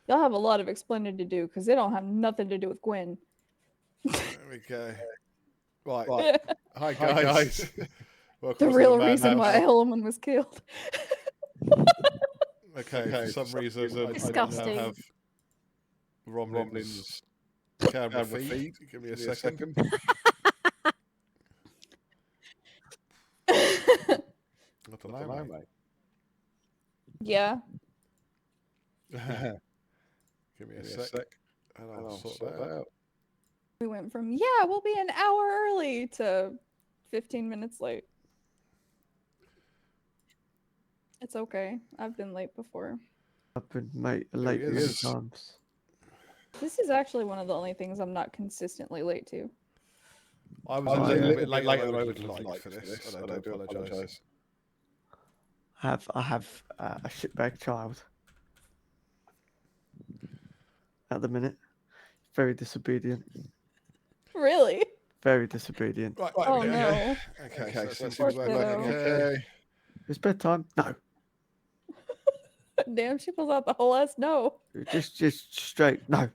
Y'all have a lot of explaining to do because they don't have nothing to do with Gwen. There we go. Right. The Hi guys. Welcome to the real reason why madhouse. Hellman was killed. Okay, for some reason I now Disgusting. have Romlin's camera feed. Give me a second. I don't know, mate. Yeah. Give me a sec. And I'll sort that out. We went from, yeah, we'll be an hour early to 15 minutes late. It's okay. I've been late before. I've been late There he many is. times. This is actually one of the only things I'm not consistently late to. I was a little bit later than I would have liked for this, and I do apologise. I have a shitbag child at the minute. Very disobedient. Really? Very disobedient. Right, Oh there we no. go. Okay, so that Poor seems working kiddo. okay. It's bedtime. No, Damn, she pulls out the whole ass no. just straight. No.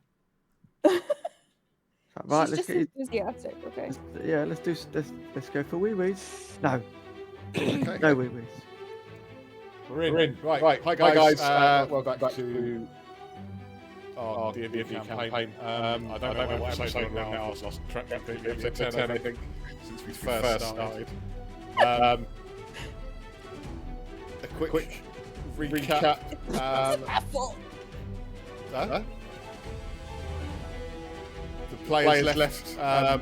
Right, She's let's just get you. enthusiastic, okay? Yeah, let's go for wee wees. No, Okay. no wee wees. We're in. Right. Hi guys. Welcome back to our D&D campaign. I don't know what episode we're on now. I've lost track of it. Episode 10, I think, since we first started. A quick recap. Awful. The players left the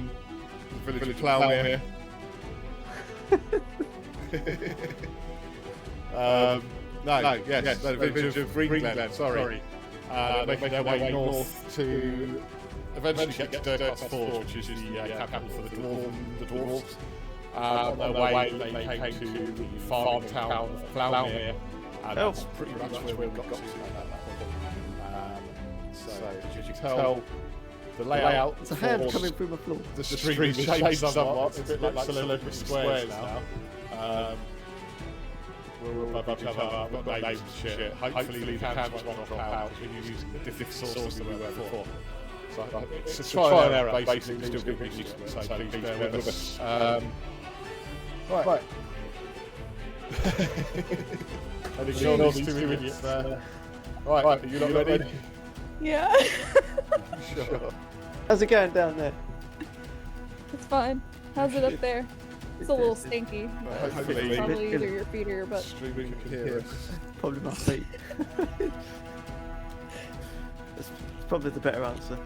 village of Plougmere. The village of Greenland, sorry. Making their way north to eventually get to Dirk's Forge, which is the capital for the dwarves. On their way, they came to the farming town of Plougmere, and that's pretty much where we got to at that point. So, as you can tell, the layout It's a hand for coming through my floor. the stream is changed somewhat. It's a bit like celebrity squares now. We're above each other, we've got names and shit. Hopefully the cameras won't drop out. We're using a different source than we were before. So it's a trial and error, basically, still getting used to it, so please bear with us. Right. And ignore those two idiots there. Right, are you not ready? Yeah. Sure. How's it going down there? It's fine. How's it up there? It's a little stinky. But Hopefully- probably either your feet or your butt. Streaming can hear us. Probably my feet. That's probably the better answer.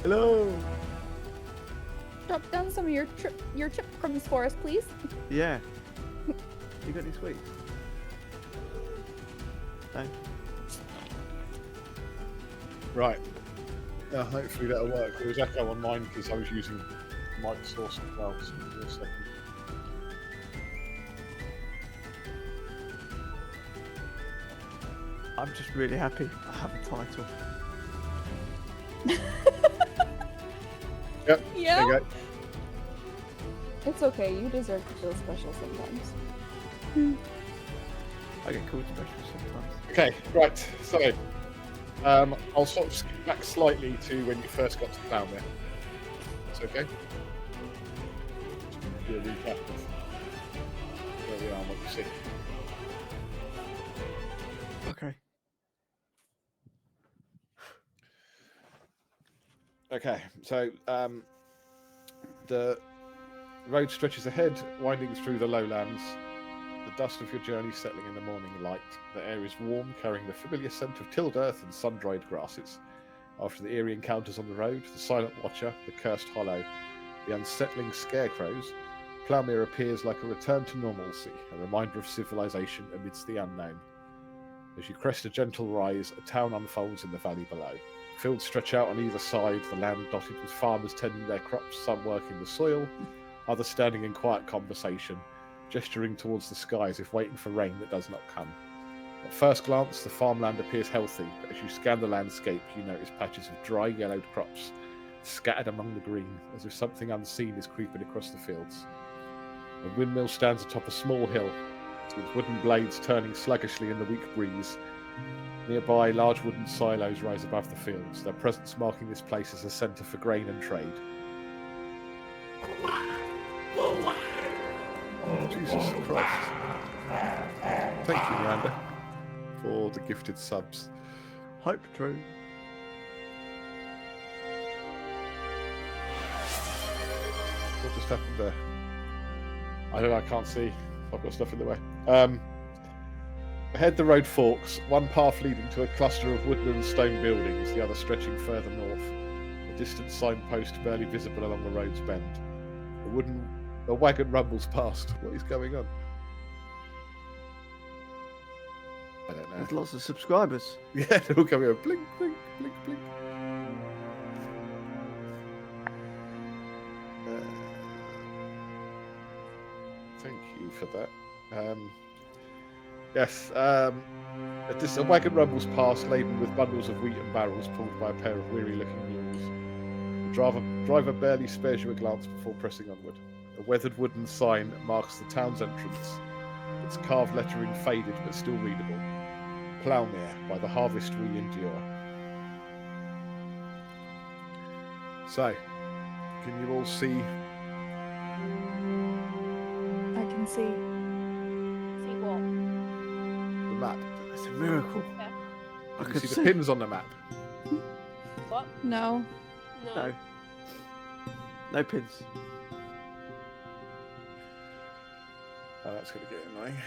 Hello. Drop down some of your chip crumbs for us, please. Yeah. You got any sweets? No. Right. Hopefully that'll work. There was echo on mine because I was using mic source as well. So give me a second. I'm just really happy I have a title. Yep. Yeah. There you go. It's okay. You deserve to feel special sometimes. I get called special sometimes. Okay, right. So, I'll sort of skip back slightly to when you first got to Plougmere. That's okay? Do a recap of where we are and what you see. Okay. Okay, so the road stretches ahead, winding through the lowlands. The dust of your journey settling in the morning light. The air is warm, carrying the familiar scent of tilled earth and sun-dried grasses. After the eerie encounters on the road, the silent watcher, the cursed hollow, the unsettling scarecrows, Plougmere appears like a return to normalcy, a reminder of civilization amidst the unknown. As you crest a gentle rise, a town unfolds in the valley below. Fields stretch out on either side, the land dotted with farmers tending their crops, some working the soil, others standing in quiet conversation, gesturing towards the sky as if waiting for rain that does not come. At first glance, the farmland appears healthy, but as you scan the landscape, you notice patches of dry, yellowed crops scattered among the green, as if something unseen is creeping across the fields. A windmill stands atop a small hill, its wooden blades turning sluggishly in the weak breeze. Nearby, large wooden silos rise above the fields, their presence marking this place as a centre for grain and trade. Oh, Jesus Christ. Thank you, Miranda, for the gifted subs. Hype Drew. What just happened there? I don't know, I can't see. I've got stuff in the way. Ahead the road forks, one path leading to a cluster of wooden and stone buildings, the other stretching further north. A distant signpost barely visible along the road's bend. A wagon rumbles past. What is going on? I don't know. There's lots of subscribers. Yeah, they're all coming over. Blink, blink, blink, blink. Thank you for that. Yes, a wagon rumbles past, laden with bundles of wheat and barrels pulled by a pair of weary-looking mules. The driver barely spares you a glance before pressing onward. A weathered wooden sign marks the town's entrance, its carved lettering faded but still readable. Plougmere, by the harvest we endure. So, can you all see? I can see. See what? The map. It's a miracle. Yeah. I Can could you see the pins on the map? What? No. No. No pins. Oh, that's going to get annoying.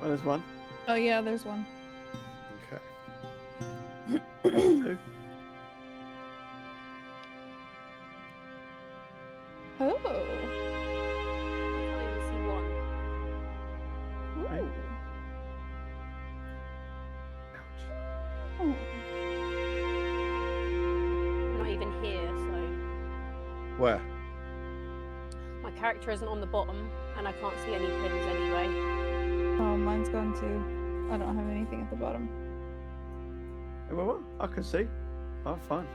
Well, there's one. Oh yeah, there's one. Okay. Two. Oh. I can't even see one. Right. Ooh. Ouch. Oh. I'm not even here, so Where? my character isn't on the bottom, and I can't see any pins anyway. Oh, mine's gone too. I don't have anything at the bottom. Hey, well, I can see. Oh, fine.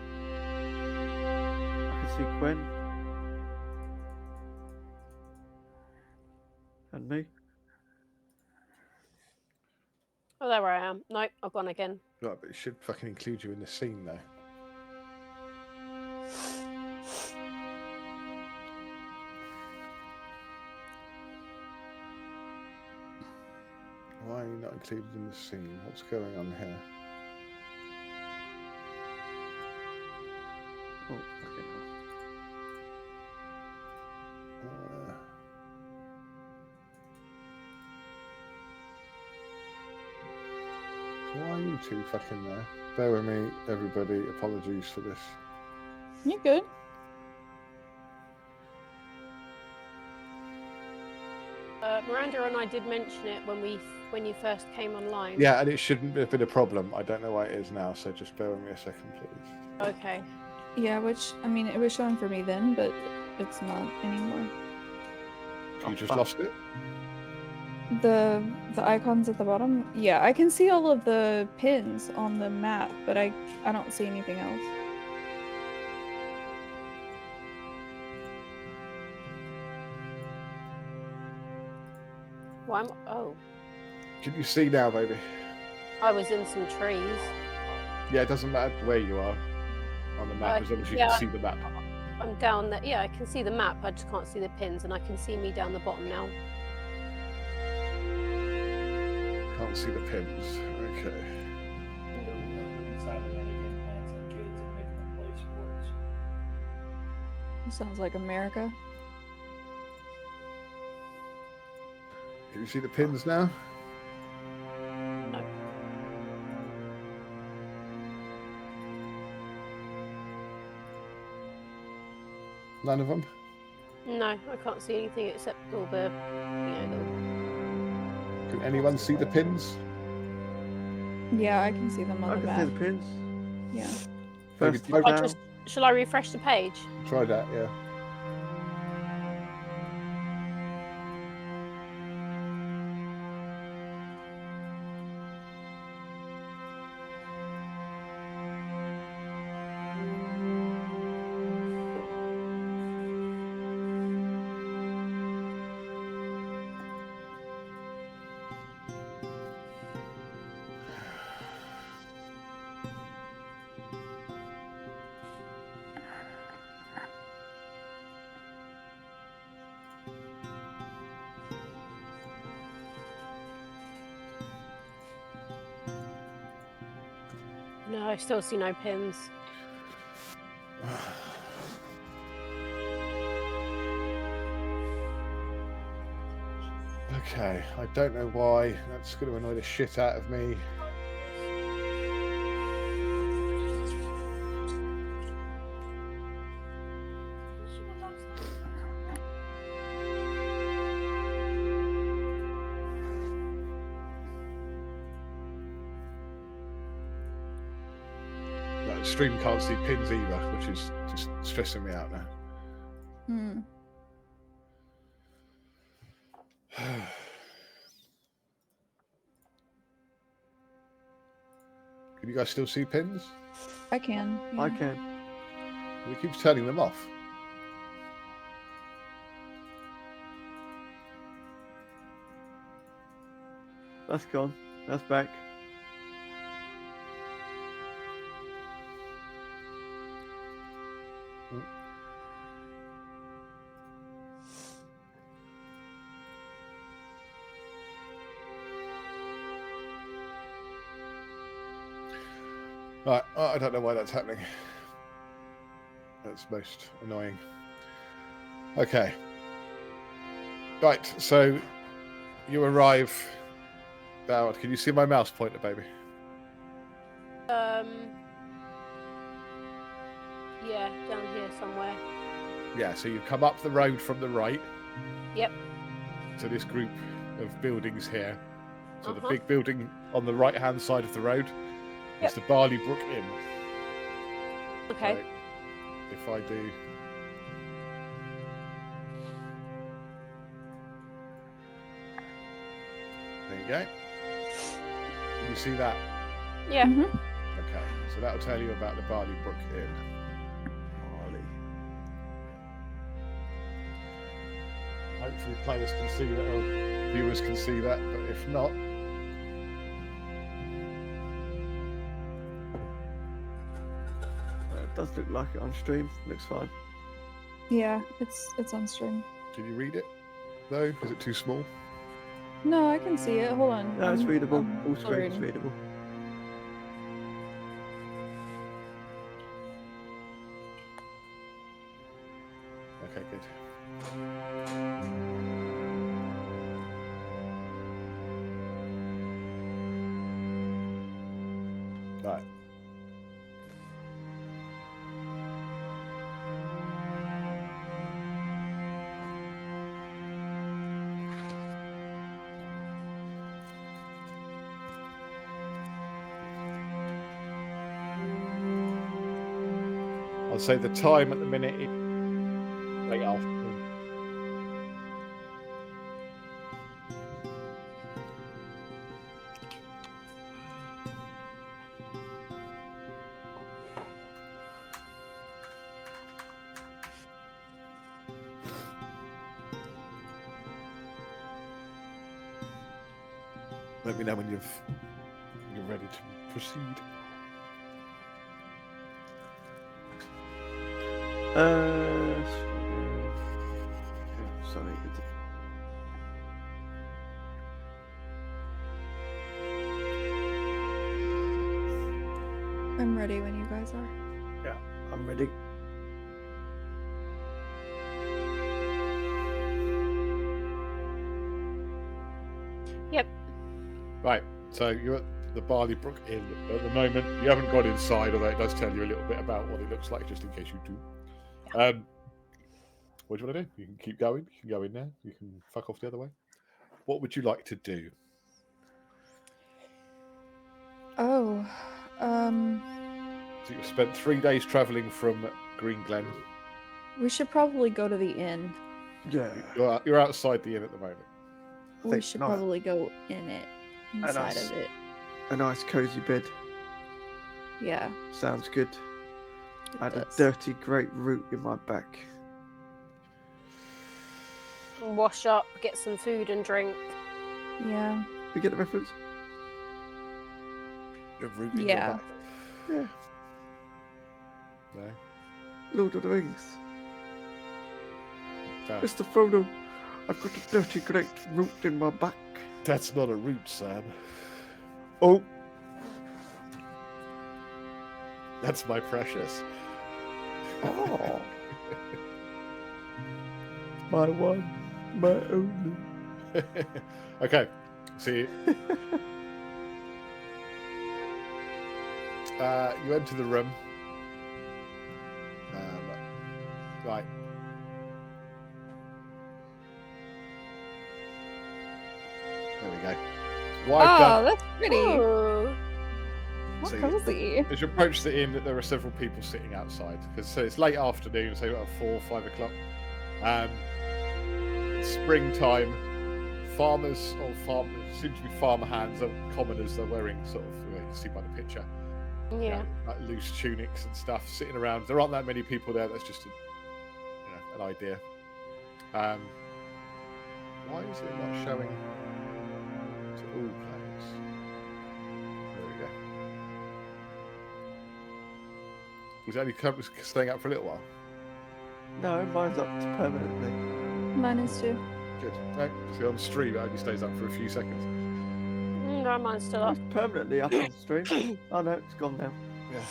I can see Gwen. And me. Oh, there I am. Nope, I've gone again. Right, but it should fucking include you in the scene, though. Why are you not included in the scene? What's going on here? Oh, fucking hell. So why are you two fucking there? Bear with me, everybody. Apologies for this. You good? Miranda and I did mention it when you first came online. Yeah, and it shouldn't have been a problem. I don't know why it is now, so just bear with me a second, please. Okay. Yeah, which I mean, it was showing for me then, but it's not anymore. You just fuck. lost it? The icons at the bottom. Yeah, I can see all of the pins on the map, but I don't see anything else. Well, oh, Can you see now, baby? I was in some trees. Yeah, it doesn't matter where you are on the map, as long as you yeah. can see the map. I'm down there. Yeah, I can see the map. I just can't see the pins, and I can see me down the bottom now. Can't see the pins. Okay. Sounds like America. Can you see the pins now? No. None of them? No, I can't see anything except all the, Can anyone see the pins? Yeah, I can see them on I the can map. see the pins. Yeah. First Maybe- down. Shall I refresh the page? Try that, yeah. No, I still see no pins. Okay, I don't know why. That's going to annoy the shit out of me. That stream can't see pins either, which is just stressing me out now. Hmm. Can you guys still see pins? I can. I yeah. can. It keeps turning them off. That's gone. That's back. Right, I don't know why that's happening. That's most annoying. Okay. Right, so you arrive. Howard, can you see my mouse pointer, baby? Yeah, down here somewhere. Yeah, so you come up the road from the right Yep. to this group of buildings here. So the Uh-huh. big building on the right-hand side of the road Yep. is the Barley Brook Inn. Okay. Right. If I do... There you go. Can you see that? Yeah. Mhm. Okay, so that'll tell you about the Barley Brook Inn. Barley. Hopefully players can see that, or viewers can see that, but if not... It does look like it on stream. Looks fine. Yeah, it's on stream. Can you read it? No? Is it too small? No, I can see it. Hold on. No, it's I'm- readable. I'm All screen is blurring. readable. Okay, good. Right. I'll say the time at the minute is late afternoon. Let me know when you're ready to proceed. Sorry. I'm ready when you guys are. Yeah, I'm ready. Yep. Right, so you're at the Barley Brook Inn at the moment. You haven't gone inside, although it does tell you a little bit about what it looks like, just in case you do. What do you want to do? You can keep going. You can go in there. You can fuck off the other way. What would you like to do? Oh, So you've spent 3 days travelling from Green Glen. we should probably go to the inn. Yeah. You're outside the inn at the moment. We think should not. probably go in it, inside nice- of it. A nice cozy bed. Yeah. Sounds good. it I had a does. dirty great root in my back. Wash up, get some food and drink. Yeah. You get the reference? The root in your Yeah. back. Yeah. No. Lord of the Rings. No. Mr. Frodo, I've got a dirty great root in my back. That's not a root, Sam. Oh. That's my precious. Oh. My one, my only. Okay, see. You enter the room. Right. There we go. Wiped Oh, up. that's pretty. Ooh. How So you- cozy. As you approach the inn, there are several people sitting outside because it's late afternoon, so about 4 or 5 o'clock. It's springtime. Farmers seem to be farmer hands, or commoners. They're wearing sort of, you can see by the picture, Yeah. like loose tunics and stuff, sitting around. There aren't that many people there. That's just an idea. Why is it not showing to all players? There we go. Was it only staying up for a little while? No, mine's up permanently. Mine is too. Good. No, see on stream it only stays up for a few seconds. No, mine's still up. It's permanently up on stream. Oh no, it's gone now. Yeah.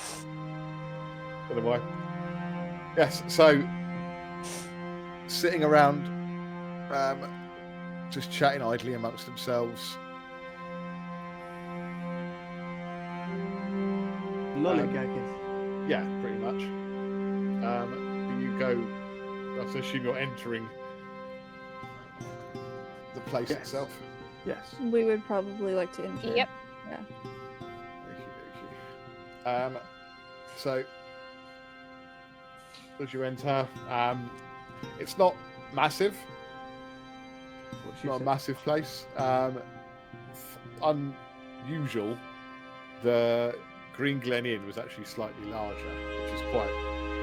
Don't know why. Yes, so sitting around, just chatting idly amongst themselves. Lollygagging. Yeah, pretty much. Do you go? I assume you're entering the place Yes. itself. Yes. We would probably like to enter. Yep. Okey-dokey. So as you enter, it's not massive. What It's she not a said. massive place. Unusual. The Green Glen Inn was actually slightly larger, which is quite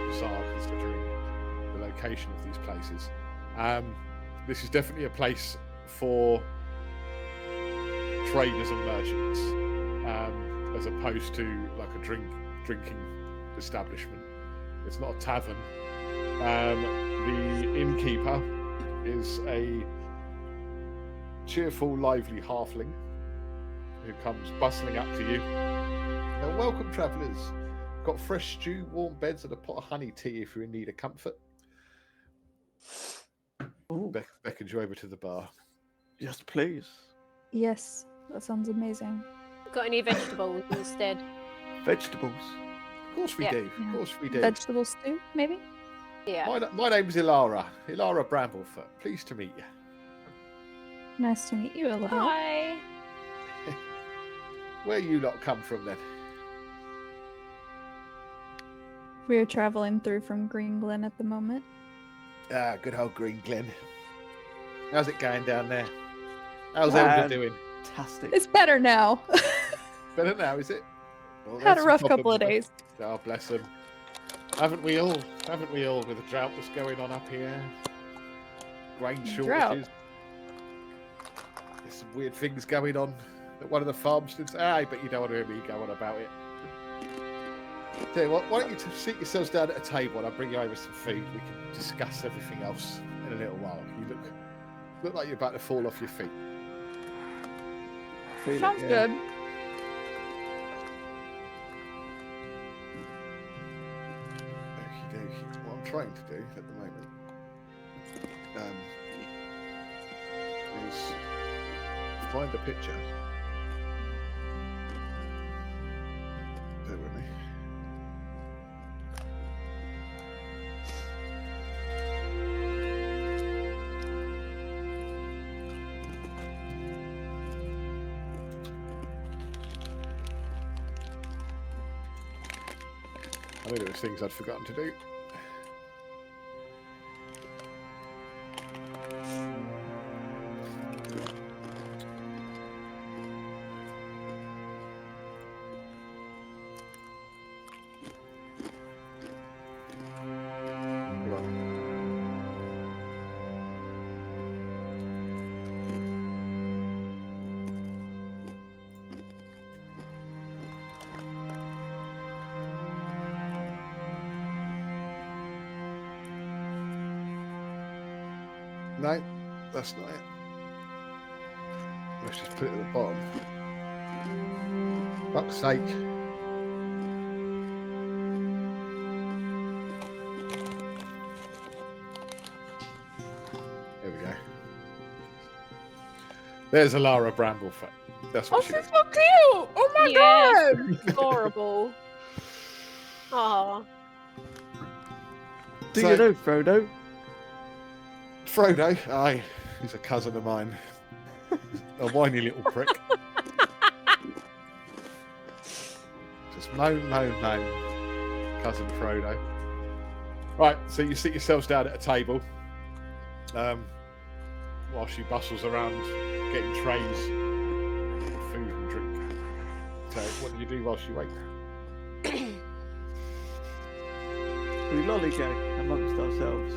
bizarre considering the location of these places. This is definitely a place for traders and merchants, as opposed to like a drinking establishment. It's not a tavern. The innkeeper is a cheerful, lively halfling who comes bustling up to you. Welcome, travellers. Got fresh stew, warm beds, and a pot of honey tea if you're in need of comfort. Ooh, Beckons you over to the bar. yes, please. Yes, that sounds amazing. Got any vegetables instead? Vegetables. Of course we Yeah. do. Of course we do. Vegetable stew, maybe? Yeah. My name's Ilara. Ilara Bramblefoot. Pleased to meet you. Nice to meet you, Ilara. Hi. Where you lot come from then? We're traveling through from Green Glen at the moment. Ah, good old Green Glen. How's it going down there? How's Ah, Elder doing? Fantastic. It's better now. Better now, is it? Well, Had a that's rough problem couple of with it. days. Oh, bless them. Haven't we all? Haven't we all, with the drought that's going on up here? Grain Drought? shortages. There's some weird things going on at one of the farms. But you don't want to hear me go on about it. Tell you what, why don't you sit yourselves down at a table and I'll bring you over some food. We can discuss everything else in a little while. You look like you're about to fall off your feet. Feel it, Sounds yeah. good. Okie dokie. What I'm trying to do at the moment is find a picture. Bear with me. I knew there was things I'd forgotten to do. Hold on. No, that's not it. Let's just put it at the bottom. Fuck's sake. There's Alara Bramblefoot. That's Oh, what she's she so looks. cute! Oh my Yeah. god! Adorable. Aw. Do So- you know Frodo? Frodo, aye, he's a cousin of mine. A whiny little prick. Just moan, moan, moan. Cousin Frodo. Right, so you sit yourselves down at a table while she bustles around getting trays of food and drink. So, what do you do while she waits? We lollygag amongst ourselves.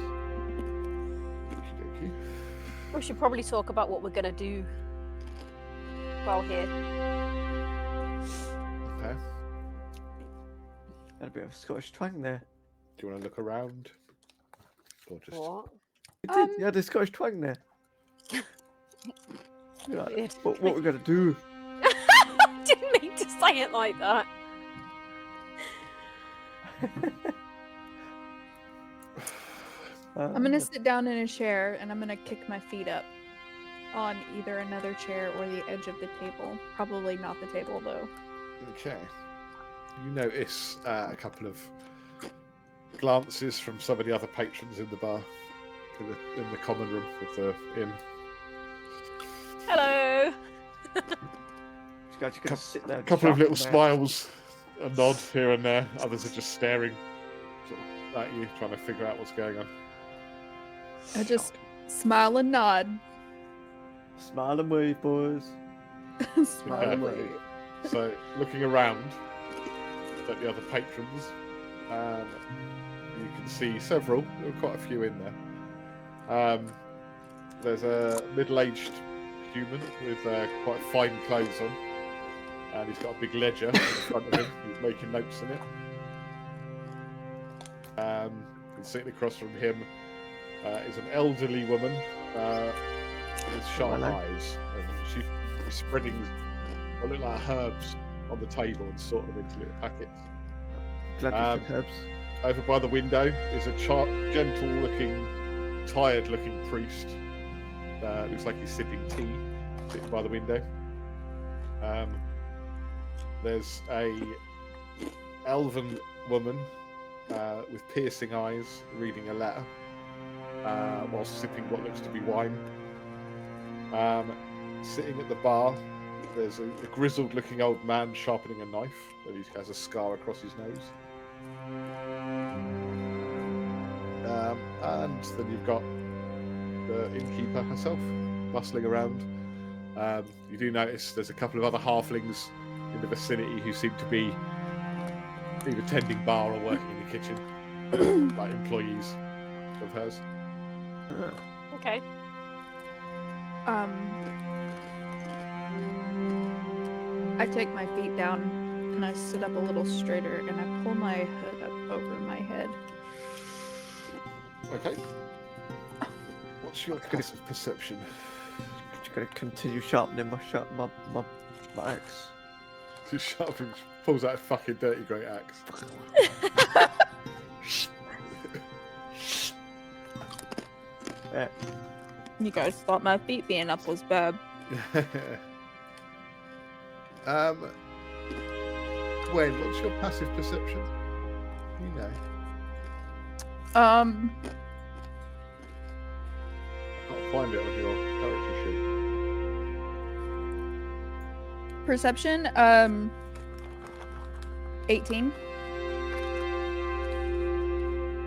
Okey-dokey. We should probably talk about what we're going to do while here. Okay. Had a bit of Scottish twang there. Do you want to look around? Or just. What? You did. You had a Scottish twang there. You're like, Weird. what we're gonna do? I didn't mean to say it like that. I'm gonna sit down in a chair and I'm gonna kick my feet up on either another chair or the edge of the table. Probably not the table though. Okay. You notice a couple of glances from some of the other patrons in the bar, in the common room of the inn. Hello. Just gonna sit there. A couple of little sharpening smiles, a nod here and there. Others are just staring sort of at you, trying to figure out what's going on. I just smile and nod. their- Smile and wave, boys. Smile Okay. and wave. So, looking around at the other patrons, you can see several. There are quite a few in there. There's a middle-aged human with quite fine clothes on, and he's got a big ledger in front of him. He's making notes in it. And sitting across from him is an elderly woman with sharp Hello. eyes, and she's spreading what look like herbs on the table and sort them into little packets. Glad you said herbs. Over by the window is a gentle-looking, tired-looking priest. Looks like he's sipping tea, sitting by the window. There's a elven woman with piercing eyes reading a letter while sipping what looks to be wine. Sitting at the bar, there's a grizzled-looking old man sharpening a knife, and he has a scar across his nose. And then you've got the innkeeper herself bustling around. You do notice there's a couple of other halflings in the vicinity who seem to be either tending bar or working in the kitchen, like employees of hers. Okay. I take my feet down and I sit up a little straighter and I pull my hood up over my head. Okay. What's your passive perception? Just gonna continue sharpening my axe. Just sharpens, pulls out a fucking dirty great axe. Yeah. You guys thought my feet being up was bad. Gwen, what's your passive perception? You know. Um, Can't find it on your character sheet. perception, 18. Is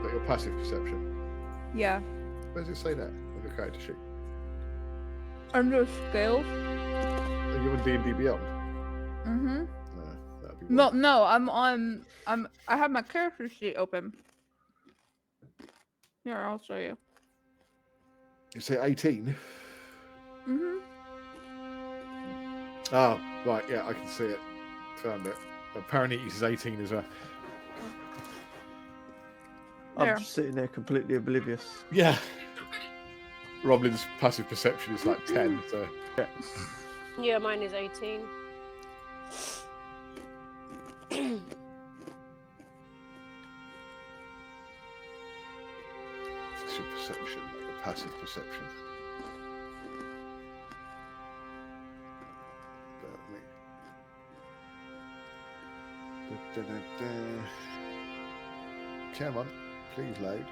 that your passive perception? Yeah. Where does it say that on your character sheet? Under scales. Are you on D&D Beyond? Mm-hmm. No, that'd be No, wrong. no, I have my character sheet open. Here, I'll show you. You say 18? Mm-hmm. Oh, right, yeah, I can see it. Found it. Apparently it uses 18 as well. There. I'm just sitting there completely oblivious. Yeah. Roblin's passive perception is like 10, so... Yeah, mine is 18. What's your perception, like your passive perception? Da-da-da. Come on, please load.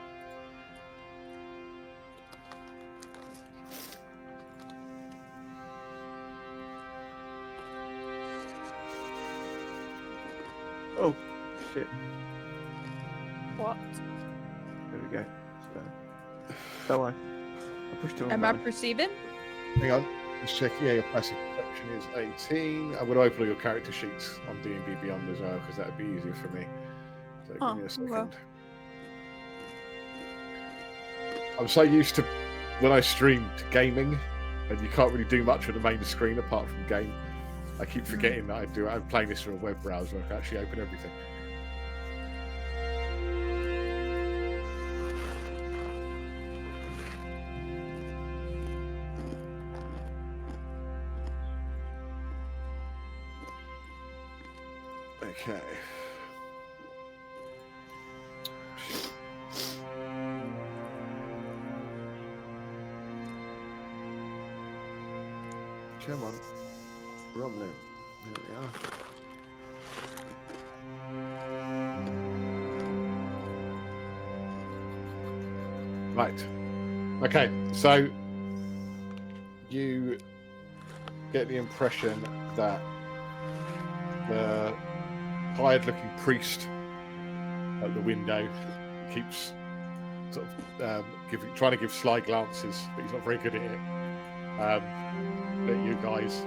Oh, shit. What? There we go. Don't worry. I pushed it Am I perceiving? Hang on, let's check. Yeah, your passive perception is 18. I'm going to open all your character sheets on D&D Beyond as well, because that would be easier for me. So give me a second. well. I'm so used to when I stream to gaming, and you can't really do much with the main screen apart from game. I keep forgetting that I'm playing this through a web browser. I can actually open everything. Okay. Come on. Romlin. There we are. Right. Okay, so you get the impression that the tired-looking priest at the window keeps sort of trying to give sly glances, but he's not very good at it. At you guys,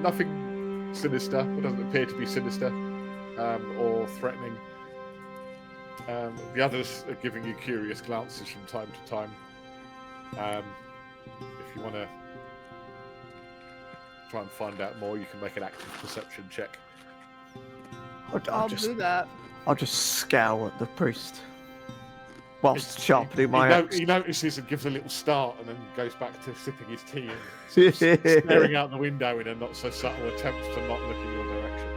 nothing sinister. It doesn't appear to be sinister or threatening. The others are giving you curious glances from time to time. If you want to try and find out more, you can make an active perception check. I'll do that. I'll just scowl at the priest whilst sharpening my axe. He notices and gives a little start and then goes back to sipping his tea and staring out the window in a not so subtle attempt to not look in your direction.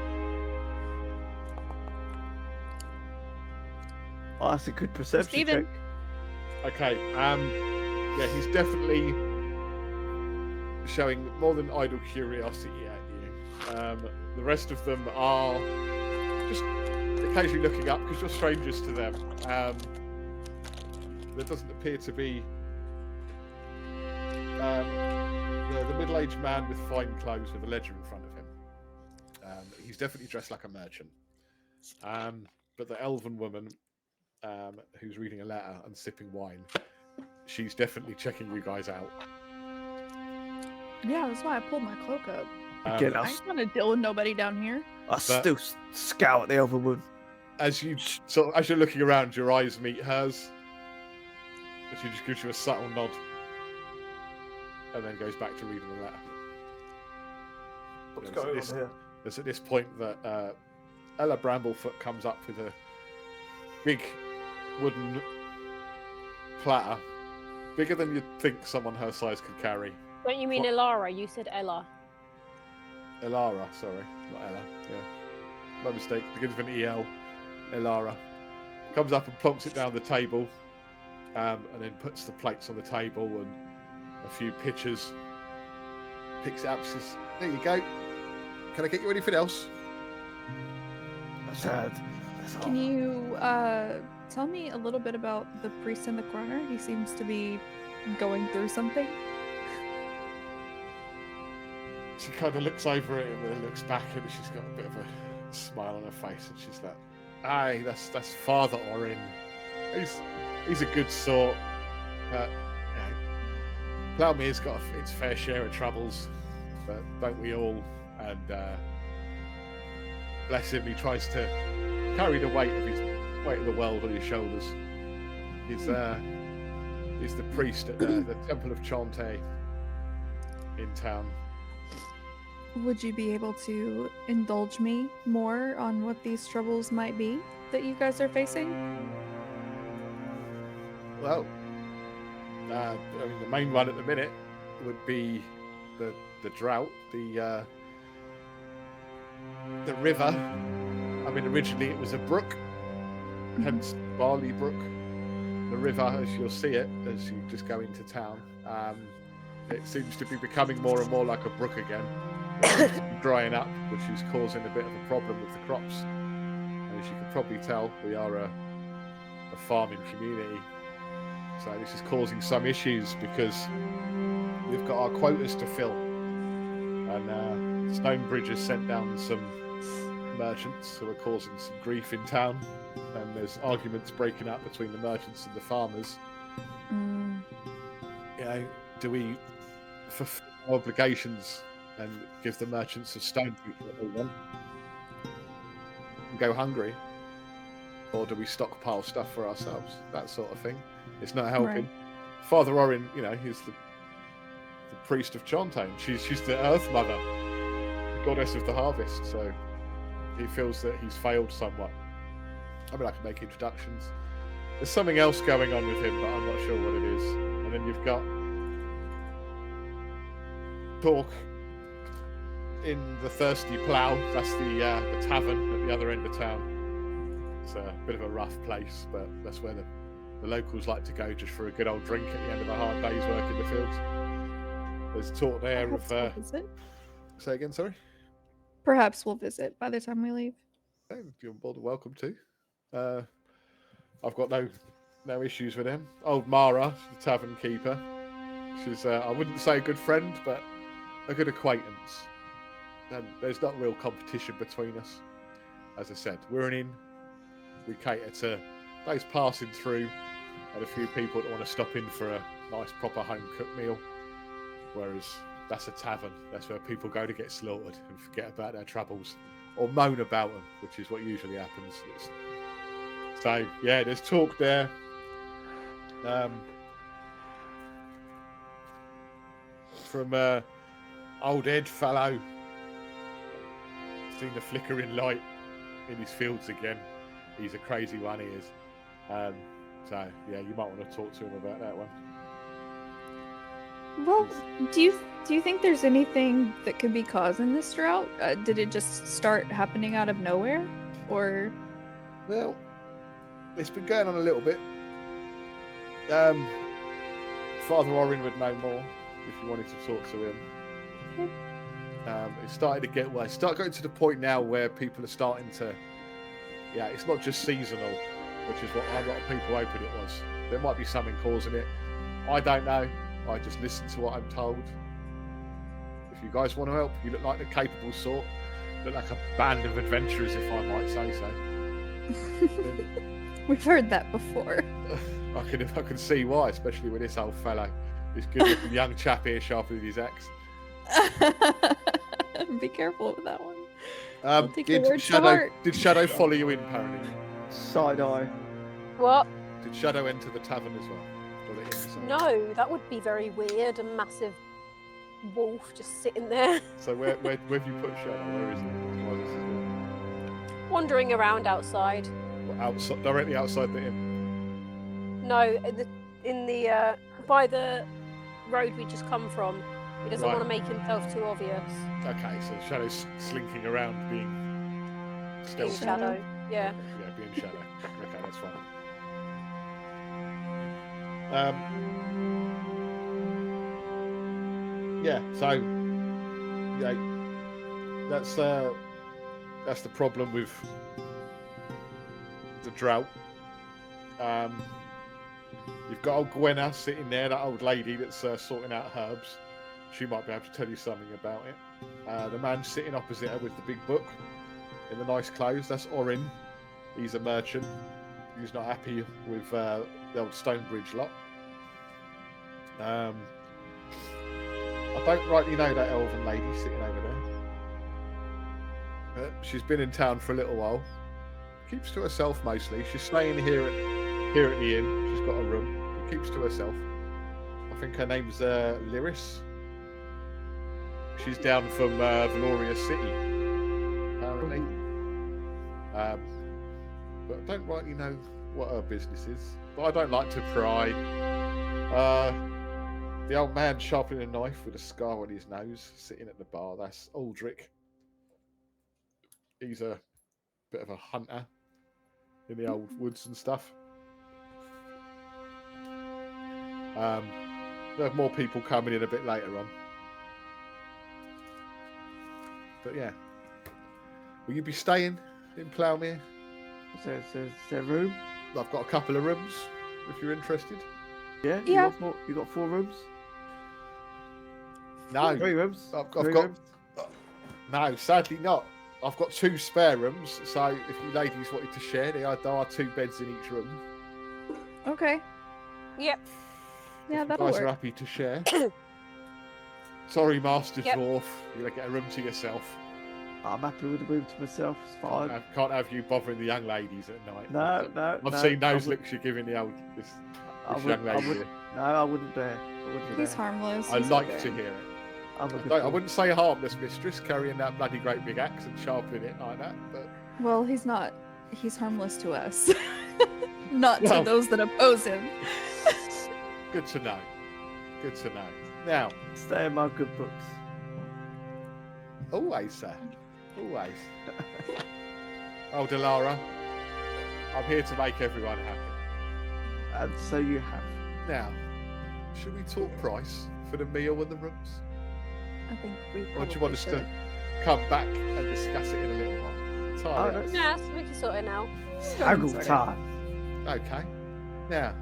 Oh, that's a good perception Stephen. check. Okay, yeah, he's definitely showing more than idle curiosity at you. The rest of them are just occasionally looking up because you're strangers to them. There doesn't appear to be the middle-aged man with fine clothes with a ledger in front of him. He's definitely dressed like a merchant. But the elven woman who's reading a letter and sipping wine, she's definitely checking you guys out. Yeah, that's why I pulled my cloak up. Again, I ain't gonna deal with nobody down here. I still scowl at the other woman. As you're looking around, your eyes meet hers. And she just gives you a subtle nod, and then goes back to reading the letter. What's going on here? It's at this point that Ella Bramblefoot comes up with a big wooden platter, bigger than you'd think someone her size could carry. Don't you mean Elara? You said Ella. Elara, sorry, not Ella. Yeah, my mistake. Begins with an EL. Elara comes up and plonks it down the table, and then puts the plates on the table and a few pitchers. Picks it up, says, "There you go. Can I get you anything else?" Can you tell me a little bit about the priest in the corner? He seems to be going through something. She kind of looks over it and then looks back, and she's got a bit of a smile on her face, and she's like, "Aye, that's Father Orin. He's a good sort. But Plowmere's got its fair share of troubles, but don't we all? And bless him, he tries to carry the weight of the world on his shoulders. He's the priest at the Temple of Chante in town." Would you be able to indulge me more on what these troubles might be that you guys are facing? Well, I mean, the main one at the minute would be the drought, the river. I mean, originally it was a brook, hence Barley Brook. The river, as you'll see it as you just go into town, it seems to be becoming more and more like a brook again. Drying up, which is causing a bit of a problem with the crops. as you can probably tell, we are a farming community. So this is causing some issues because we've got our quotas to fill. And Stonebridge has sent down some merchants who are causing some grief in town. And there's arguments breaking out between the merchants and the farmers. You know, do we fulfill our obligations and give the merchants of Stonebridge what they want and go hungry? Or do we stockpile stuff for ourselves? That sort of thing. It's not helping. Right. Father Orin, you know, he's the priest of Chontaine. She's the Earth Mother, the goddess of the harvest. So he feels that he's failed somewhat. I mean, I can make introductions. There's something else going on with him, but I'm not sure what it is. And then you've got talk in the Thirsty Plough. That's the tavern at the other end of town. It's a bit of a rough place, but that's where the locals like to go just for a good old drink at the end of a hard day's work in the fields. There's talk there Perhaps of... we'll visit. Say again, sorry? Perhaps we'll visit by the time we leave. Oh, you're more than welcome to. I've got no issues with him. Old Mara, the tavern keeper. She's, I wouldn't say a good friend, but a good acquaintance. And there's not real competition between us. As I said, we're an inn. We cater to those passing through and a few people that want to stop in for a nice proper home-cooked meal. Whereas that's a tavern. That's where people go to get slaughtered and forget about their troubles. Or moan about them, which is what usually happens. So, yeah, there's talk there. From old Ed fellow. Seen the flickering light in his fields again. He's a crazy one, he is. So, yeah, you might want to talk to him about that one. Well, do you think there's anything that could be causing this drought? Did it just start happening out of nowhere, or? Well, it's been going on a little bit. Father Orin would know more if you wanted to talk to him. It started to get worse. Start going to the point now where people are starting to. Yeah, it's not just seasonal, which is what a lot of people hoping it was. There might be something causing it. I don't know. I just listen to what I'm told. If you guys want to help, you look like the capable sort. Look like a band of adventurers, if I might say so. We've heard that before. I can see why, especially with this old fellow, this good-looking young chap here sharpening his axe. Be careful with that one. I'll take your words to Shadow heart. did Shadow follow you in, apparently? Side eye. What? Did Shadow enter the tavern as well? Or the inn, sorry? No, that would be very weird. A massive wolf just sitting there, So where have you put Shadow? Where is he? Why is this here? wandering around outside. Outside, directly outside the inn. No, in the by the road we just come from. He doesn't Right. want to make himself too obvious. Okay, so Shadow's slinking around, being In stealthy. shadow. Yeah. Yeah, being Shadow. Okay, that's fine. Yeah, so yeah, that's the problem with the drought. You've got old Gwenna sitting there, that old lady that's sorting out herbs. She might be able to tell you something about it. The man sitting opposite her with the big book in the nice clothes, that's Orin. He's a merchant. He's not happy with the old Stonebridge lot. I don't rightly know that elven lady sitting over there. She's been in town for a little while. Keeps to herself mostly. She's staying here at the inn. She's got a room. Keeps to herself. I think her name's Lyris. She's down from Valoria City, apparently. But I don't rightly know what her business is. But I don't like to pry. The old man sharpening a knife with a scar on his nose, sitting at the bar. That's Aldrich. He's a bit of a hunter in the old woods and stuff. We'll have more people coming in a bit later on. But yeah. Will you be staying in Ploughmere? Is there room? I've got a couple of rooms, if you're interested. Yeah. Yeah. You got 4 rooms. No, 3 rooms. I've Three got. rooms? No, sadly not. I've got 2 spare rooms, so if you ladies wanted to share, there are 2 beds in each room. Okay. Yep. Yeah, If that'll you guys are work. happy to share. Sorry, Master Yep. Dwarf, you're gonna get a room to yourself. I'm happy with the room to myself. It's fine. Can't have you bothering the young ladies at night. No. I've no, seen I those would- looks you're giving the old this I young would- I lady. would- No, I wouldn't dare. I wouldn't He's dare. harmless. I he's like okay. to hear it. I'm a good I boy. wouldn't say harmless, mistress, carrying that bloody great big axe and sharpening it like that. But Well, he's not. He's harmless to us. Not Well. to those that oppose him. good to know. Good to know. Now, Stay in my good books. always, sir. Always. Oh, Delara, I'm here to make everyone happy. And so you have. Now, should we talk price for the meal and the rooms? I think we Or probably do you want us should. to come back and discuss it in a little while? Oh, Entirely up no. to you. Nah, so we can sort it now. Haggle Sorry. time. Okay. Now,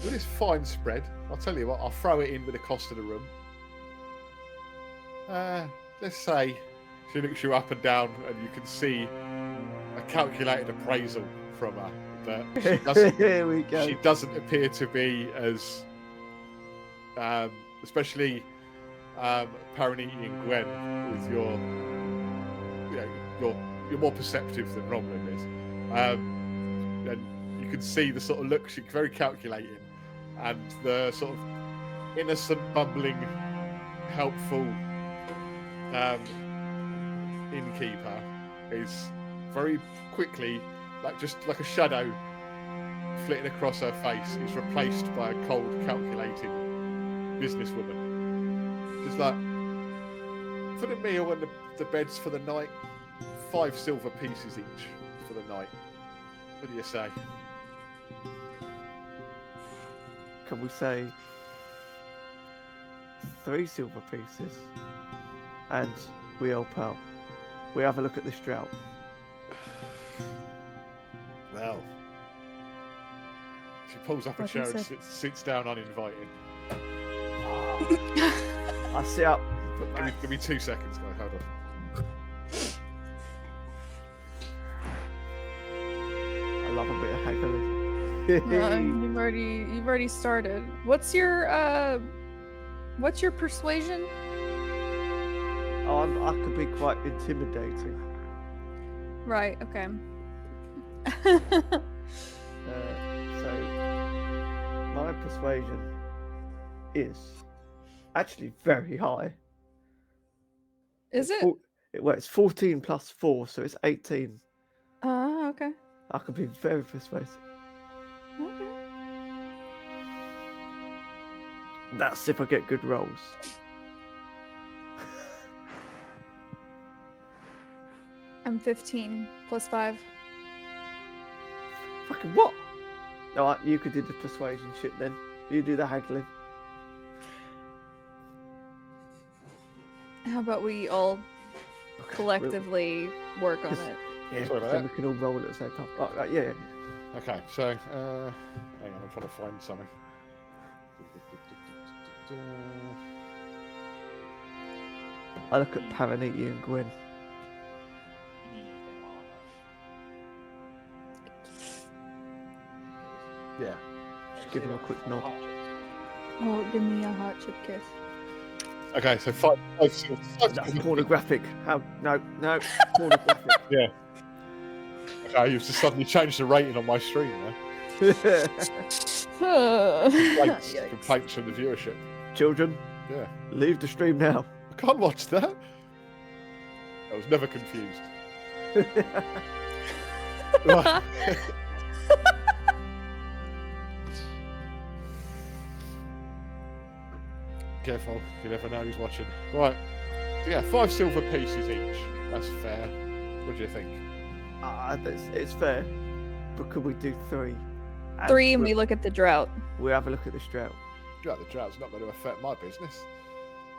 with this fine spread, I'll tell you what, I'll throw it in with the cost of the room. Let's say she looks you up and down and you can see a calculated appraisal from her, but she doesn't, Here we go. she doesn't appear to be as, especially Paraniti and Gwen, with your, you're more perceptive than Romlin is. And you can see the sort of look, she's very calculating, and the sort of innocent, bumbling, helpful innkeeper is very quickly, just like a shadow flitting across her face, is replaced by a cold, calculating businesswoman. Just like, for the meal and the beds for the night, 5 silver pieces each for the night. What do you say? Can we say 3 silver pieces? And we help out. We have a look at this drought. Well, she pulls up a What do you chair and say? sits down uninvited. I sit up. Give me 2 seconds, guys. Hold on. I love a bit of haggling. You've already started. What's your persuasion? I could be quite intimidating. Right. Okay. So my persuasion is actually very high. Is it? Well, it's 14 plus 4, so it's 18. Okay. I could be very persuasive. Okay. That's if I get good rolls. I'm 15 plus 5. Fucking what? No, you could do the persuasion shit then. You do the haggling. How about we all Okay, collectively work on Just- it? Yeah, Sorry about then that. we can all roll at the same time. Oh, right, yeah. Okay, so hang on, I'm trying to find something. I look at Paraniti and Gwen. Yeah. Just give them a quick nod. Oh, give me a hot chip kiss. Okay, so five That's silver- pornographic. How? No, pornographic. Okay, you've just suddenly changed the rating on my stream there. Complaints, Yikes. complaints from the viewership. Children, Yeah. leave the stream now. I can't watch that. I was never confused. Right. Careful, you never know who's watching. Right. So yeah, 5 silver pieces each. That's fair. What do you think? It's fair. But could we do 3? 3 and we look at the drought. We have a look at this drought. Drought, the drought's not going to affect my business.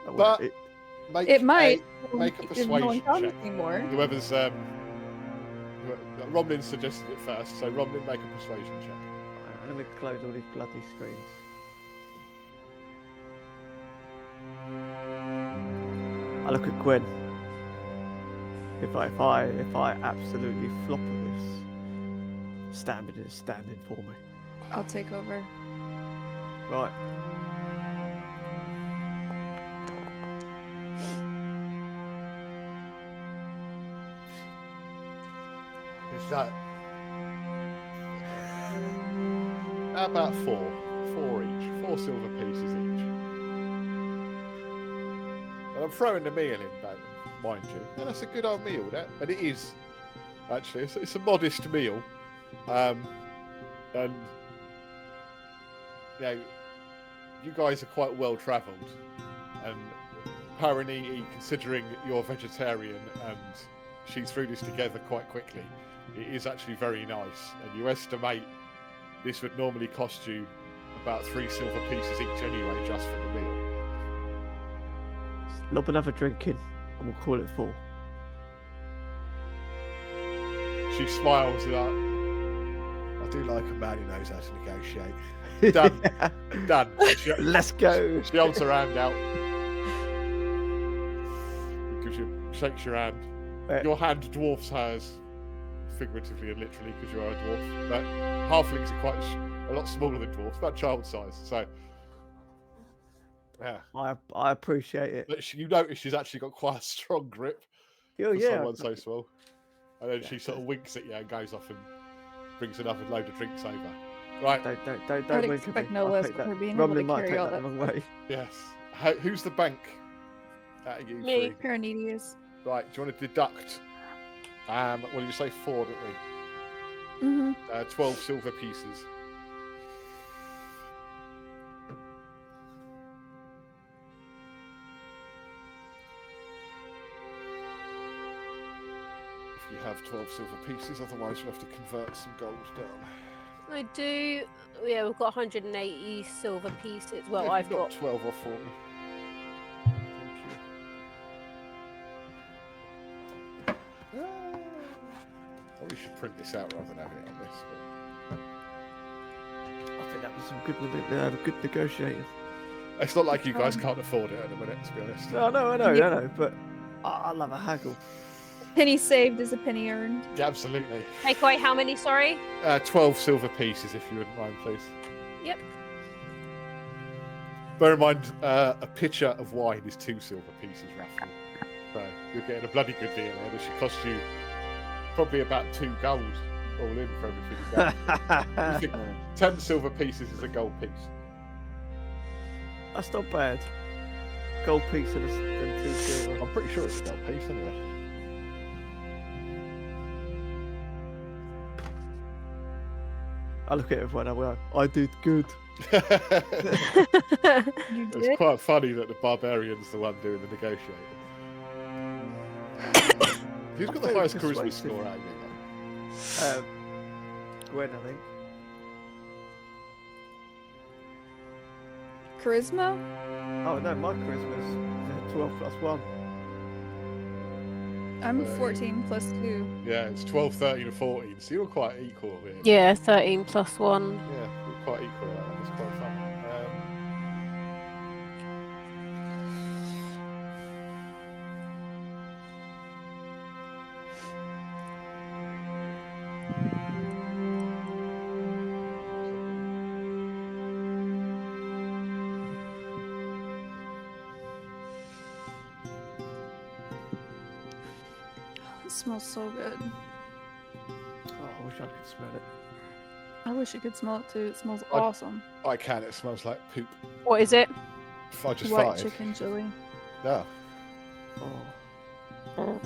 Oh, But- it- Make It might. make a if no one persuasion comes check. anymore. Whoever's Romlin suggested it first, so Romlin, make a persuasion check. Let me close all these bloody screens. I look at Gwen. If I absolutely flop at this, Stampede is standing for me. I'll take over. Right. Is that how about four each, 4 silver pieces each? And I'm throwing the meal in, mind you, and that's a good old meal, that, and it is actually. It's a modest meal, and you know, you guys are quite well travelled, and Paraniti, considering you're vegetarian and she threw this together quite quickly, it is actually very nice, and you estimate this would normally cost you about 3 silver pieces each anyway, just for the meal. Lob another drink in, and we'll call it 4. She smiles like, I do like a man who knows how to negotiate. Done. Let's go. She holds her hand out. Shakes your hand. Your hand dwarfs hers, figuratively and literally, because you are a dwarf. But halflings are quite a lot smaller than dwarfs, about child size. So, yeah. I appreciate it. But you notice she's actually got quite a strong grip Oh for yeah. someone so small. And then she sort of winks at you and goes off and brings another load of drinks over. Right. Don't I'd wink at expect me. no I'll less take for her that. being able to Romlin might carry take all that the that. wrong way. Yes. Who's the bank? Out of you Me. three? Paraniti is. Right. Do you want to deduct? What did you say? 4, didn't we? Mm-hmm. 12 silver pieces. If you have 12 silver pieces, otherwise you'll have to convert some gold down. I do. Yeah, we've got 180 silver pieces. Well, If I've you've got. 12 or 40. Thank you. Probably should print this out rather than having it on this. I think that was some good negotiating. But it's not like you guys can't afford it at the minute, to be honest. No, I know, but I love a haggle. Penny saved is a penny earned. Yeah, absolutely. Take away how many? Sorry. 12 silver pieces, if you wouldn't mind, please. Yep. Bear in mind, a pitcher of wine is 2 silver pieces, roughly. So you're getting a bloody good deal there. This should cost you probably about 2 gold all in for everything you've done. You think 10 silver pieces is a gold piece. That's not bad. Gold piece and 2 silver. I'm pretty sure it's a gold piece anyway. I look at everyone and I go, I did good. You It's did? quite funny that the barbarian's the one doing the negotiating. Who's got the Very highest charisma persuasive. score out of you, though? Gwen, I think. Charisma? Oh no, my charisma's 12 plus 1. I'm 14 plus 2. Yeah, it's 12, 13, and 14. So you're quite equal here. Yeah, 13 plus 1. Yeah, we're quite equal at that one. It's quite fun. It smells so good. Oh, I wish I could smell it. I wish you could smell it too. It smells I- awesome. I can. It smells like poop. What is it? I just White farted. chicken chili. Yeah. Oh. Oh, man.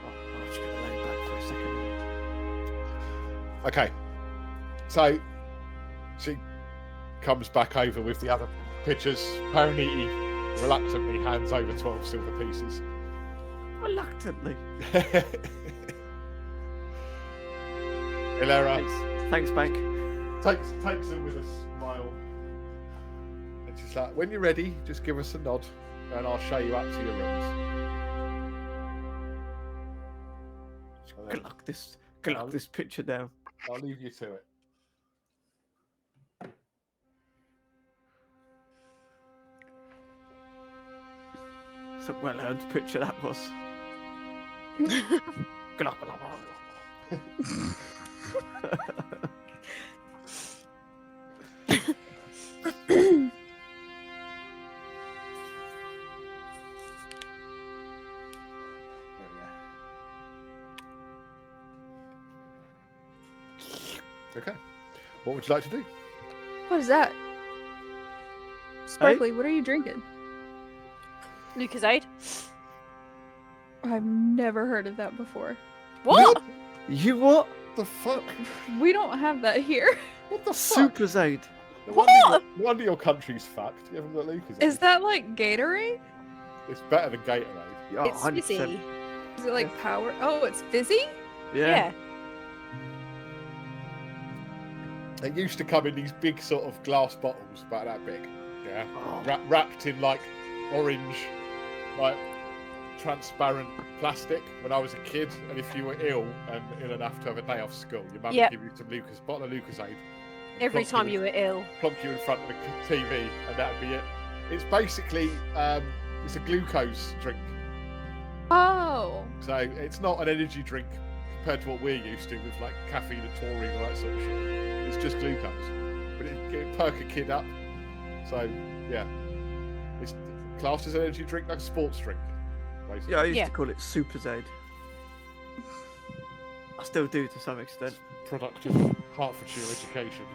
I'm just going to lay back for a second. Okay. So she comes back over with the other pitchers. Paraniti reluctantly hands over 12 silver pieces. Reluctantly. Ilera Thanks, Bank. takes it with a smile. And she's like, when you're ready, just give us a nod. and I'll show you up to your rooms. And then Gluck this picture down. I'll leave you to it. It's a well-earned picture that was. Gluck, gluck, gluck. There we go. Okay. What would you like to do? What is that? Sparkly, what are you drinking? Lucasade. I've never heard of that before. What? You what? What the fuck? We don't have that here. What the fuck? Superzade. No What? wonder your country's fucked. You haven't got Lucas. Is that like Gatorade? It's better than Gatorade. Yeah, It's 100%. fizzy. Is it like power? Oh, it's fizzy? Yeah. It used to come in these big sort of glass bottles, about that big. Yeah. Oh, Wrapped in like orange, like transparent plastic when I was a kid. And if you were ill and ill enough to have a day off school, your mum Yep. would give you some bottle of Lucasade. Every plonk time in- you were ill. plonk you in front of the TV, and that'd be it. It's basically it's a glucose drink, Oh. so it's not an energy drink compared to what we're used to with like caffeine and taurine and all that sort of shit. It's just glucose, but it perk a kid up. So yeah, it's classed as an energy drink, like a sports drink, basically. yeah, I used Yeah. to call it Superzade. I still do to some extent. Product of Hertfordshire education,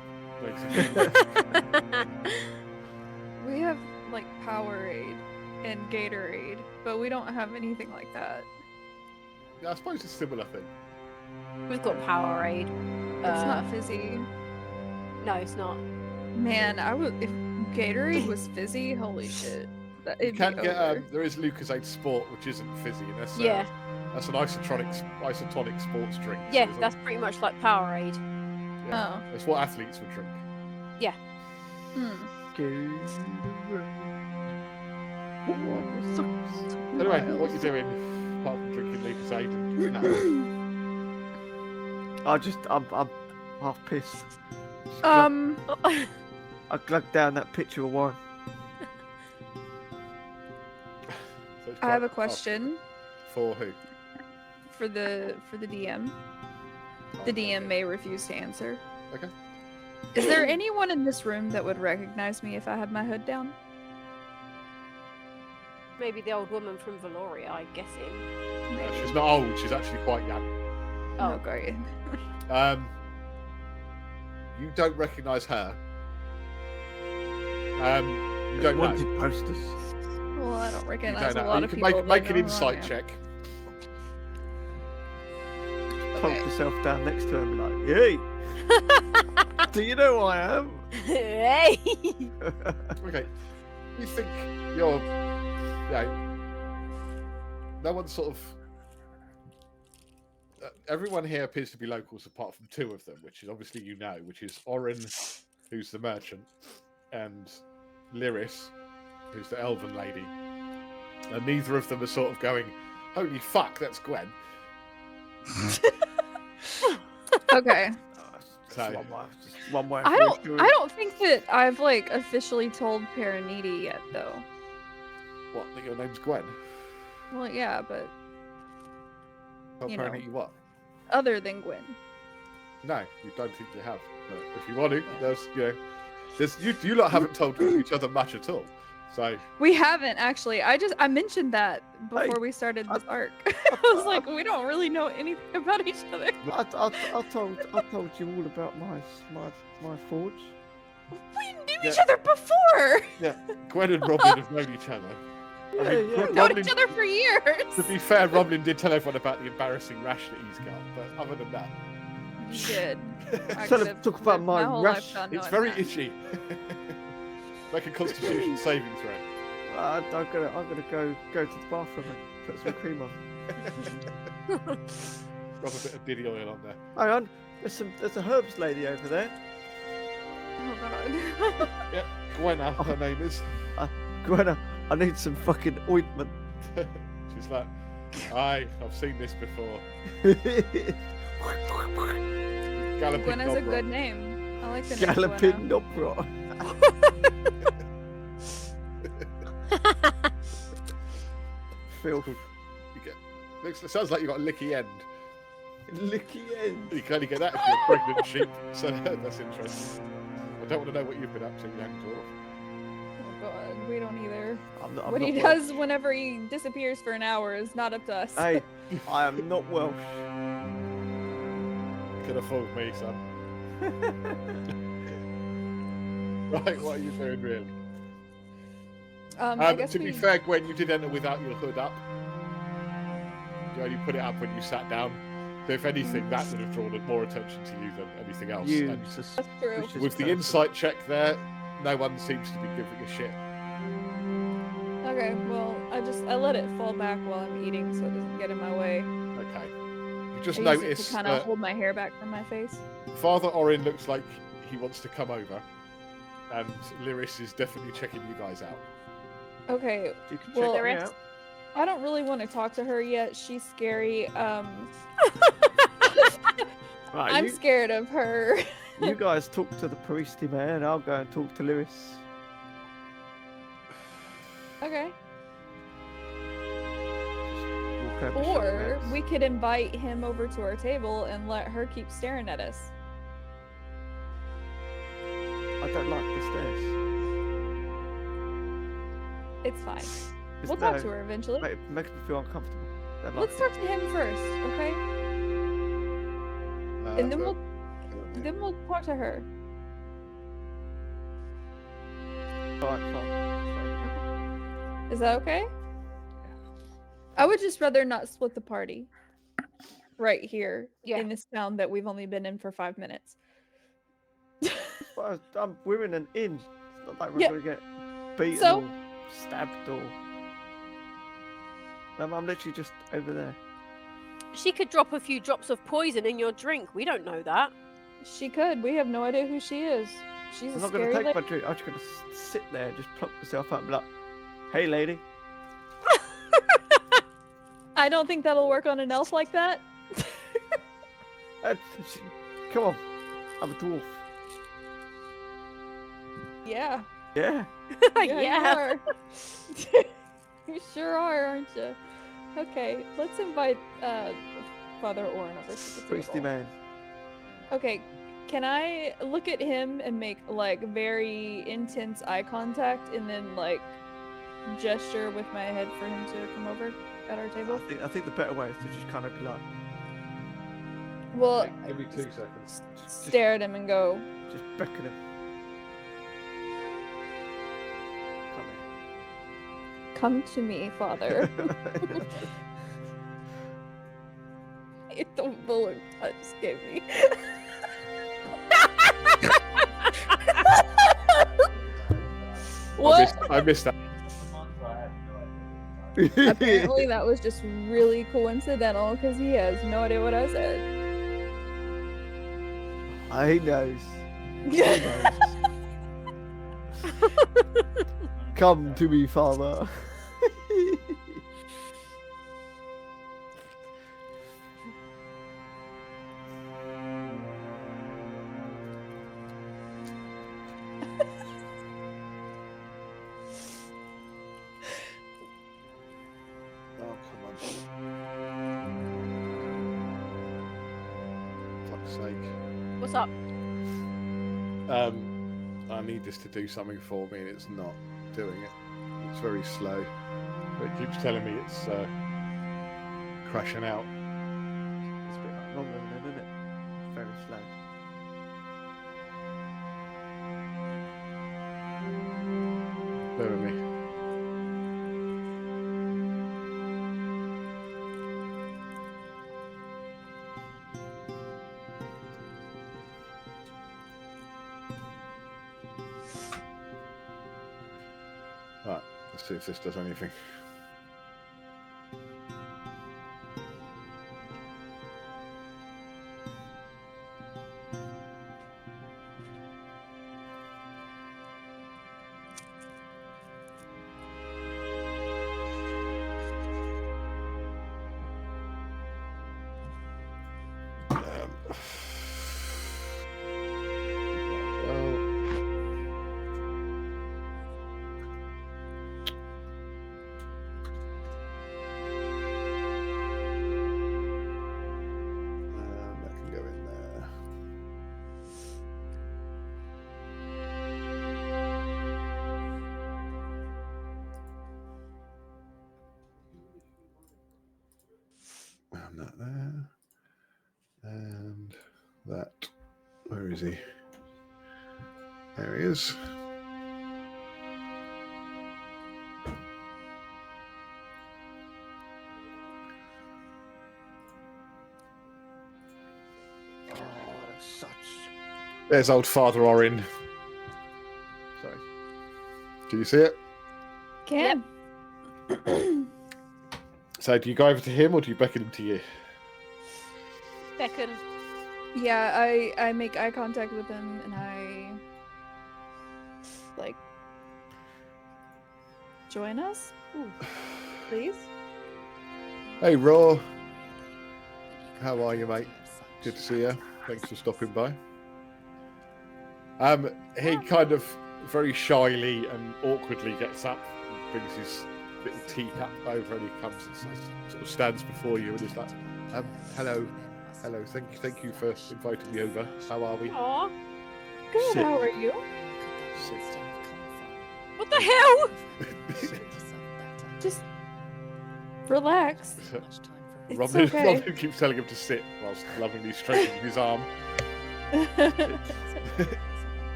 basically. We have like Powerade and Gatorade, but we don't have anything like that. Yeah, I suppose it's a similar thing. We've got Powerade. It's not fizzy. No, it's not. Man, I would if Gatorade was fizzy, holy shit. That, You it'd can be get over. there is Lucasade Sport, which isn't fizzy, and that's Yeah. that's an isotonic sports drink. so Yeah, there's a- that's pretty much like Powerade. yeah, Oh. It's what athletes would drink. Hmm. Anyway, Wild. what you doing apart from drinking Lucasade? And I'm half pissed. Um, I glugged down that picture of wine. So it's I have a quite- question For who? for the DM. The DM may refuse to answer. Okay. Is there anyone in this room that would recognize me if I had my hood down? Maybe the old woman from Valoria, I'm guessing. She's not old. She's actually quite young. Oh, great. You don't recognise her. You don't know. Wanted posters. Well, I don't You recognize don't a know. lot You of can people. make that an know who I insight am. check. Plonk Okay. yourself down next to her and be like, "Hey, do you know who I am?" Hey! Okay. You think you're, no one sort of. Everyone here appears to be locals apart from two of them, which is obviously which is Oren, who's the merchant, and Lyris, who's the elven lady. And neither of them are sort of going, "Holy fuck, that's Gwen." Okay. So- Just one way. I don't think that I've like officially told Paraniti yet though. What? That your name's Gwen? Well, yeah, but Tell You know. Paraniti what? other than Gwen. No, you don't think you have. But if you want to, you lot haven't told each other much at all. So We haven't actually. I mentioned that before we started this arc. I was like, we don't really know anything about each other. I told you all about my forge. We knew Yeah. each other before. Gwen and Roblin have known each other. I mean, Yeah, We've known Roblin- each other for years. To be fair, Roblin did tell everyone about the embarrassing rash that he's got, but other than that, You did. I Tell him could've talk about lived my whole rash. life not it's knowing very that. itchy. Make a Constitution saving throw. I'm gonna go to the bathroom and put some cream on. Drop a bit of diddy oil on there. Hang on, there's a herbs lady over there. Oh god. Gwenna, her name is. Gwenna, I need some fucking ointment. She's like, aye, I've seen this before. Galloping Gwen has a Nobra. good name. I like the name Galloping Gwenna. Nobra. Filth. You sounds like you got a licky end. Licky end. You can only get that if you're a pregnant sheep, so that's interesting. I don't want to know what you've been up to, young dwarf. Oh god, we don't either. I'm What he not does whenever he disappears for an hour is not up to us. Welsh. Hey, I am not Welsh. Could have fooled me, son. Right, what are you doing, really? I guess To be fair, Gwen, you did enter without your hood up. You only put it up when you sat down. So if anything, that would have drawn more attention to you than anything else. You And That's true. suspicious with the person. insight check there, no one seems to be giving a shit. Okay, well, I let it fall back while I'm eating so it doesn't get in my way. Okay. You just I use it noticed to kind of hold my hair back from my face. Father Orin looks like he wants to come over, and Lyris is definitely checking you guys out. Okay, You can Well, check me Lyris- out. I don't really want to talk to her yet. She's scary. Right, I'm you, scared of her. you guys talk to the priesty man. I'll go and talk to Lewis. Okay. Walk over, shut Or your mouth. we could invite him over to our table and let her keep staring at us. I don't like the stairs. It's fine. Just We'll talk no, to her eventually. Makes me feel uncomfortable. Don't Let's like talk to him first, okay? And then we'll talk to her. it. Fine, fine. Is that okay? I would just rather not split the party. Right here Yeah. in this town that we've only been in for 5 minutes. Well, we're in an inn. It's not like we're Yeah. going to get beaten So? or stabbed or... I'm literally just over there. She could drop a few drops of poison in your drink. We don't know that. She could. We have no idea who she is. She's I'm a not going scary to take lady. my drink. I'm just going to sit there and just plop myself up and be like, hey, lady. I don't think that'll work on an elf like that. Uh, Come on. I'm a dwarf. Yeah. Yeah. Yeah. You are. You sure are, aren't you? Okay, let's invite Father Orin over to the Priesty table. man. Okay, can I look at him and make like very intense eye contact and then like gesture with my head for him to come over at our table? I think the better way is to just kind of be like, Well, Give me 2 seconds. stare at him and go, just beckon him. "Come to me, Father." It's the bullet touch gave me. What? I missed that. Apparently that was just really coincidental because he has no idea what I said. He knows. He knows. Come to me, father. Oh, come on. Fuck's sake. What's up? I need this to do something for me, and it's not doing it. It's very slow. It keeps telling me it's crashing out. It's a bit like London, then, isn't it? Very slow. Bear with me. Right, let's see if this does anything. Well, that can go in there. And that there. And that. Where is he? There he is. Oh, such. There's old Father Orin. Sorry. Do you see it? Can. So do you go over to him or do you beckon him to you? Beckon. Yeah, I make eye contact with him and I like join us, please. Hey, Raw. How are you, mate? Good to see you. Thanks for stopping by. He kind of very shyly and awkwardly gets up and brings his little teacup over and he comes and sort of stands before you and is like, hello. Hello, thank you for inviting me over. How are we? Aw. Good. Sit. How are you? What the hell? Just relax. It's Robin, okay. Robin keeps telling him to sit whilst lovingly stroking his arm.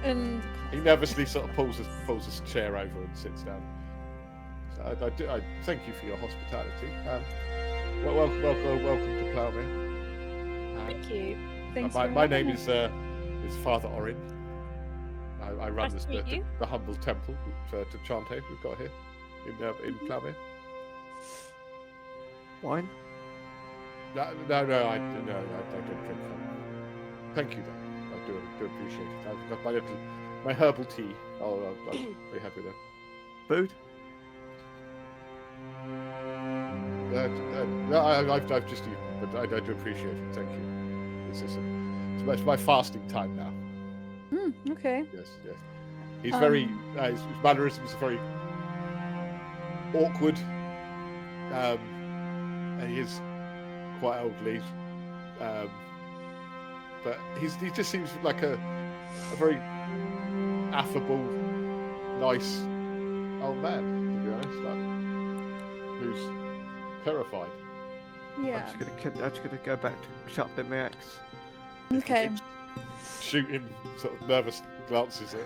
And He nervously sort of pulls his chair over and sits down. So I thank you for your hospitality. Welcome to Plowmere. Thank you. thanks My for name having is Father Orin. I run Nice to meet you. the humble temple to Chante we've got here in Plowmere. Wine? No, I don't drink wine. Thank you, though. I do appreciate it. I've got my herbal tea. I'll be happy there. Food? No, I've just eaten, but I do appreciate it. Thank you. It's my fasting time now. Okay. Yes. He's very his mannerisms are very awkward, and he is quite elderly, but he just seems like a very affable, nice old man. To be honest, who's terrified. Yeah. I'm just gonna go back to sharpening my axe. Okay. Shooting sort of nervous glances at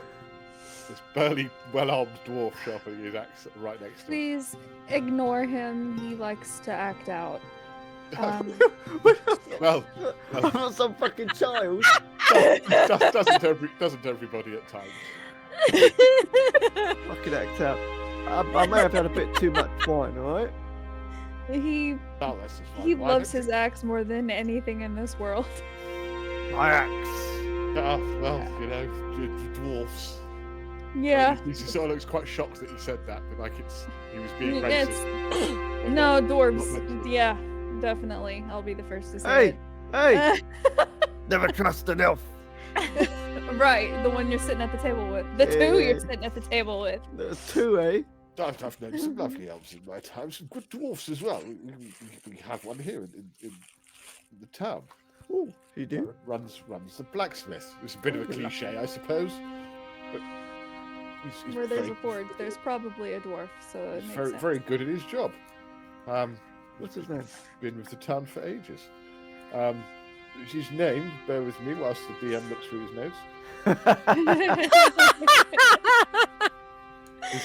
this burly, well-armed dwarf sharpening his axe right next to him. Please ignore him. He likes to act out. Well, I'm not some fucking child. doesn't everybody at times? Fucking act out. I may have had a bit too much wine, alright? He Oh, that's just fine. he Why loves don't his axe more than anything in this world. My axe. you- well, you know, dwarfs. Yeah. He sort of looks quite shocked that he said that, but like he was being It's racist. no Not dwarves. meant to. Yeah, definitely. I'll be the first to say Hey! Never trust an elf. it. Right, the one you're sitting at the table with. The two Yeah. you're sitting at the table with. There's two, eh? I've known some lovely elves in my time, some good dwarfs as well. We have one here in the town. Oh, you do? Runs the blacksmith. It's a bit of a cliche, I suppose. But he's Where there's very, a forge, there's probably a dwarf, so it he's makes very, sense. very good at his job. What's his name? Been with the town for ages. His name, bear with me whilst the DM looks through his notes.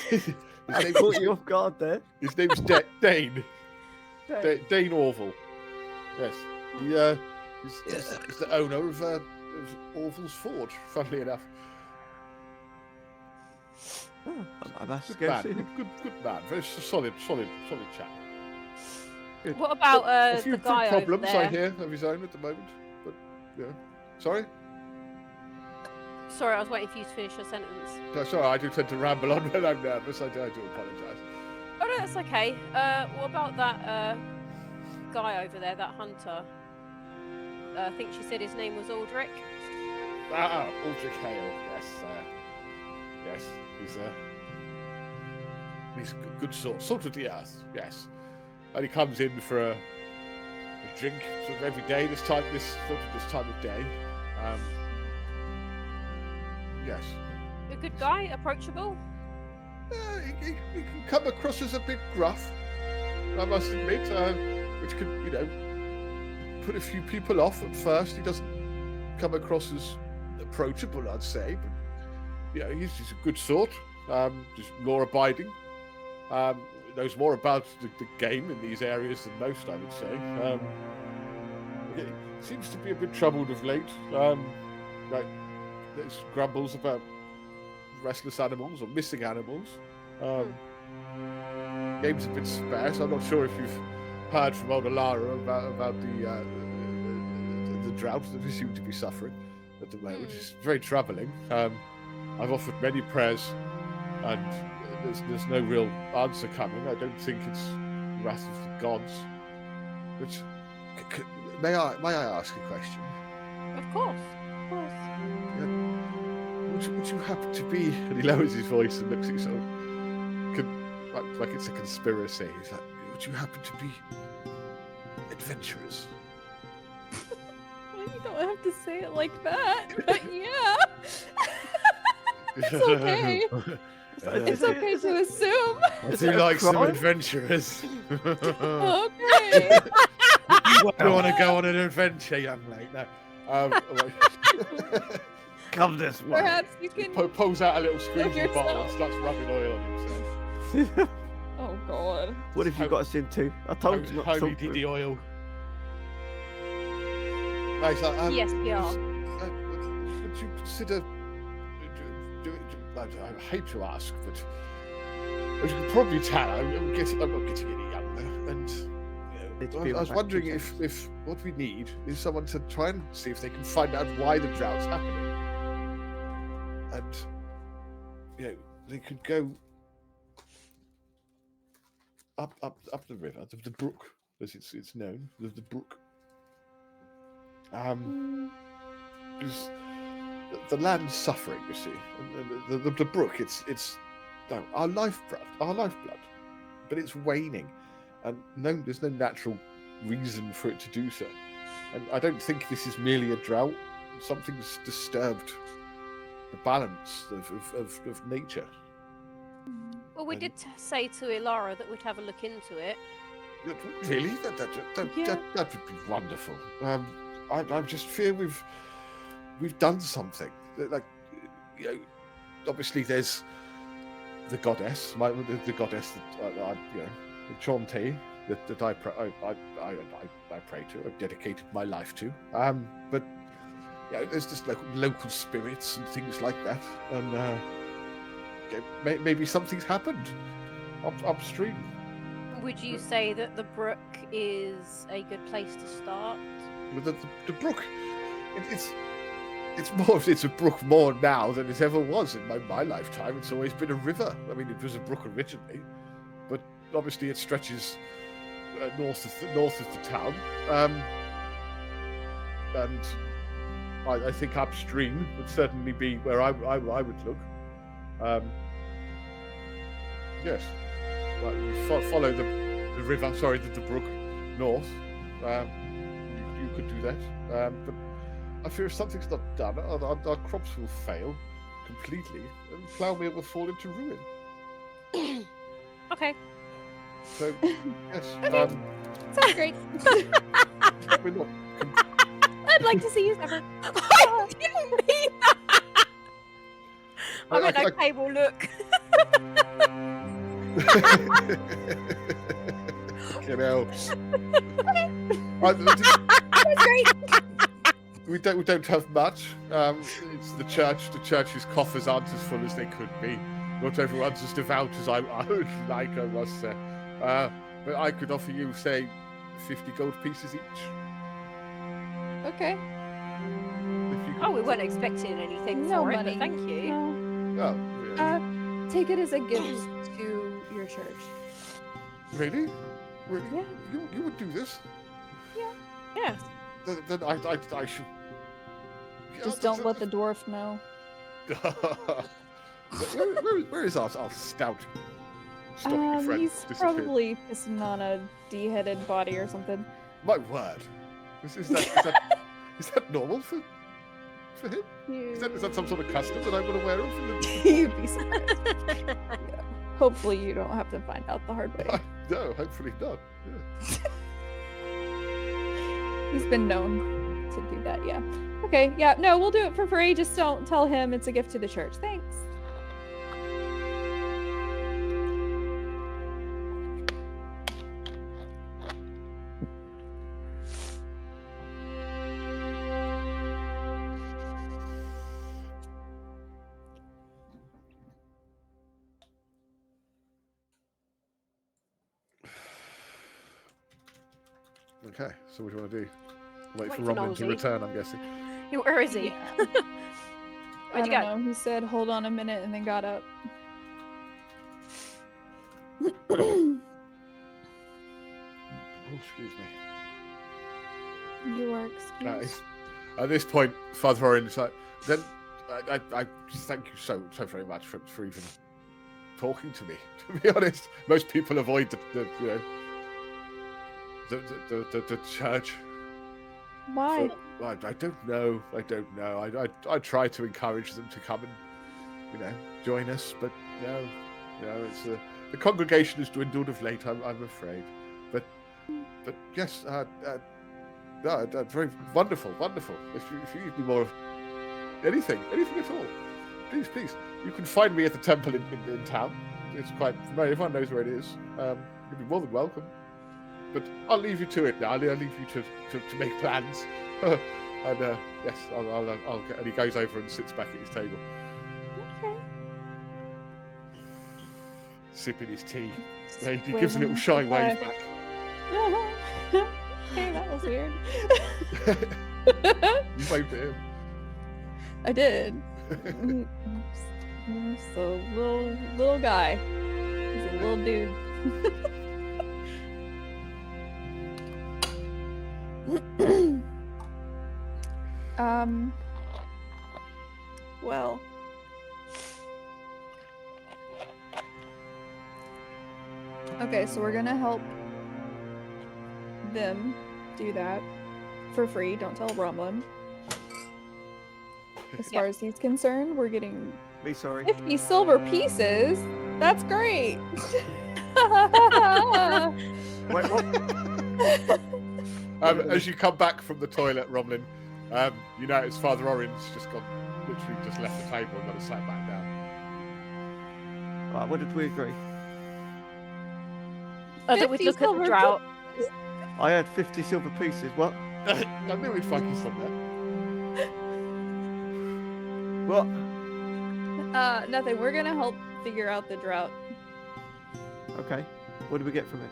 His I name caught is- you off guard there. His name's Dane. Dane Orville. Yes. He's the owner of Orville's Forge, funnily enough. Oh, I must Good go man. see him. Good man. Very solid chap. What about A few the guy problems over there? I hear of his own at the moment, but yeah. Sorry? Sorry, I was waiting for you to finish your sentence. No, sorry, I do tend to ramble on when I'm nervous. I do apologise. Oh no, that's okay. What about that guy over there, that hunter? I think she said his name was Aldrich. Aldrich Hale. Yes, yes, he's a good sort of the earth. Yes, and he comes in for a drink sort of every day. This time of day. Yes. A good guy, approachable. He can come across as a bit gruff, I must admit, which could, put a few people off at first. He doesn't come across as approachable, I'd say, but he's a good sort. Just law-abiding. Knows more about the game in these areas than most, I would say. He seems to be a bit troubled of late. There's grumbles about restless animals or missing animals. Game's a bit sparse. I'm not sure if you've heard from old Alara about the drought that we seem to be suffering at the moment, which is very troubling. I've offered many prayers, and there's no real answer coming. I don't think it's wrath of the gods. Which May I ask a question? Of course. Would you happen to be? and he lowers his voice and looks at you sort of like it's a conspiracy. He's like, Would you happen to be adventurers? Well, you don't have to say it like that, but yeah. It's okay. It's okay to assume. I do like some adventurers. Okay. You want to go on an adventure, young lady? No. Come this way. Perhaps you can. Pulls out a little squeegee yourself. bottle and starts rubbing oil on himself. Oh God. What have you got us into? I told you not to Holy talk to diddy him. oil. Right, so, Yes, we are. would you consider? I hate to ask, but as you can probably tell, I'm not getting any younger, and Need to I be was back wondering to if what we need is someone to try and see if they can find out why the drought's happening, and they could go up the river, the brook, as it's known, the brook. Because the land's suffering, you see, and the brook, it's our lifeblood, but it's waning, and there's no natural reason for it to do so. And I don't think this is merely a drought. Something's disturbed the balance of nature. Well, we did say to Ilara that we'd have a look into it. Really? That would be wonderful. I just fear we've done something. Like, obviously there's the goddess, the goddess that the Chonte, that I pray to, I've dedicated my life to. But there's just local spirits and things like that, and maybe something's happened upstream. Would you say that the brook is a good place to start? With the brook, it's a brook more now than it ever was in my lifetime. It's always been a river. I mean, it was a brook originally, but obviously it stretches north of the town, and I think upstream would certainly be where I would look. Yes, follow the river. Sorry, the brook north. You could do that, but I fear if something's not done, our crops will fail completely, and Ploughmere will fall into ruin. Okay. So, yes, Sounds great. we're not. I'd like to see you suffer. I didn't mean that! I meant okay, well look. That's great. We don't have much. It's the church. The church's coffers aren't as full as they could be. Not everyone's as devout as I would like, I must say. But I could offer you, say, 50 gold pieces each. Okay. Oh, we weren't expecting anything No for money. it, but thank you. No. Oh, yeah. Take it as a gift to your church. Really? Really? Yeah. You would do this? Yes. then I should. Just don't let the dwarf know. Where is our stout, stocky friend He's disappeared? probably pissing on a D-headed body or something. My word. Is that normal for him? Is that some sort of custom that I'm unaware of? You'd be surprised. Yeah. Hopefully you don't have to find out the hard way. No, hopefully not. Yeah. He's been known to do that, yeah. Okay, yeah, no, we'll do it for free. Just don't tell him it's a gift to the church. Thanks. Okay, so what do you want to do? Wait for Wait for Romlin to Nolsey. return, I'm guessing. Where is he? Yeah. Where'd you I go? don't know. He said, hold on a minute, and then got up. Oh, excuse me. You are excused. At this point, Father Orange, then I just thank you so very much for even talking to me. To be honest, most people avoid the church. Why? I don't know. I try to encourage them to come and join us, but no, it's the congregation has dwindled of late. I'm afraid, but yes, no, very wonderful. If you need more of anything at all, please, you can find me at the temple in town. It's quite familiar. Everyone knows where it is. You'd be more than welcome. But I'll leave you to it now. I'll leave you to make plans. And yes, I'll get. And he goes over and sits back at his table, Okay. sipping his tea. He Wave gives a little him shy goodbye. wave back. Hey, that was weird. You waved at him. I did. So little guy. He's a little dude. Well. Okay, so we're gonna help them do that for free. Don't tell Romlin. As far as he's concerned, we're getting Me sorry. 50 silver pieces. That's great. Wait, what? As you come back from the toilet, Romlin, you notice Father Orange literally just left the table and got sat back down. Right, what did we agree? That we'd 50 look at the silver drought. I had 50 silver pieces. What? I knew we'd find you somewhere. What? Nothing. We're gonna help figure out the drought. Okay. What do we get from it?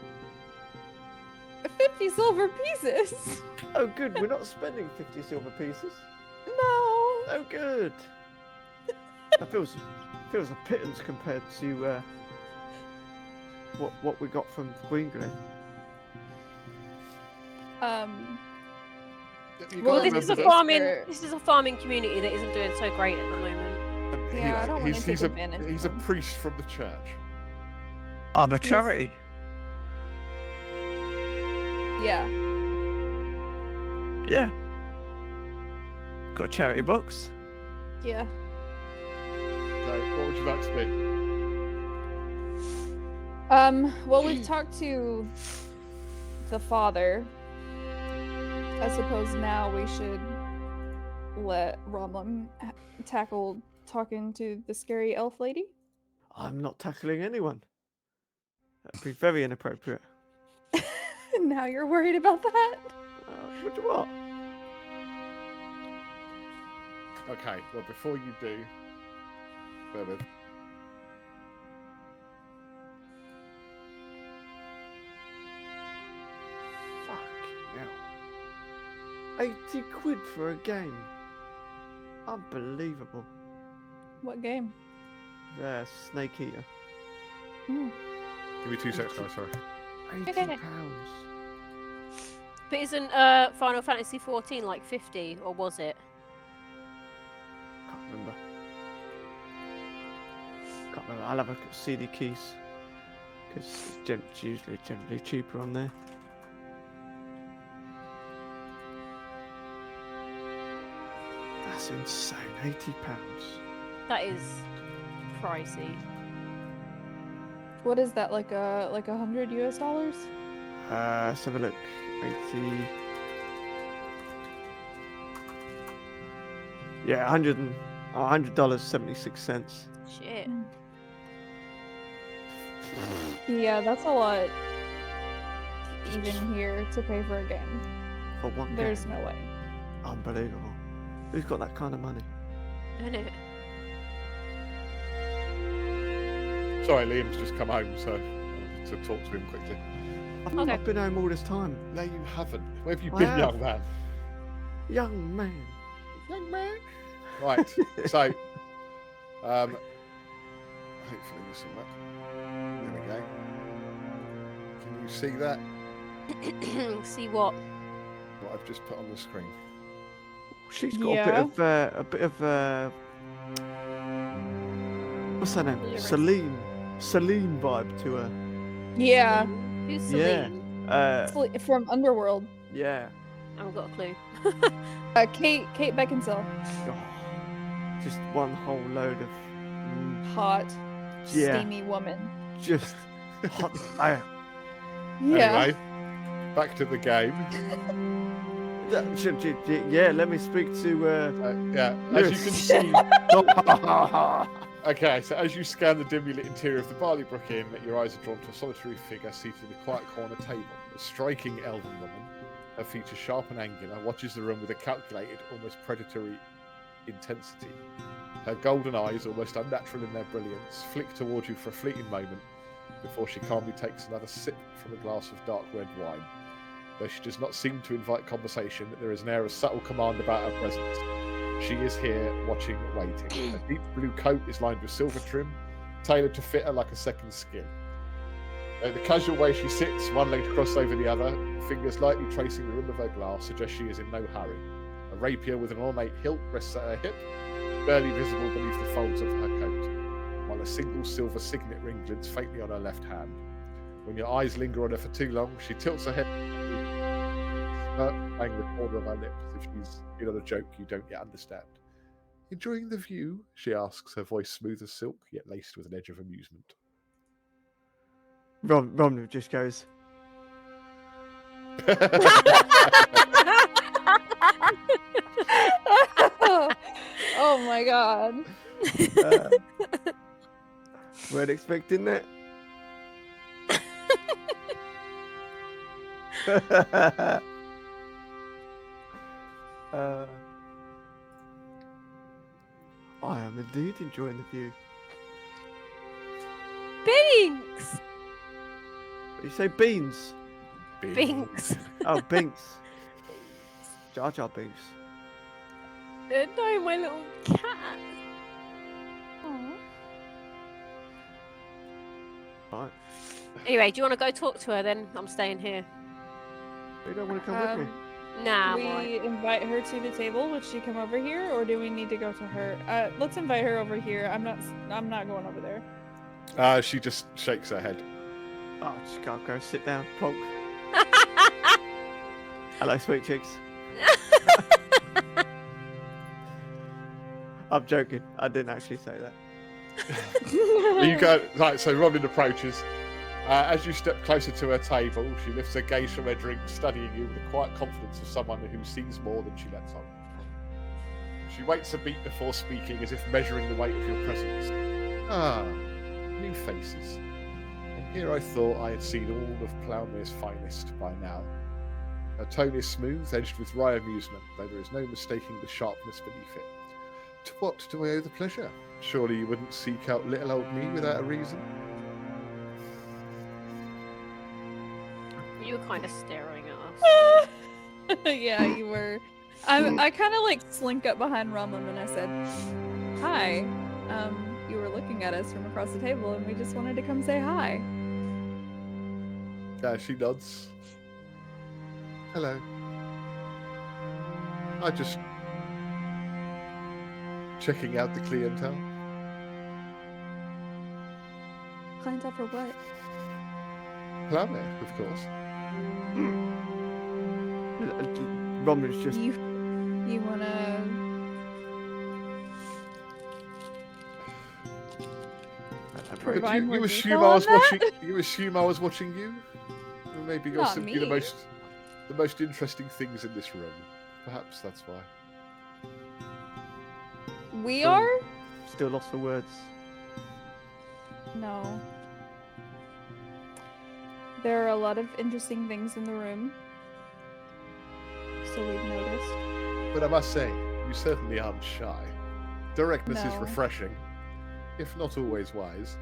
50 silver pieces. Oh, good. We're not spending 50 silver pieces. No. Oh, good. That feels a pittance compared to what we got from Green Glen. You Well, gotta This is a remember that- farming. Sure. This is a farming community that isn't doing so great at the moment. Yeah, I don't wanna take he's a advantage of he's a him. priest from the church. I'm a charity. Yeah. Yeah. Got a charity box. Yeah. So, what would you like to do? Well, we've talked to the father. I suppose now we should let Romlin tackle talking to the scary elf lady. I'm not tackling anyone. That'd be very inappropriate. Now you're worried about that? What? Okay, well, before you do, bear with. Fuck hell. 80 quid for a game. Unbelievable. What game? Snake Eater. Hmm. Give me 2 seconds, guys, sorry. £80. But isn't Final Fantasy 14 like 50, or was it? Can't remember. I'll have a CD keys because it's usually generally cheaper on there. That's insane. £80. That is pricey. What is that, like $100 US? Let's have a look. 80. Yeah, $100, 76 cents. Shit. Yeah, that's a lot. Even here to pay for a game. For one There's game. no way. Unbelievable. Who's got that kind of money? I know. Sorry, Liam's just come home, so I wanted to talk to him quickly. Okay. I've been home all this time. No, you haven't. Where have you I been, have. young man? Young man. Young man. Right. So, hopefully this will work. There we go. Can you see that? See what? What I've just put on the screen. She's got Yeah. a bit of what's her name? Lyrics. Celine vibe to her. Yeah, Who's Yeah. Celine? from Underworld. Yeah. I haven't got a clue. Kate Beckinsale. Oh, just one whole load of Hot, Yeah. steamy woman. just hot fire. Yeah. Anyway, back to the game. Yeah, let me speak to Yeah, as you can see. Okay, so as you scan the dimly lit interior of the Barleybrook Inn, your eyes are drawn to a solitary figure seated in a quiet corner table. A striking elven woman, her features sharp and angular, watches the room with a calculated, almost predatory intensity. Her golden eyes, almost unnatural in their brilliance, flick towards you for a fleeting moment before she calmly takes another sip from a glass of dark red wine. Though she does not seem to invite conversation, there is an air of subtle command about her presence. She is here, watching, waiting. Her deep blue coat is lined with silver trim, tailored to fit her like a second skin. The casual way she sits, one leg crossed over the other, fingers lightly tracing the rim of her glass, suggests she is in no hurry. A rapier with an ornate hilt rests at her hip, barely visible beneath the folds of her coat, while a single silver signet ring glints faintly on her left hand. When your eyes linger on her for too long, she tilts her head, bang the corner of her lips as if she's in on a joke you don't yet understand. Enjoying the view? She asks, her voice smooth as silk, yet laced with an edge of amusement. Romney just goes, Oh my god. weren't expecting that. I am indeed enjoying the view. Binks! You say beans? Binks. Oh, Binks. Jar Jar Binks. No, my little cat. Right. Anyway, do you want to go talk to her then? I'm staying here. You don't want to come with me? Nah, Do I'm alright. we invite her to the table? Would she come over here, or do we need to go to her? Let's invite her over here. I'm not going over there. She just shakes her head. Oh, just go sit down, plonk. Hello, sweet chicks. I'm joking. I didn't actually say that. You go right. So Robin approaches. As you step closer to her table, she lifts her gaze from her drink, studying you with the quiet confidence of someone who sees more than she lets on. She waits a beat before speaking, as if measuring the weight of your presence. Ah, new faces. And here I thought I had seen all of Ploughmere's finest by now. Her tone is smooth, edged with wry amusement, though there is no mistaking the sharpness beneath it. To what do I owe the pleasure? Surely you wouldn't seek out little old me without a reason? You were kind of staring at us. Yeah, you were. I kind of like slink up behind Rumlum and I said, "Hi. You were looking at us from across the table, and we just wanted to come say hi." Yeah, she nods. Hello. I just checking out the clientele. Clientele for what? Plowmare, of course. Romney's just You wanna? But Provide more you assume detail I on was that? watching. You assume I was watching you. Or maybe you're Not simply me. the most interesting things in this room. Perhaps that's why. We Still- are? still lost for words. No. There are a lot of interesting things in the room. So we've noticed. But I must say, you certainly aren't shy. Directness is No. refreshing, if not always wise.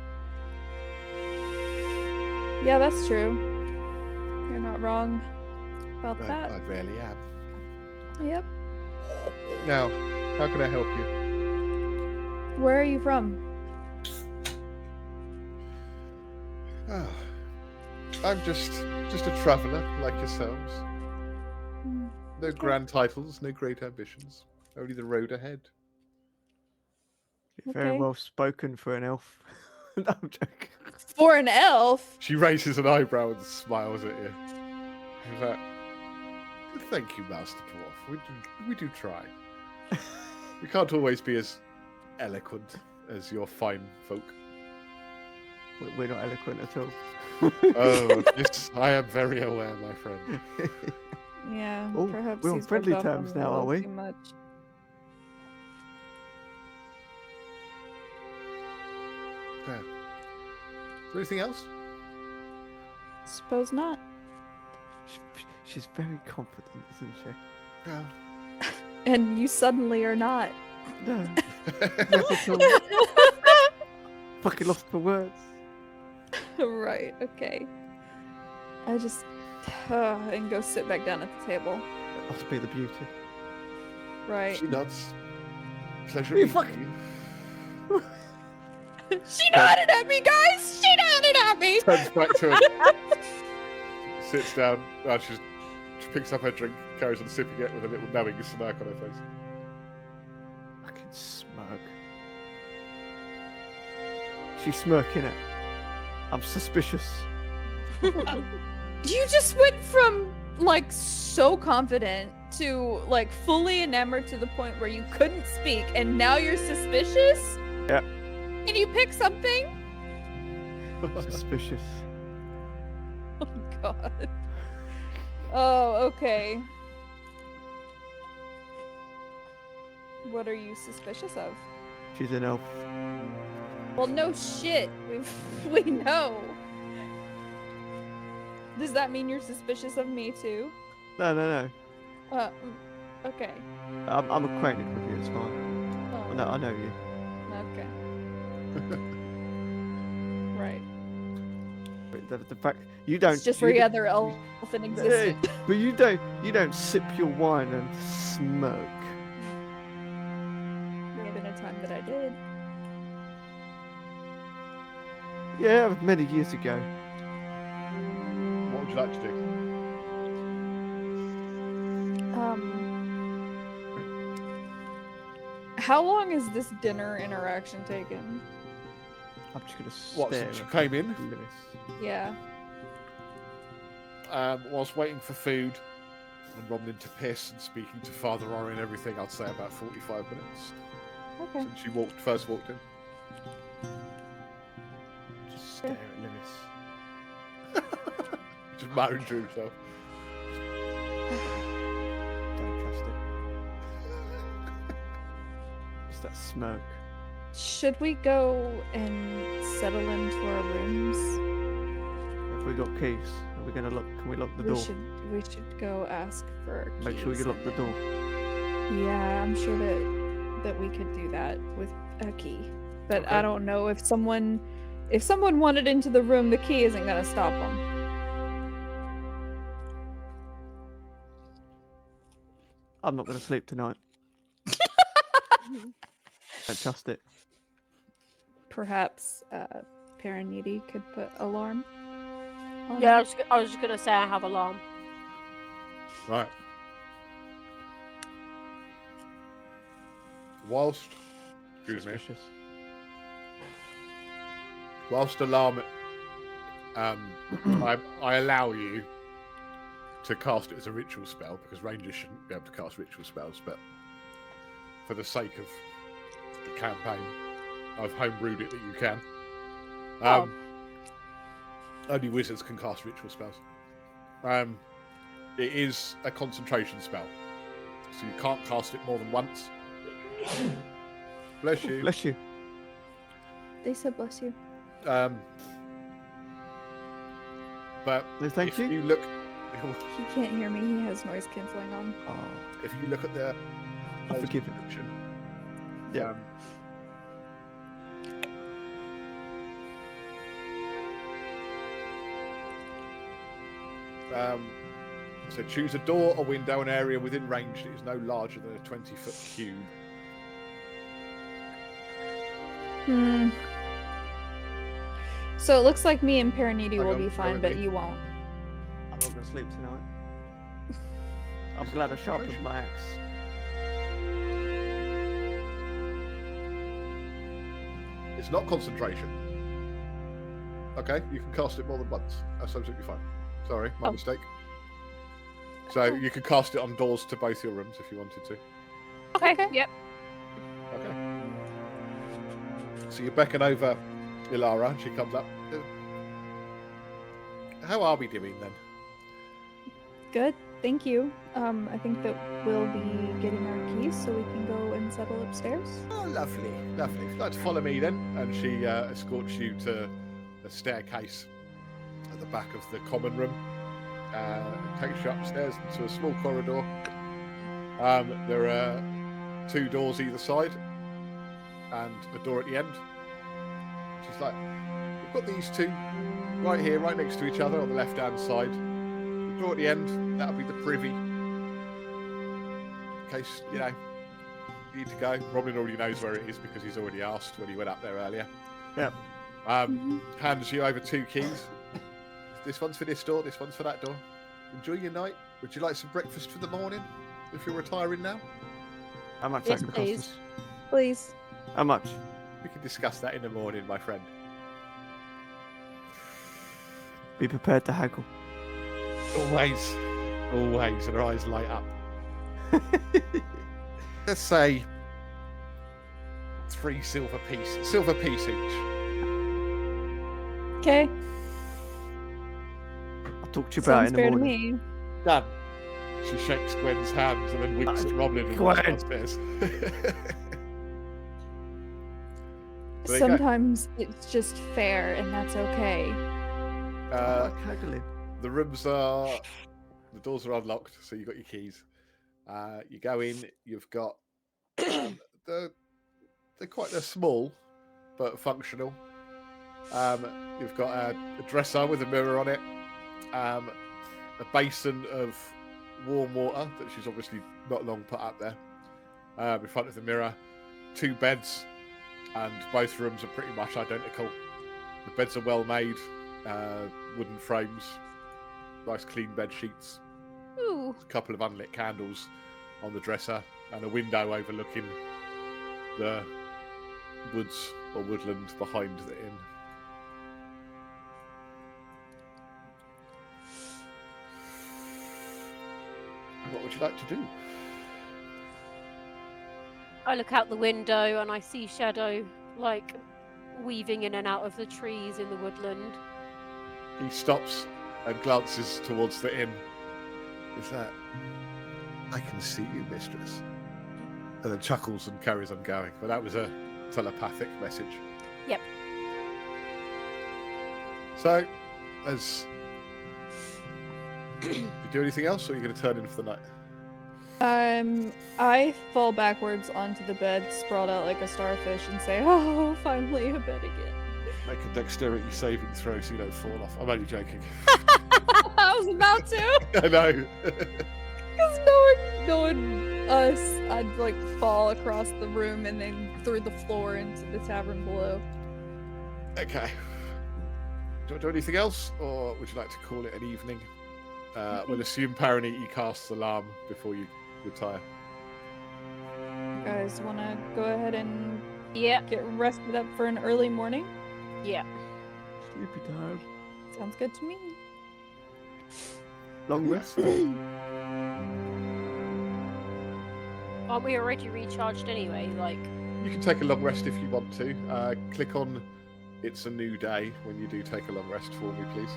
Yeah, that's true. You're not wrong about that. I rarely am. Yep. Now, how can I help you? Where are you from? Ah, I'm just a traveller like yourselves. Hmm. No grand titles, no great ambitions. Only the road ahead. Very Okay. well spoken for an elf. No, I'm joking. For an elf? She raises an eyebrow and smiles at you. She's like, "Thank you, Master Dwarf. We do try. We can't always be as eloquent as your fine folk." We're not eloquent at all. Oh, this I am very aware, my friend. Yeah, Oh, perhaps we're on he's friendly rubbed off on terms me a now, are little we? Too much. Yeah. Is there anything else? Suppose not. She's very confident, isn't she? Yeah. And you suddenly are not. No, not at all. Fucking lost for words. Right, okay. I just and go sit back down at the table. That must be the beauty. Right. She nods. Pleasure You meeting fucking- you. She nodded at me, guys! She nodded at me! Turns back to her. Sits down. She picks up her drink, carries on sipping it with a little knowing smirk on her face. Fucking smirk. She's smirking it. I'm suspicious. You just went from, like, so confident to, like, fully enamored to the point where you couldn't speak, and now you're suspicious? Yep. Can you pick something? Suspicious. Oh, God. Oh, okay. What are you suspicious of? She's an elf. Well, no shit. We know. Does that mean you're suspicious of me too? No. Okay. I'm acquainted with you, it's fine. Oh, No, I know you. okay. Right. But the fact you don't. It's just you every don't- other elf in Hey, existence. but you don't sip your wine and smoke. There been a time that I did. Yeah, many years ago. What would you like to do? How long has this dinner interaction taken? I'm just gonna What, stare since you at came in? Lewis. Yeah. Whilst waiting for food and running to piss and speaking to Father Ori and everything, I'd say about 45 minutes Okay. since you first walked in. Just stare at Lewis. Just muttering to himself. Don't trust it. It's that smoke. Should we go and settle into our rooms? Have we got keys? Are we gonna lock? Can we lock the We door? should go ask for keys. Make sure we can lock the door. Yeah, I'm sure that we could do that with a key. But I Okay. don't know if someone wanted into the room, the key isn't gonna stop them. I'm not gonna sleep tonight. Don't trust it. Perhaps Paraniti could put alarm on Yeah, it. I was just gonna say I have alarm. Right. Whilst, excuse me, Suspicious. whilst alarm, I allow you to cast it as a ritual spell because rangers shouldn't be able to cast ritual spells, but for the sake of the campaign, I've homebrewed it that you can. Oh. Only wizards can cast ritual spells. It is a concentration spell, so you can't cast it more than once. Bless you. Bless you. They said bless you. But No, thank if you. you look, He can't hear me. He has noise canceling on. Oh, if you look at the I forgive him. description, Yeah. So choose a door or window, an area within range that is no larger than a 20-foot cube. Hmm. So it looks like me and Paraniti Hang will on, be fine, bear but with me. you won't. I'm not gonna sleep tonight. I'm glad I sharpened my axe. It's not concentration. Okay, you can cast it more than once. That's absolutely fine. Sorry, my Oh. mistake. So you could cast it on doors to both your rooms if you wanted to. Okay. Okay. Yep. Okay. So you beckon over Ilara and she comes up. How are we doing then? Good. Thank you. I think that we'll be getting our keys so we can go and settle upstairs. Oh, lovely, lovely. If you'd like to follow me then. And she escorts you to a staircase at the back of the common room. Takes you upstairs into a small corridor. There are 2 doors either side and a door at the end. She's like, we've got these 2 right here, right next to each other on the left-hand side. The door at the end, that'll be the privy. In case, you know, you need to go. Robin already knows where it is because he's already asked when he went up there earlier. Yeah. Hands you over 2 keys. This one's for this door, this one's for that door. Enjoy your night. Would you like some breakfast for the morning if you're retiring now? How much Yes, that gonna cost please. us? Please. How much? We can discuss that in the morning, my friend. Be prepared to haggle. Always. Always. And her eyes light up. Let's say 3 silver piece each. Okay. I'll talk to you about it Sounds in the fair to morning. me. Done. She shakes Gwen's hands and then winks at Roblin and walks Gwen. downstairs. There you go. Sometimes it's just fair, and that's okay. I like haggling. The rooms are, the doors are unlocked, so you've got your keys. You go in, you've got, they're small, but functional. You've got a dresser with a mirror on it, a basin of warm water that she's obviously not long put up there, in front of the mirror, 2 beds, and both rooms are pretty much identical. The beds are well made, wooden frames, nice clean bed sheets, Ooh. a couple of unlit candles on the dresser, and a window overlooking the woods or woodland behind the inn. What would you like to do? I look out the window and I see Shadow, like, weaving in and out of the trees in the woodland. He stops and glances towards the inn. Is that? I can see you, mistress. And then chuckles and carries on going. But that was a telepathic message. Yep. So, as you do anything else, or are you going to turn in for the night? I fall backwards onto the bed, sprawled out like a starfish, and say, "Oh, finally a bed again." Make a dexterity saving throw so you don't fall off. I'm only joking. I was about to, I know. because knowing us, I'd like fall across the room and then through the floor into the tavern below. Okay. Do you want to do anything else, or would you like to call it an evening? We'll assume Paraniti casts alarm before you retire. You guys want to go ahead and Yeah, get rested up for an early morning? yeah. Sleepy time. Sounds good to me. Long rest. Aren't we already recharged anyway? Like, You can take a long rest if you want to. Click on "It's a New Day" when you do take a long rest for me, please.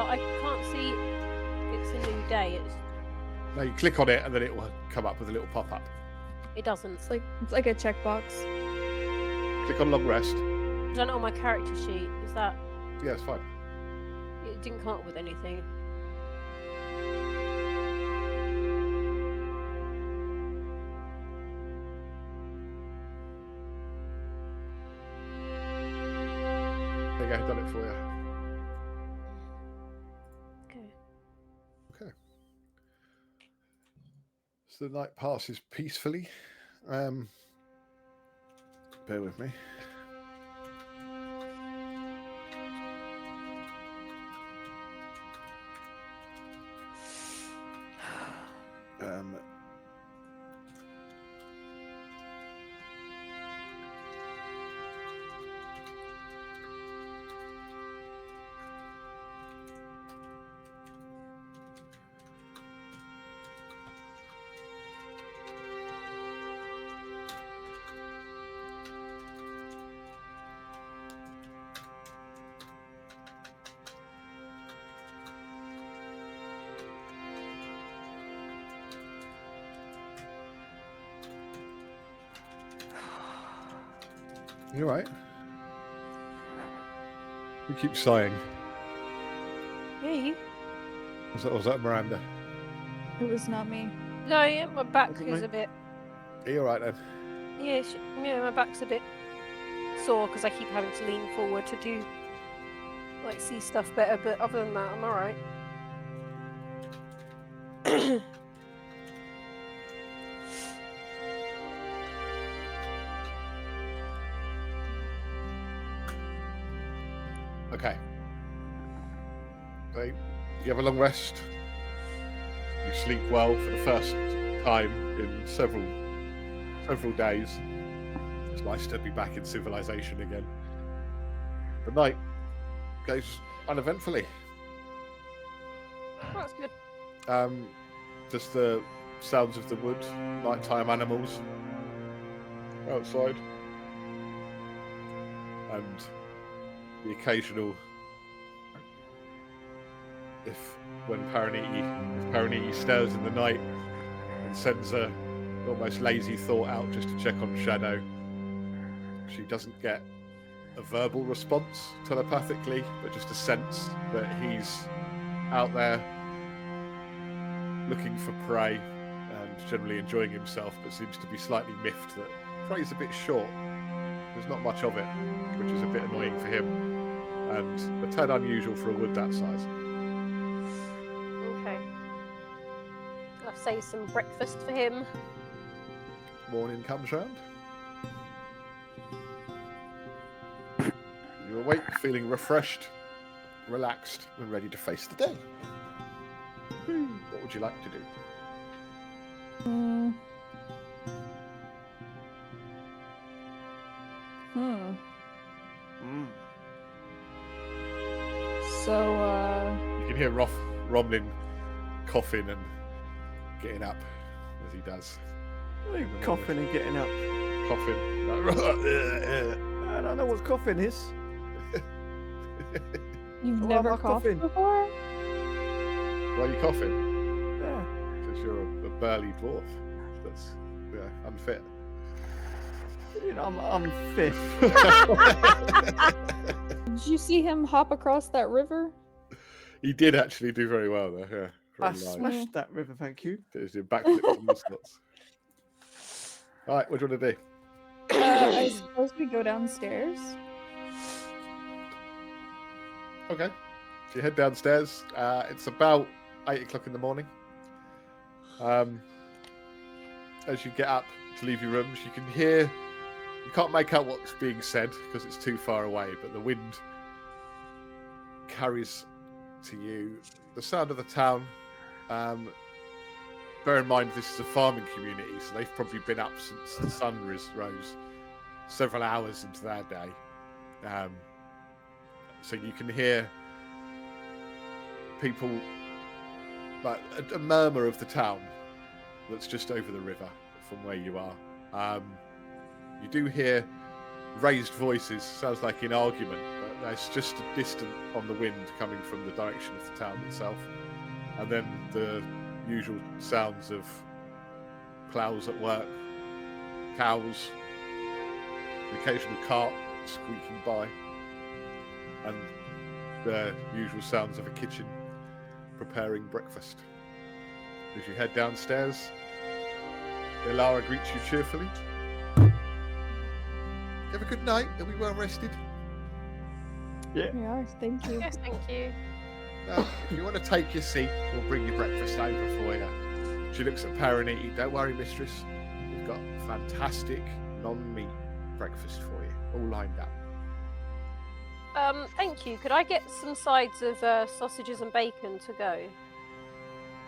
I can't see. It's a new day. Now you click on it, and then it will come up with a little pop-up. It doesn't. It's like a checkbox. Click on long rest. I've done it on my character sheet. Is that? Yeah, it's fine. It didn't come up with anything. There you go, done it for you. Okay. So the night passes peacefully. Bear with me. You alright? You keep sighing. Me? Was that Miranda? It was not me. No, yeah, my back Wasn't is me? a bit. Are you alright then? Yeah, yeah, my back's a bit sore because I keep having to lean forward to do, like, see stuff better. But other than that, I'm alright. Okay. Okay. You have a long rest. You sleep well for the first time in several days. It's nice to be back in civilization again. The night goes uneventfully. That's good. Just the sounds of the wood, nighttime animals outside, and the occasional, when Paraniti stirs in the night and sends a almost lazy thought out just to check on Shadow. She doesn't get a verbal response telepathically, but just a sense that he's out there looking for prey and generally enjoying himself, but seems to be slightly miffed that prey's a bit short. There's not much of it, which is a bit annoying for him, and a tad unusual for a wood that size. Okay. I'll save some breakfast for him. Morning comes round. You awake, feeling refreshed, relaxed, and ready to face the day. What would you like to do? So, You can hear Romlin coughing and getting up as he does. Coughing and getting up. Coughing. I don't know what coughing is. you've Why am never I coughed coughing? before? Why are you coughing? Yeah. Because you're a burly dwarf. That's unfit. You know, I'm fit. Did you see him hop across that river? He did actually do very well there. Yeah, I very light. smashed that river, thank you. There's your backflips and all sorts. All right, what do you want to do? I suppose we go downstairs. Okay. So you head downstairs. It's about 8 o'clock in the morning. As you get up to leave your rooms, you can hear. You can't make out what's being said because it's too far away, but the wind carries to you the sound of the town. Bear in mind, this is a farming community, so they've probably been up since the sun rose several hours into their day. So you can hear people, like a murmur of the town that's just over the river from where you are. You do hear raised voices, sounds like in argument, but there's just a distant on the wind coming from the direction of the town itself. And then the usual sounds of ploughs at work, cows, the occasional cart squeaking by, and the usual sounds of a kitchen preparing breakfast. As you head downstairs, Ilara greets you cheerfully. Have a good night. Are we well rested? Yeah. We are, thank you. Yes, thank you. Now, if you want to take your seat, we'll bring your breakfast over for you. She looks at Paraniti. Don't worry, mistress. We've got fantastic non-meat breakfast for you, all lined up. Thank you. Could I get some sides of sausages and bacon to go?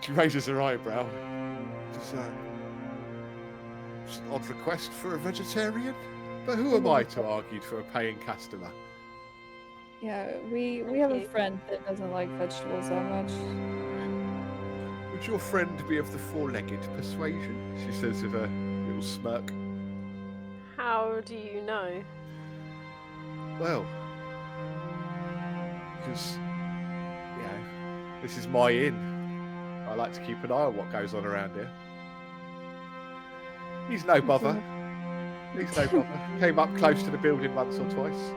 She raises her eyebrow. It's an odd request for a vegetarian, but who am I to argue for a paying customer? Yeah, we have a friend that doesn't like vegetables that much. Would your friend be of the four-legged persuasion? She says with a little smirk. How do you know? Well, because, this is my inn. I like to keep an eye on what goes on around here. He's no bother. He's no bother. Came up close to the building once or twice.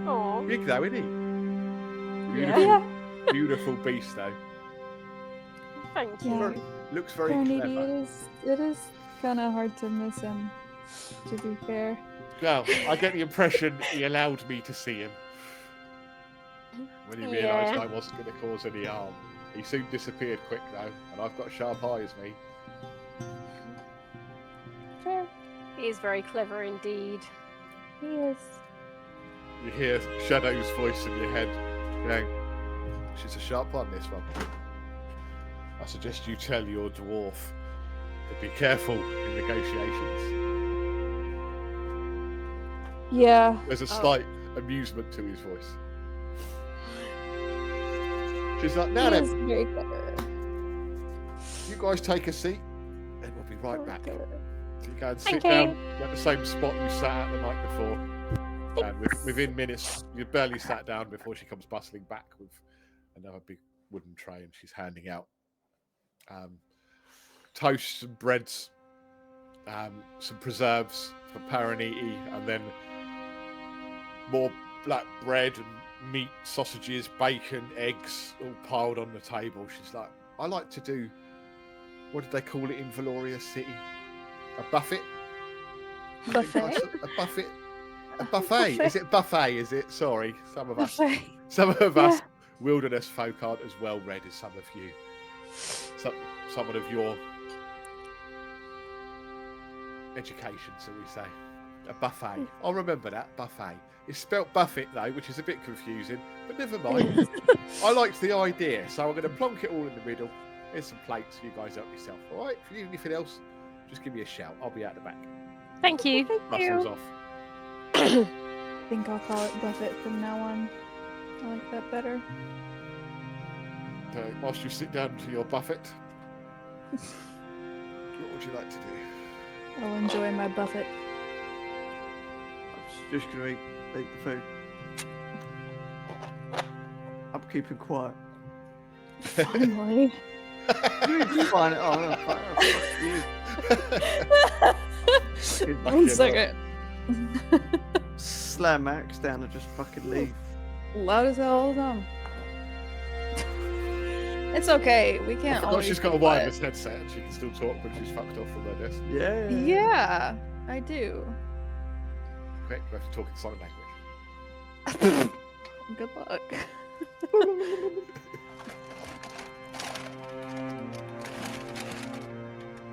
Oh, Big though, isn't he? Yeah. Beautiful, Yeah. beautiful beast though. thank you. Yeah. Looks very Paraniti, clever. it is kind of hard to miss him, to be fair. Well, I get the impression he allowed me to see him. When he realised Yeah. I wasn't going to cause any harm. He soon disappeared quick though, and I've got sharp eyes, me. Fair. He is very clever indeed. He is. You hear Shadow's voice in your head going, she's a sharp one, this one. I suggest you tell your dwarf to be careful in negotiations. Yeah. There's a slight amusement to his voice. She's like, now He is then, very clever. you guys take a seat, and we'll be right back. Clever. So you go and Thank sit down you. at the same spot you sat at the night before. And within minutes, you barely sat down before she comes bustling back with another big wooden tray, and she's handing out toasts and breads, some preserves for Paraniti, and then more black bread and meat, sausages, bacon, eggs, all piled on the table. She's like, I like to do, what did they call it in Valoria City? A buffet? Buffet? A buffet? A buffet? Is it buffet? Is it? Sorry, some of us Buffet. us wilderness folk aren't as well read as some of you. Someone of your education, so we say. A buffet. I'll remember that, buffet. It's spelt buffet though, which is a bit confusing, but never mind. I liked the idea, so I'm going to plonk it all in the middle. Here's some plates, you guys help yourself. All right, if you need anything else, just give me a shout. I'll be out the back. Thank you. Thank Muscles you. off. I think I'll call it buffet from now on. I like that better. Whilst you sit down to your buffet, what would you like to do? I'll enjoy my buffet. I'm just gonna eat the food. I'm keeping quiet. Finally. You find it. Oh, no, fuck you. One second. Slam Max down and just fucking leave. Loud as hell all the time. It's okay. We I can't forgot always she's got a be wireless headset and she can still talk when she's fucked off from her desk. Yeah. quiet. Yeah, I do. Quick, we have to talk in sign language. Good luck.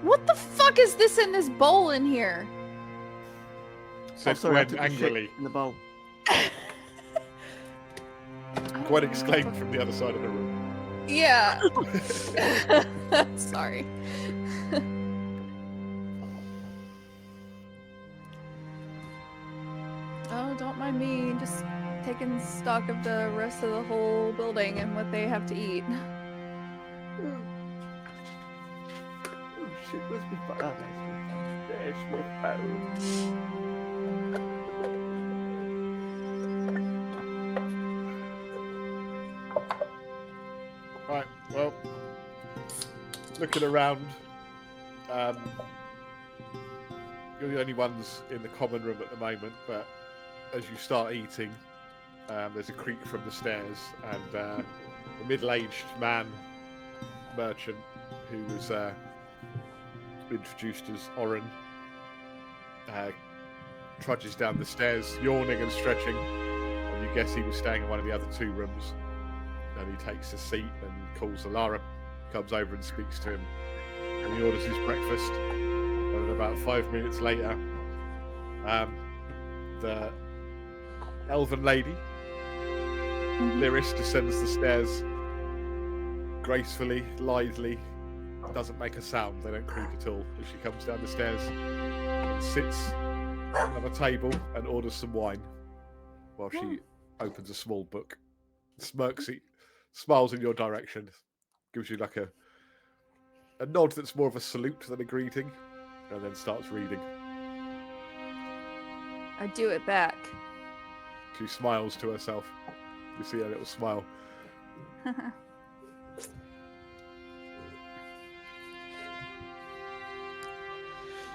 What the fuck is this in this bowl in here? Said sorry, I Gwen took a shit angrily. in the bowl. Gwen exclaimed from the other side of the room. Yeah. Sorry. Oh, don't mind me. Just taking stock of the rest of the whole building and what they have to eat. Oh shit, where's my phone? Oh, there's my phone. Right, well, looking around, you're the only ones in the common room at the moment, but as you start eating, there's a creak from the stairs, and a middle-aged man, merchant, who was introduced as Oren, trudges down the stairs, yawning and stretching, and you guess he was staying in one of the other two rooms. And he takes a seat and calls Alara, comes over and speaks to him, and he orders his breakfast. And then about 5 minutes later, the elven lady, Lyris, descends the stairs gracefully, lithely, doesn't make a sound, they don't creak at all, as she comes down the stairs and sits at a table and orders some wine while she opens a small book, smirks, smiles in your direction, gives you like a nod that's more of a salute than a greeting, and then starts reading. I do it back. She smiles to herself. You see a little smile.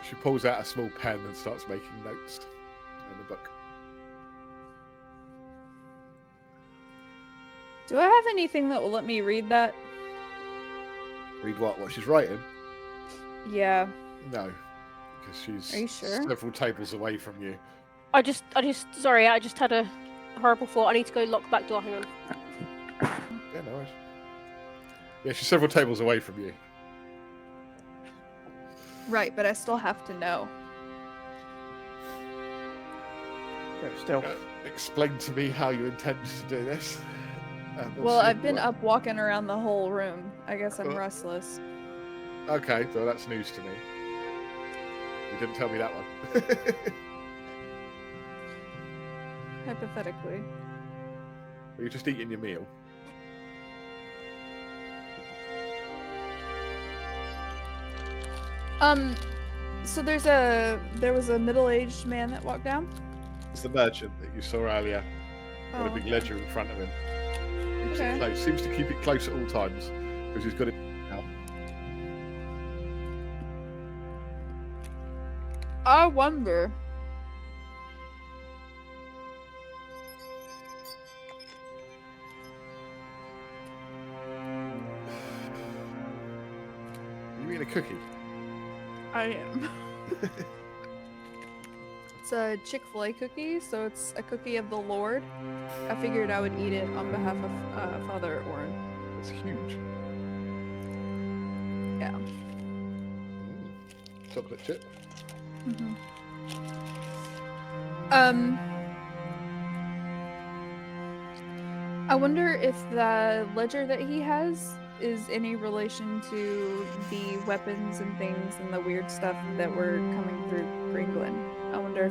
She pulls out a small pen and starts making notes in the book. Do I have anything that will let me read that? Read what? What she's writing? Yeah. No, because she's Are you sure? several tables away from you. Sorry, I just had a horrible thought. I need to go lock the back door. Hang on. Yeah, no worries. Yeah, she's several tables away from you. Right, but I still have to know. Go stealth. Explain to me how you intend to do this. And we'll Well, see I've been what- up walking around the whole room. I guess I'm Well- restless. Okay, so that's news to me. You didn't tell me that one. Hypothetically. Were you just eating your meal? So there was a middle-aged man that walked down. It's the merchant that you saw earlier. Got a Oh, big ledger in front of him. Keeps Okay. it close. Seems to keep it close at all times because he's got it now. I wonder. You mean a cookie? I am. It's a Chick-fil-A cookie, so it's a cookie of the Lord. I figured I would eat it on behalf of Father Oren. It's huge. Yeah. Chocolate chip. Mm-hmm. I wonder if the ledger that he has is any relation to the weapons and things and the weird stuff that were coming through Green Glen. I wonder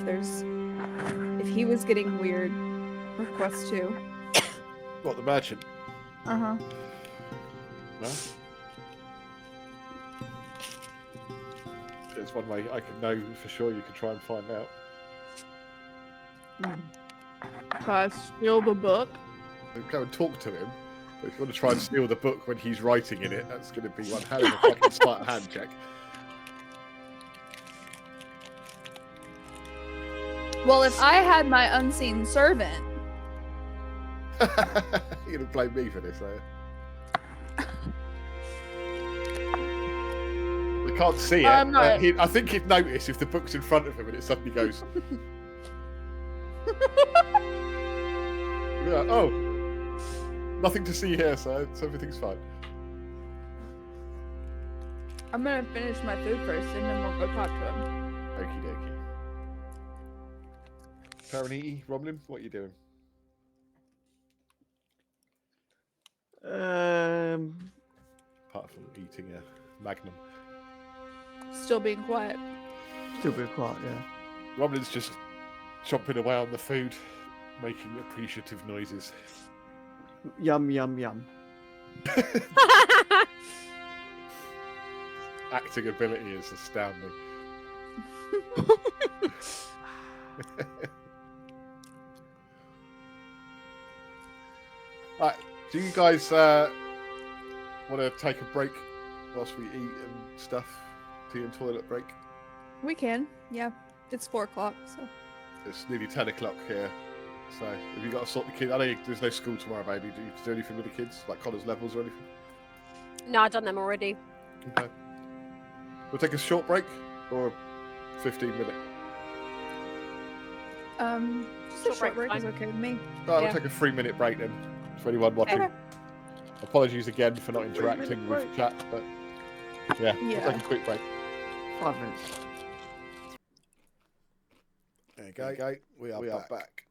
if he was getting weird requests too. What, the merchant? Uh-huh. No? There's one way I can know for sure. You can try and find out. Can I steal the book? Go and talk to him. But if you want to try and steal the book when he's writing in it, that's going to be one hell of a fucking sleight of hand check. Well, if I had my unseen servant, You're going to blame me for this, are you? They can't see it. I'm not- I think he'd notice if the book's in front of him and it suddenly goes. Yeah, oh, nothing to see here, sir. So everything's fine. I'm gonna finish my food first, and then we'll go talk to him. Okie dokie. Paraniti, Romlin, what are you doing? Apart from eating a Magnum. Still being quiet. Still be quiet, yeah. Romlin's just chomping away on the food, making appreciative noises. Yum, yum, yum. Acting ability is astounding. Right, do you guys want to take a break whilst we eat and stuff? Tea and toilet break? We can. Yeah. It's 4 o'clock, so. It's nearly 10 o'clock here. So, have you got to sort the kids? I know there's no school tomorrow, baby. Do you do anything with the kids? Like Connor's levels or anything? No, I've done them already. Okay. We'll take a short break or a 15-minute? Just a Short short break, break is fine. okay with me. Right, Yeah. we'll take a 3-minute break then. For anyone watching. Okay. Apologies again for not interacting with break. chat, but yeah, Yeah. we'll take a quick break. 5 minutes. There you go. We are back.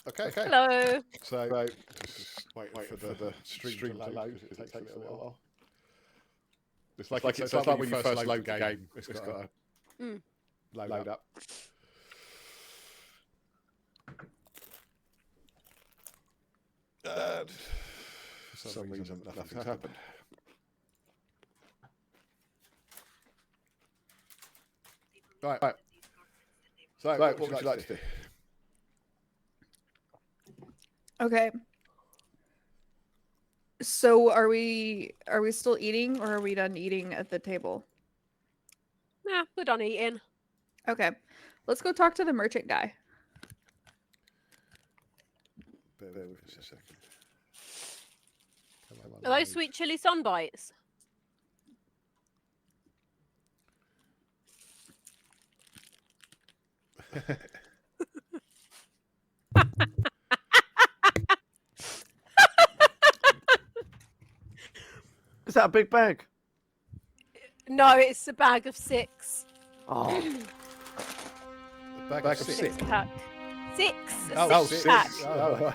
Okay. Hello. So just wait for the stream to load. It takes a little while. It's like when you first load the game. It's got to load up. For some reason, nothing's happened. Right. So, what would you like to do? Okay. So are we still eating, or are we done eating at the table? Nah, we're done eating. Okay. Let's go talk to the merchant guy. Bear with me a second. Come on, Are those load. sweet chili sun bites? Is that a big bag? No, it's a bag of 6. Oh, A bag of Six six. pack. 6. Oh, six six. pack. Oh, right.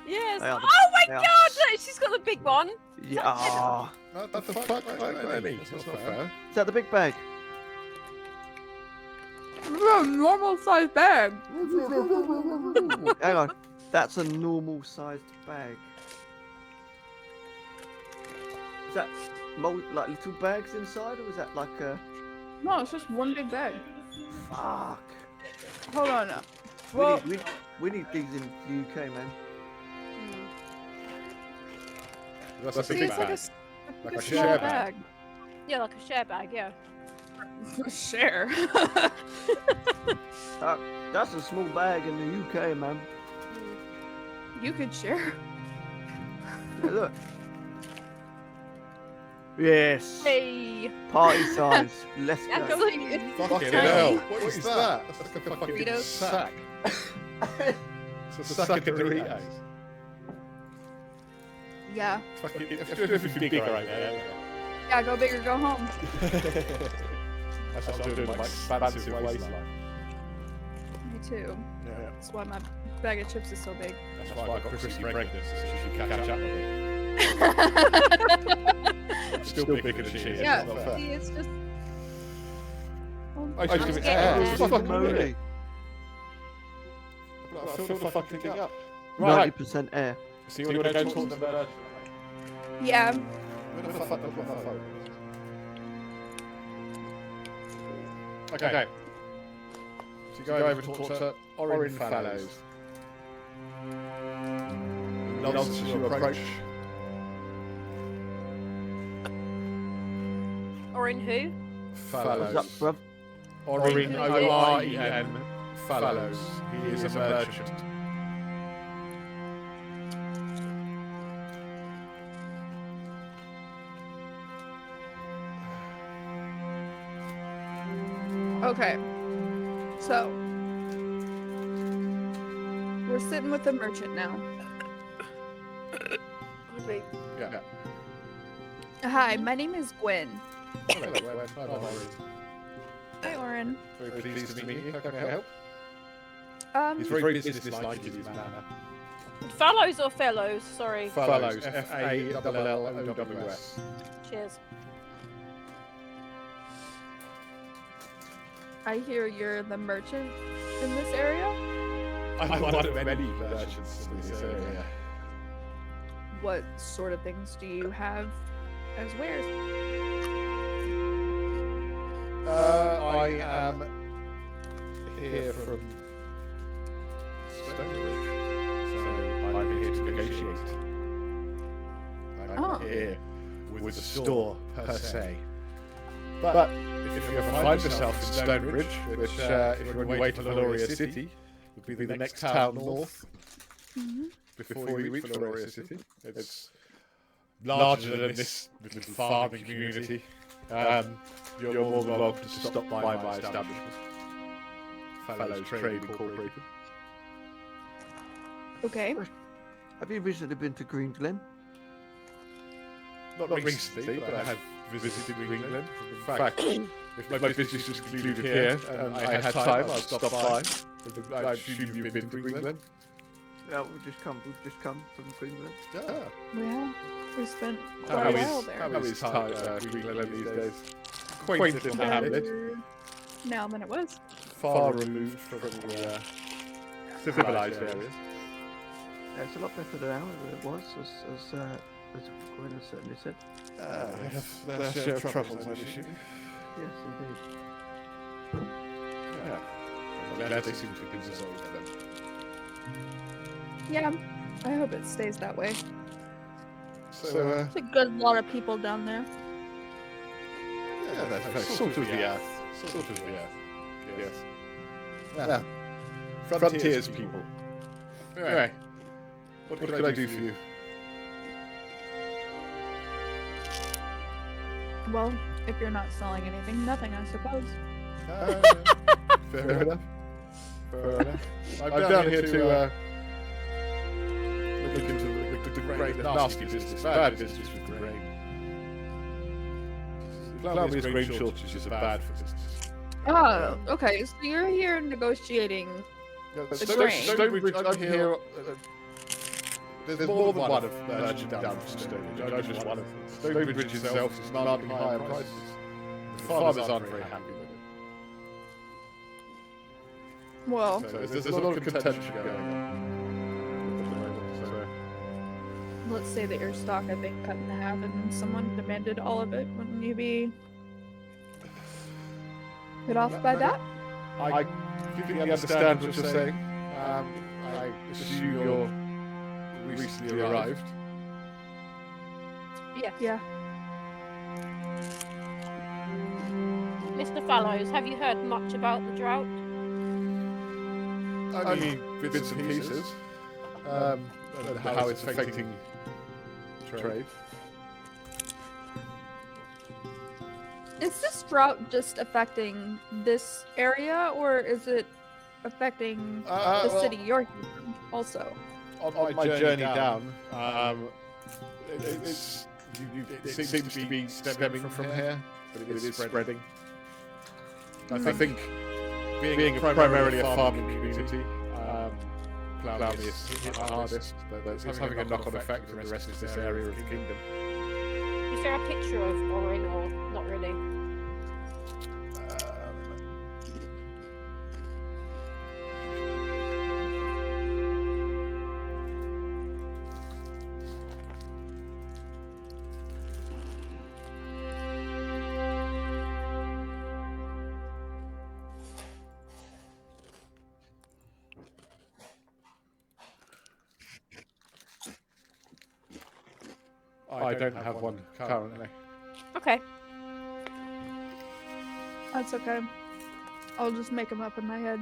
Yes. They are the- Oh my they are- god! Look, she's got the big one. yeah. Oh. What the fuck? That's not fair. Is that the big bag? Normal sized bag. Hang on. That's a normal sized bag. Is that like little bags inside, or is that like a... No, it's just one big bag. Fuck. Hold on. We Well, we need these in the UK, man. That's a see, big it's like bag. a, Like a a small share bag. Yeah, like a share bag, yeah. Share. That's a small bag in the UK, man. You could share. Yeah, look. Yes. Hey. Party size. Let's Yeah, go. go. Fucking hell. What is that? That's like a fucking Doritos. sack. It's a sack of Doritos. Yeah. Fucking, if everything bigger right there. Yeah, go big or go home. That's what I'm doing, my expansive waistline. Me too. Yeah. That's why my bag of chips is so big. That's why I got Chrissy pregnant, so she should catch up with me. I'm still bigger than she is. Yeah, It's not fair. see, it's just. I just give it getting air. there. It's fucking Moly. weird. I fill the fucking thing up. Right. 90% air. So you want to go talk to the merchant? Yeah. Where the fuck is my phone? Okay. So you go over to talk to Orin Fallows. nods as you approach. Or in who? Fallows. What's up, bruv? Orin, Who is it? O-R-E-N, Fallows. He is a merchant. Okay. So we're sitting with the merchant now. Wait. Yeah. Hi, my name is Gwen. Hello, Gwen. Hi, Orin. Hi, Oren. Very pleased to meet you. How can I help? He's Um, very businesslike in his manner. Fallows or fellows? Sorry. Fallows. F-A-L-L-O-W-S. Cheers. I hear you're the merchant in this area. I'm one of many merchants in this area. What sort of things do you have as wares? I am here from Stonebridge, so I'm here to negotiate. I'm here with a store per se. But if you ever find yourself in Stonebridge, which if you're on your way to Valoria City, would be the next town north before you reach Valoria City. It's larger than this little farming community. You're more than welcome to stop by my establishment. Fallows Trade Incorporated. Okay. Have you recently been to Green Glen? Not recently, but I have visited Greenland. In fact, if my business was concluded here and I had time, I'd stop by. I assume you've been to Greenland. Yeah, we've just come from Green Glen. Yeah. Yeah. We spent How quite a while is there. Greenland these days? Quaint little hamlet, Better now than it was. far removed from the civilized areas. Yeah, it's a lot better now than it was, as Gwen has certainly said. Their share of troubles, I assume. Yes, indeed. Yeah. I'm glad they seem to be resolved then. Yeah. I hope it stays that way. So, There's a good lot of people down there. yeah, that's sort of the earth. Sort of the earth. Yes. Yeah. Frontiers people. Anyway, what can I do for you? Well, if you're not selling anything, nothing, I suppose. Fair enough. Fair enough. I'm down here to look into the grain, the nasty business, bad business with the grain. Plowmere grain shortages are bad for business. Oh, okay. So you're here negotiating. grain. Stonebridge, I'm here. There's more than one of merchant down from Stonebridge. I'm just one of them. Stonebridge itself is demanding higher prices. The farmers aren't very happy with it. Well, So there's a lot of contention going on. let's say that your stock had been cut in half and someone demanded all of it. Wouldn't you be put off by that? I completely understand what you're saying. I assume you're recently arrived. Yes. Yeah. Mr. Fallows, have you heard much about the drought? Only bits and pieces. And how it's affecting trade. Is this drought just affecting this area, or is it affecting the well, city you're here from also? On my journey down, it seems to be stemming from here, but it is spreading. I think being primarily a farming community, Plowmere is hit the hardest. It's having a knock-on effect on the rest of this area of the kingdom. Is there a picture of Orin or not really? I don't have one currently. Okay. That's okay. I'll just make them up in my head.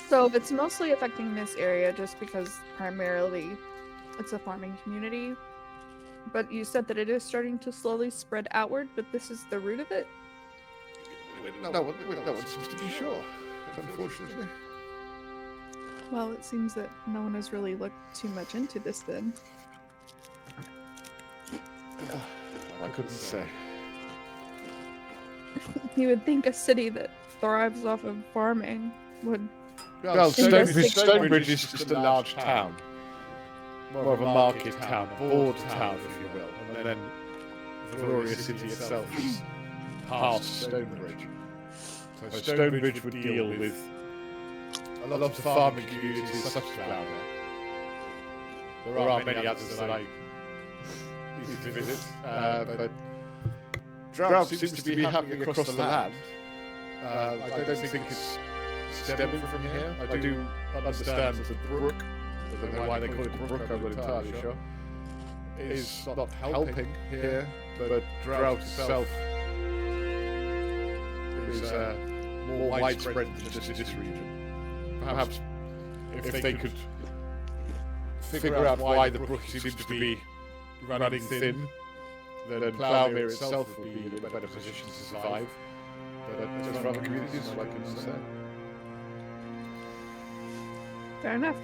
So it's mostly affecting this area just because primarily it's a farming community. But you said that it is starting to slowly spread outward, but this is the root of it? No one seems to be sure, unfortunately. Well, it seems that no one has really looked too much into this then. I couldn't say. You would think a city that thrives off of farming would... Well, Investigate. Stonebridge is just a large town. More of a market town, a board town, if you will. And then Valoria City itself is past Stonebridge. So Stonebridge would deal with a lot of farming communities such as Flower. There are many others that I need to visit, but drought seems to be happening across the land. I don't think it's stemming from here. I do understand that the brook, I don't know why they call it the brook, I'm not entirely sure, is not helping here, but drought itself is more widespread than just this region. Perhaps if they could figure out why the brook seems to be running thin, then Plougmere itself would be in a better position to survive. But just for other communities, I can understand. Fair enough.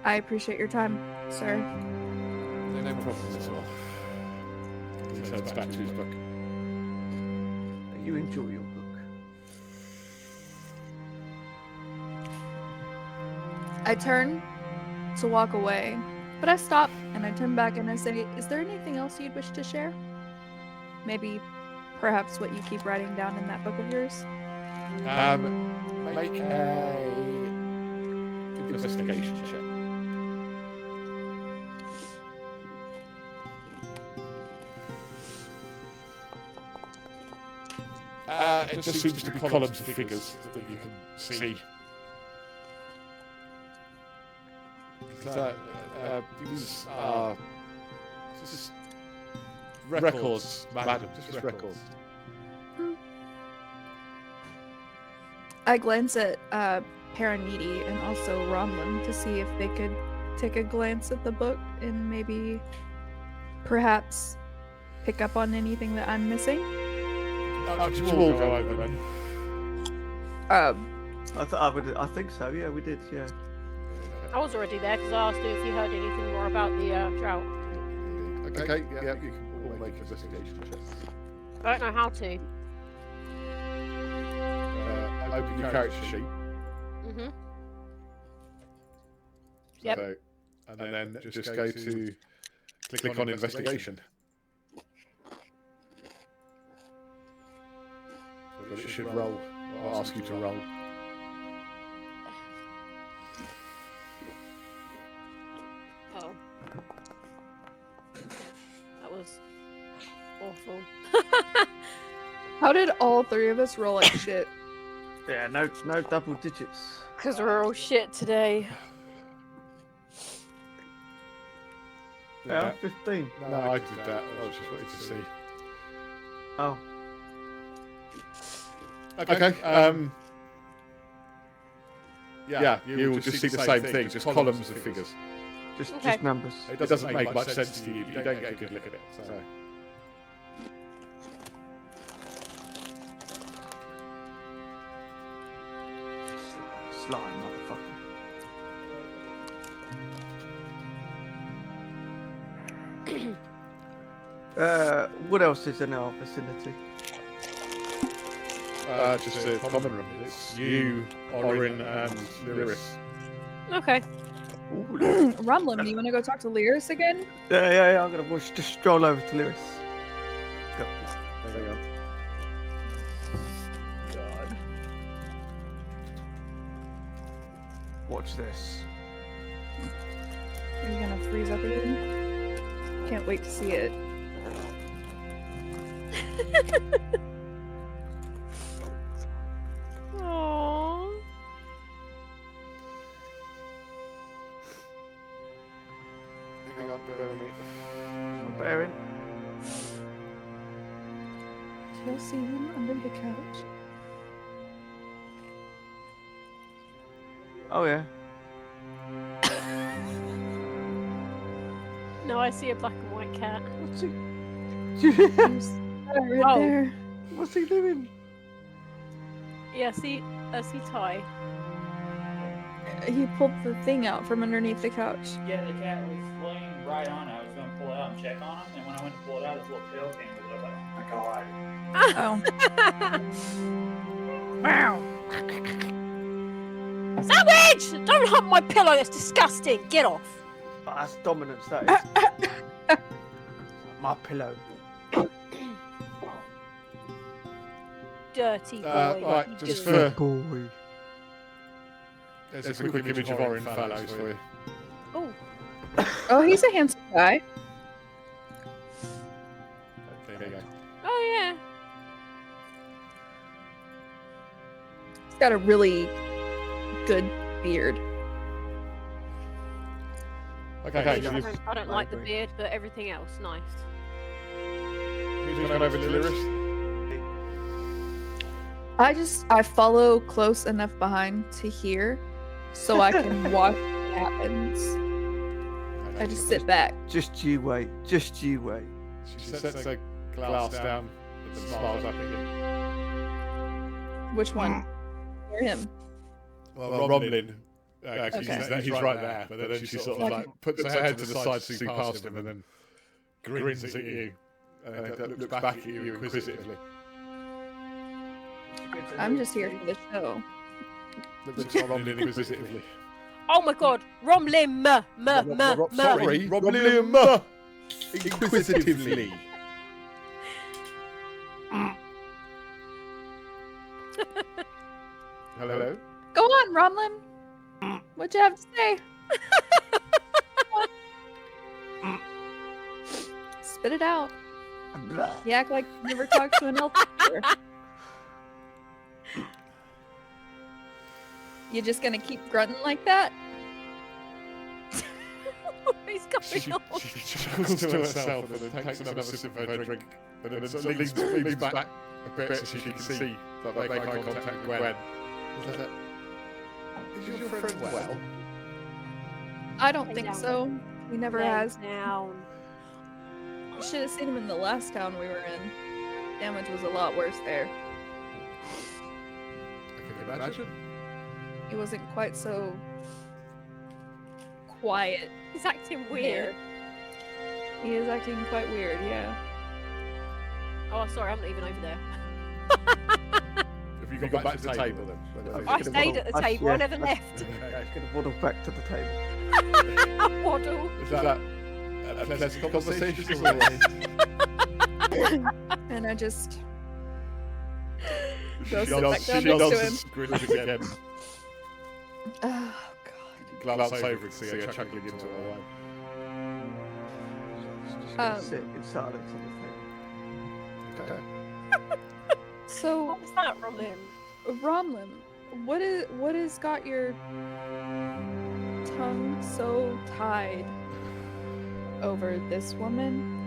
I appreciate your time, sir. No problem at all. He turns back to his book. You enjoy your book. I turn to walk away, but I stop and I turn back and I say, is there anything else you'd wish to share? Maybe, perhaps what you keep writing down in that book of yours? Make a investigation check. It just seems to be columns of figures that you can see. These are just records, madam, just records. I glance at Paraniti and also Romlin to see if they could take a glance at the book and maybe perhaps pick up on anything that I'm missing. Should we all go over then? I think so. Yeah, we did. Yeah. I was already there because I asked you if you heard anything more about the drought. Okay, yeah, you can all make investigation checks. I don't know how to. Open your character sheet. Mm-hmm. Yep. So, and then just go to click on investigation. But it should roll, or ask you to roll. Oh. That was awful. How did all three of us roll like shit? Yeah. No double digits. Because we're all shit today. Yeah, 15. No, I did that. I was just waiting to see. Oh. Okay. Yeah, you will just see the same thing, just columns of figures. Just Okay. numbers. It doesn't make much sense to you. You don't get a good look at it. So. Slime, motherfucker. What else is in our vicinity? Just a common room. It's you, Orin, and Lyris. Okay. Ooh, Rumlin, do you want to go talk to Lyris again? yeah. I'm gonna just stroll over to Lyris. Go. There you go. God. Watch this. Are you gonna freeze up again? Can't wait to see it. Hang on, bear with me. I'm bearing. You'll see him under the couch. Oh yeah. No, I see a black and white cat. What's he? Right Oh. there. What's he doing? Yeah, I see Ty. He pulled the thing out from underneath the couch. Yeah, the cat was laying right on it. I was going to pull it out and check on him, and when I went to pull it out, his little tail came with it. I was like, oh my god. Oh. Wow! Savage! Don't hump my pillow. That's disgusting. Get off. Oh, that's dominance. That is. My pillow. Dirty boy. Right, you just do. for Boy. there's a quick image of Orin Fallows for you. Oh, Oh, he's a handsome guy. There you go. oh yeah. He's got a really good beard. Okay, I so you've don't like the agree. beard, but everything else, nice. gone over to Lyris. I follow close enough behind to hear, so I can watch what happens. I just sit back. Just you wait. Just you wait. She sets a glass down and smiles up at you. Which one? Hear him. Well, Romlin. Okay. He's right there, but then she sort of like puts her head to the side to see past him and then grins at you and looks back at you inquisitively. I'm just here for the show. Looks at Romlin inquisitively. Oh my god, Romlim, Sorry, Romlin inquisitively. Hello? Go on, Romlin. What'd you have to say? Spit it out. You act like you never talked to an elf before. You just gonna keep grunting like that? He's going on. She chuckles to herself and then takes another sip of her drink and then sort of leans back a bit so she can see that they make eye contact with Gwen. Is your friend well? I don't Lay think down. so. He never Lay has. down. You should have seen him in the last town we were in. Damage was a lot worse there. I can imagine. He wasn't quite so quiet. He's acting weird. He is acting quite weird, yeah. Oh, sorry, I'm not even over there. Have you gone back to the table then? I stayed at the table. I never left. Gonna waddle back to the table. Waddle. Is that a pleasant conversation? And I just She Go sit back nods down next to him. grins again. oh god. Glance over and see her chuckling into her wine. Sit in silence on the table. Okay. So What was that from him? Romlin, what has got your tongue so tied over this woman?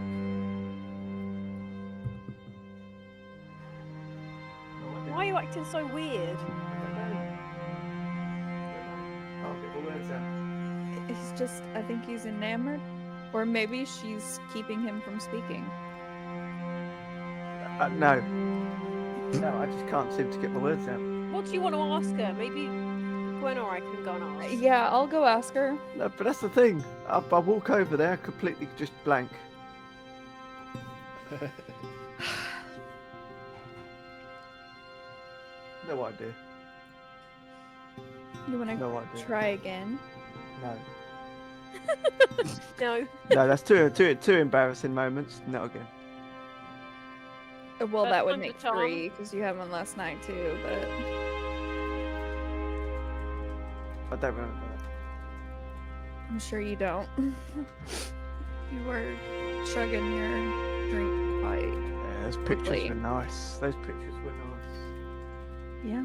Why are you acting so weird? He's just, I think he's enamored. Or maybe she's keeping him from speaking. No. No, I just can't seem to get my words out. What do you want to ask her? Maybe Gwen or I can go and ask. Yeah, I'll go ask her. No, but that's the thing. I walk over there completely just blank. No idea. You want to No idea. try again? No. No. No, that's two embarrassing moments. Not again. Well, But that would under make charm. 3 because you had one last night too. But I don't remember that. I'm sure you don't. You were chugging your drink quite. Yeah, those pictures Quickly. were nice. Those pictures were nice. Yeah.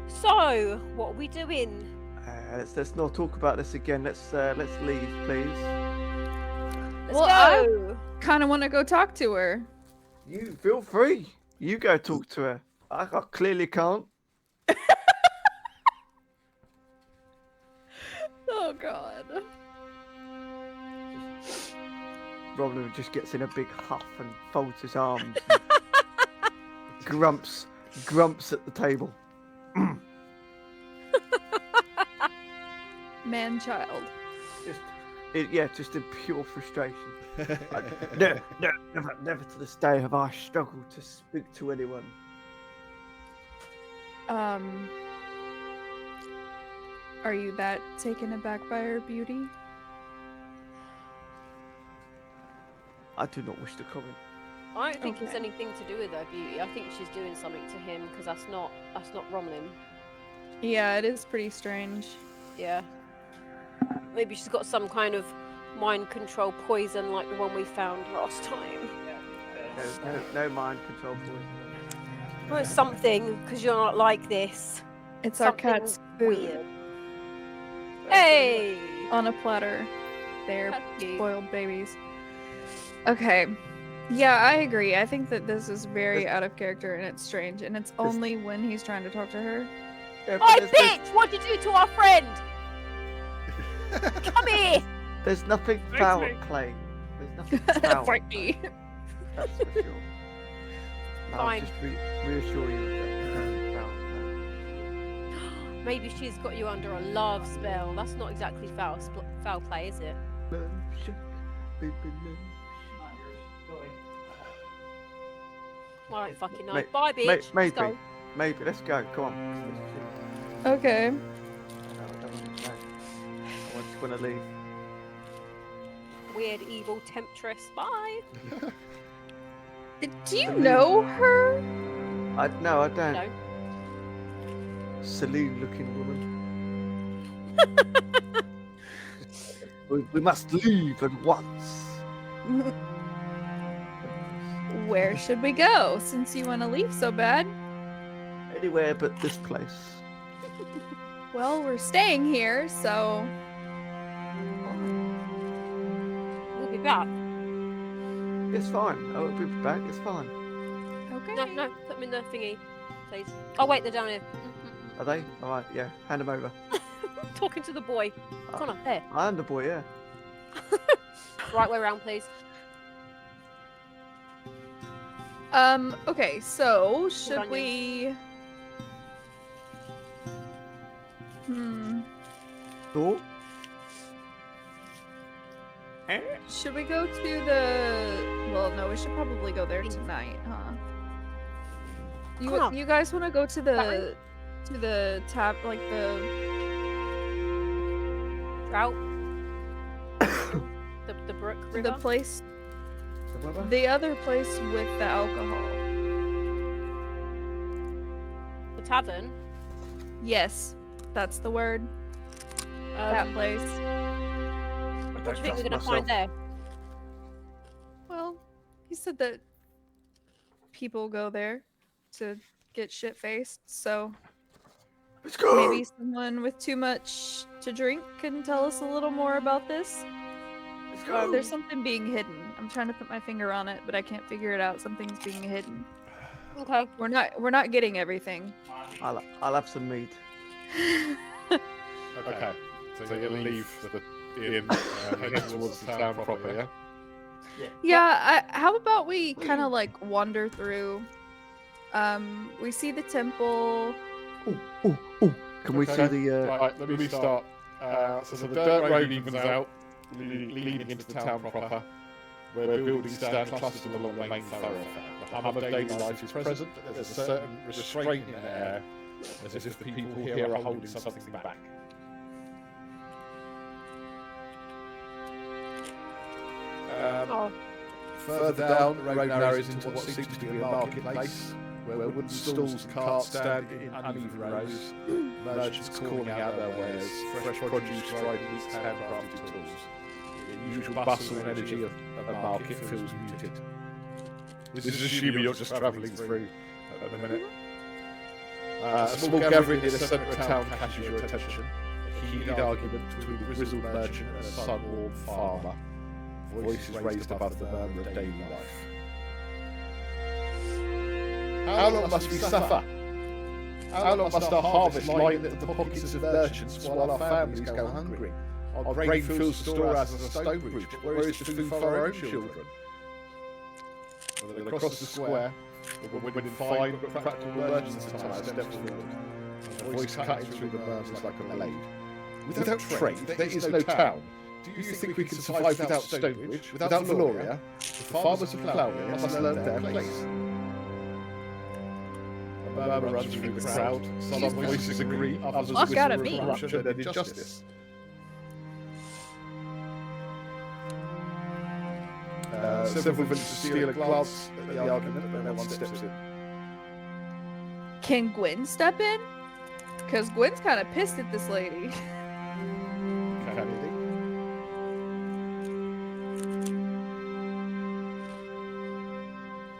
So, go. What are we doing? Let's not talk about this again. Let's leave, please. Let's Well, go. Kind of want to go talk to her. You feel free. You go talk to her. I clearly can't. Oh God. Roland just gets in a big huff and folds his arms. And grumps at the table. Man-child. Just in pure frustration. Never to this day have I struggled to speak to anyone. Are you that taken aback by her beauty? I do not wish to comment. I don't think it's Okay. anything to do with her beauty. I think she's doing something to him because that's not Romlin. Yeah, it is pretty strange. Yeah. Maybe she's got some kind of mind control poison like the one we found last time. No mind control poison. Well, it's something because you're not like this. It's our Something cat's food weird. Hey! on a platter. They're Happy. spoiled babies. Okay. Yeah, I agree. I think that this is very out of character and it's strange, and it's only when he's trying to talk to her. Yeah, but Oh, there's- bitch! What did you do to our friend? Come here! There's nothing foul at playing. There's nothing foul. Fight me. That's for sure. I'll Fine. just reassure you that there's nothing foul at playing. Maybe she's got you under a love spell. That's not exactly foul play, is it? Love shack, baby, love. Not yours, Chloe. I don't fucking know. May- Bye, bitch. Let's Maybe. go. Maybe. Let's go. Come on. Okay. No, I don't want to go. I just want to leave. Weird, evil temptress. Bye. Do you know her? No, I don't. No. Saloon-looking woman. we must leave at once. Where should we go since you want to leave so bad? Anywhere but this place. Well, we're staying here, so We'll be back. It's fine. I will be back. It's fine. okay. No, put them in the thingy, please. Oh wait, they're down here. Are they? All right. Yeah. Hand them over. Talking to the boy. Connor, there. I am the boy. Yeah. Right way around, please. Okay, so should on you. we Door. should we go to the well, no, we should probably go there tonight, huh? Come You guys want to go to Fine. the tap, like the Drought. the brook river. the place, The weather? the other place with the alcohol? The tavern. Yes, that's the word. That place. What do you think we're gonna find there? Well, he said that people go there to get shit faced, so Let's go. maybe someone with too much to drink can tell us a little more about this. Let's go. There's something being hidden. I'm trying to put my finger on it, but I can't figure it out. Something's being hidden. Okay. We're not getting everything. I'll have some mead. Okay. So you're going to leave the inn and head towards the town proper, yeah? Yeah, how about we kind of like wander through? We see the temple. Oh. Can we see Okay. the? Right, let me start. So the dirt road evens out, leading into the town proper, where buildings stand clustered along the main thoroughfare. The hum of daily life is present, but there's a certain restraint in the air, as if the people here are holding something back. Oh, Further down, the road narrows into what seems to be a marketplace, where wooden stalls and carts stand in uneven rows, merchants calling out their wares, fresh produce, dried meats, handcrafted tools. The usual bustle and energy of a market feels muted. This is assuming you're just travelling through at the minute. A small gathering near the centre of town catches your attention. A heated argument between a grizzled merchant and a sun-warmed farmer. Voices raised above the murmur of daily life. How long must we suffer? How long must our harvest lie in the pockets of merchants while our families go hungry? Our grain fills the storehouses of Stonebridge, but where is the food for our own children? And then across the square, a woman in fine but practical merchant's attire steps forward, a voice cutting through the murmurs like a blade. Without trade, there is no town. Do you think we can survive without Stonebridge, without Valoria? The farmers of Plowmere must learn their place. A murmur runs through the crowd. Some voices agree, others whisper out of of me. corruption and injustice. Several villagers steal a glance at the argument, but no one steps in. Can Gwen step in? Because Gwen's kind of pissed at this lady. Kennedy?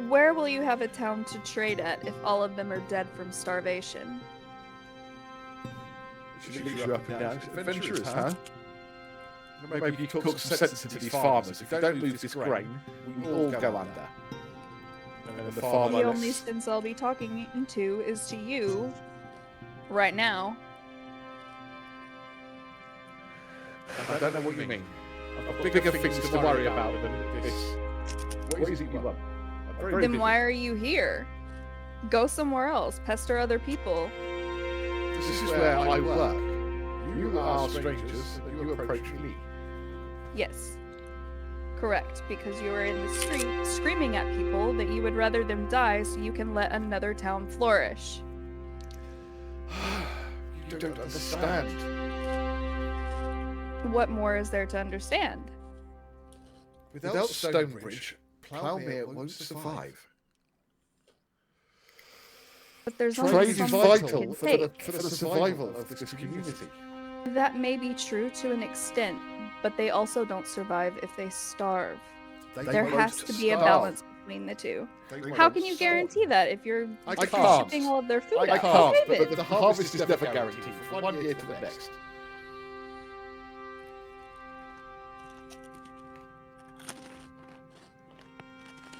Where will you have a town to trade at if all of them are dead from starvation? She looks you up and down. Adventurers, huh? Maybe you talk some sense into these farmers. If you don't lose this grain, we all go under. And the farmer The only sense I'll be talking to is to you, right now. I don't know what you mean. I've got bigger things to worry about than this. What is it you want? Then why are you here? Go somewhere else. Pester other people. This is where I work. You are strangers, and you approach me. Yes. Correct, because you are in the street screaming at people that you would rather them die so you can let another town flourish. You don't understand. What more is there to understand? Without Stonebridge, Plowmere won't survive. But there's Trade only is so much you vital can for take. the survival of this community. That may be true to an extent, but they also don't survive if they starve. There has to be a balance between the two. How can you guarantee that if you're I just can't. shipping all of their food I out? can't, Okay, but then. the harvest is never guaranteed from one year to the next.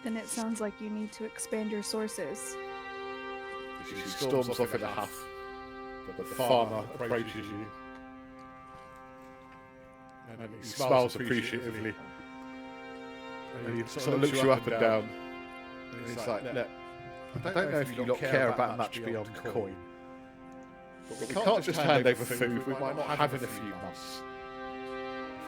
Then it sounds like you need to expand your sources. She storms off in a huff, but the farmer approaches you. And he smiles appreciatively. And he sort of looks you up and down. And he's like, look, I don't know if you lot care about much beyond coin. But we can't just hand over food we might not have in a few months.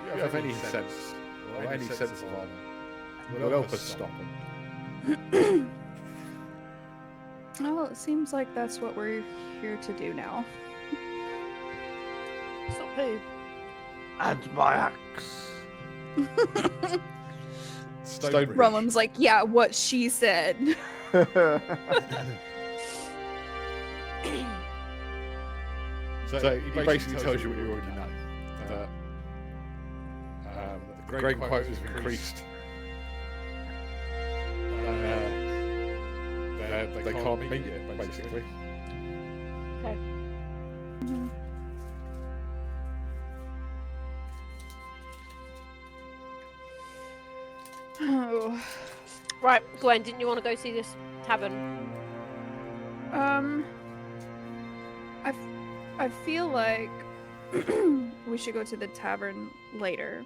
If you have any sense, or any sense of honour, will help us stop them. Well, it seems like that's what we're here to do now. Stop who? And my axe. Stonebridge. Rumham's like, yeah, what she said. So he basically tells you what you already know. That the grain quota has increased. They can't meet it, basically. Okay. Oh. Right, Gwen, didn't you want to go see this tavern? I feel like we should go to the tavern later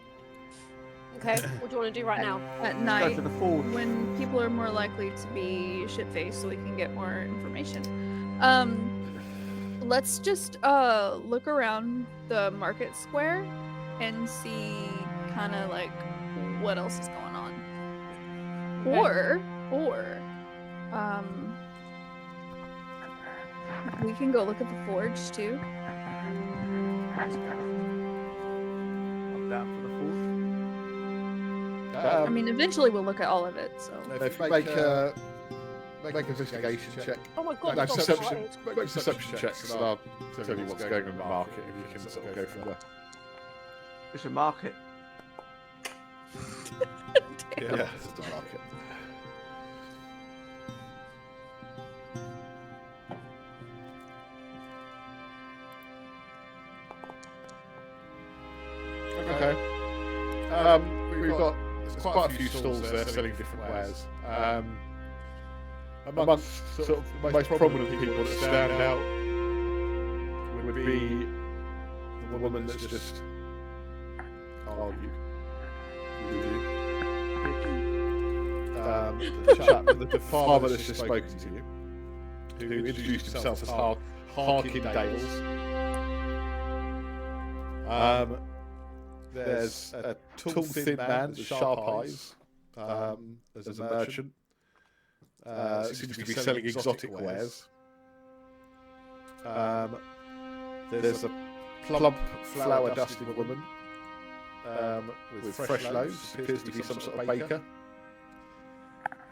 Okay, what do you want to do right now? at Go night to the forge. when people are more likely to be shit-faced, so we can get more information. Let's just look around the market square and see kind of like what else is going on. Okay. Or we can go look at the forge too. I'm down for the forge. I mean, eventually we'll look at all of it. So Make a investigation check. Oh my god, No, the dog's perception. excited. Make perception checks, and I'll tell you what's going on in the market, and you can sort of go from there. It's a market. Yeah, it's the market. Okay. We've got there's quite a few stalls there selling different wares. Amongst sort of the most prominent people that stand out would be the woman that's just argued with you. The chap, the farmer that's just spoken to you, who introduced himself as Harkin Dales. There's a tall, thin man with sharp eyes. There's a merchant. Seems to be selling exotic wares. There's a plump, flower-dusted woman with fresh loaves. Appears to be some sort of baker.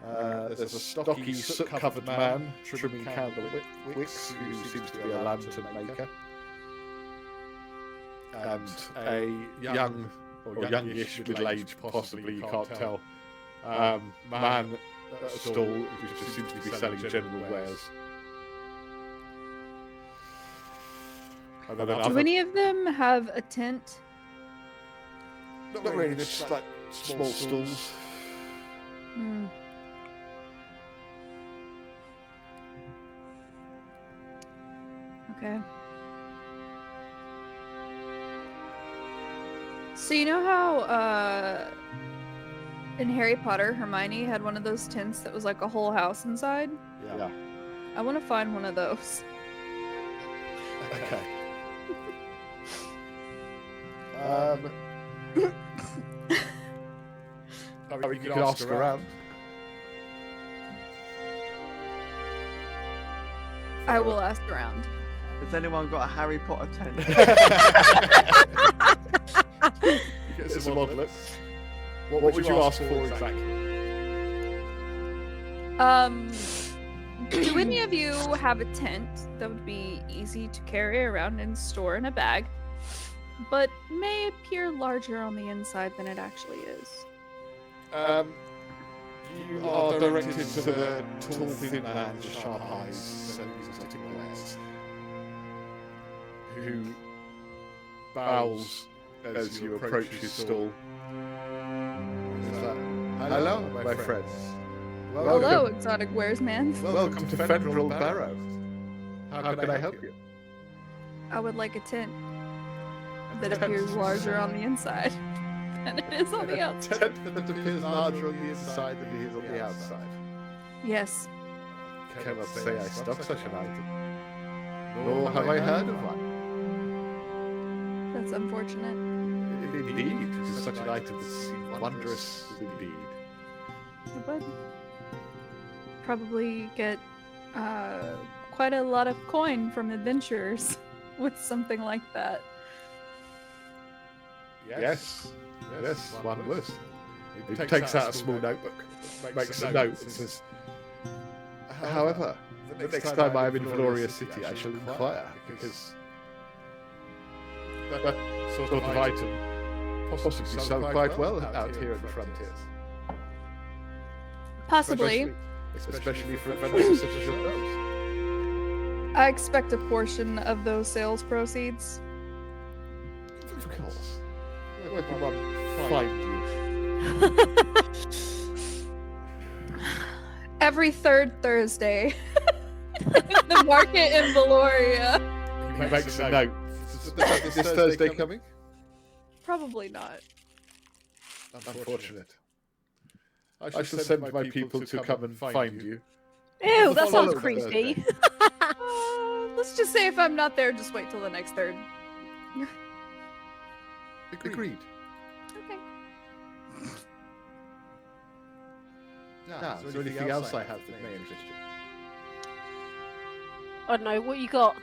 There's a stocky, soot-covered man trimming candle wicks, who seems to be a lantern maker. And a young, or youngish, middle-aged, possibly, you can't tell, man at a stall who just seems to be selling general wares. Do any of them have a tent? Not really, just like small stalls. Hmm. Okay. So you know how in Harry Potter, Hermione had one of those tents that was like a whole house inside? Yeah. I want to find one of those. Okay. You could ask around. I will ask around. Has anyone got a Harry Potter tent? You get some odd What would you ask for exactly? Do any of you have a tent that would be easy to carry around and store in a bag, but may appear larger on the inside than it actually is? You are directed to the tall, thin man with sharp eyes, selling exotic wares, who bows as you approach his stall. Hello, my friends. Hello, exotic wares man. Welcome to Federal Barrow. How can I help you? I would like a tent that appears larger on the inside than it is on the outside. Tent that appears larger on the inside than it is on the outside. Yes. Cannot say I stock such an item. Nor have I heard of one. That's unfortunate. Indeed, it is such an item that's wondrous indeed. It would probably get quite a lot of coin from adventurers with something like that. Yes, one would. He takes out a small notebook, makes a note, and says, however, the next time I am in Valoria City, I shall inquire, because that sort of item possibly sell quite well out here in the frontiers. Possibly. Especially for adventurers such as yourselves. I expect a portion of those sales proceeds. Of course. Where can one find you? Every third Thursday. The market in Valoria. He makes a note. Is this Thursday coming? Probably not. Unfortunate. I shall send my people to come and find you. Ew, that sounds Follow creepy. Let's just say if I'm not there, just wait till the next third. Agreed. Okay. Now, is there anything else I have that may interest you? I don't know, what you got?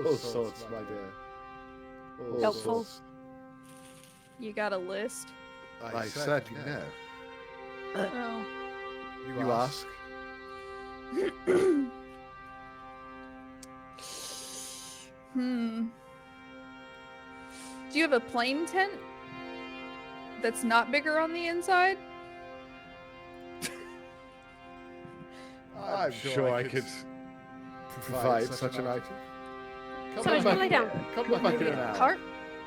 All sorts, my dear. All Helpful. sorts. You got a list? I certainly know. Oh. You ask. Do you have a plain tent that's not bigger on the inside? I'm sure I could provide such an item. So much to lay down. Come back in an hour. Cart?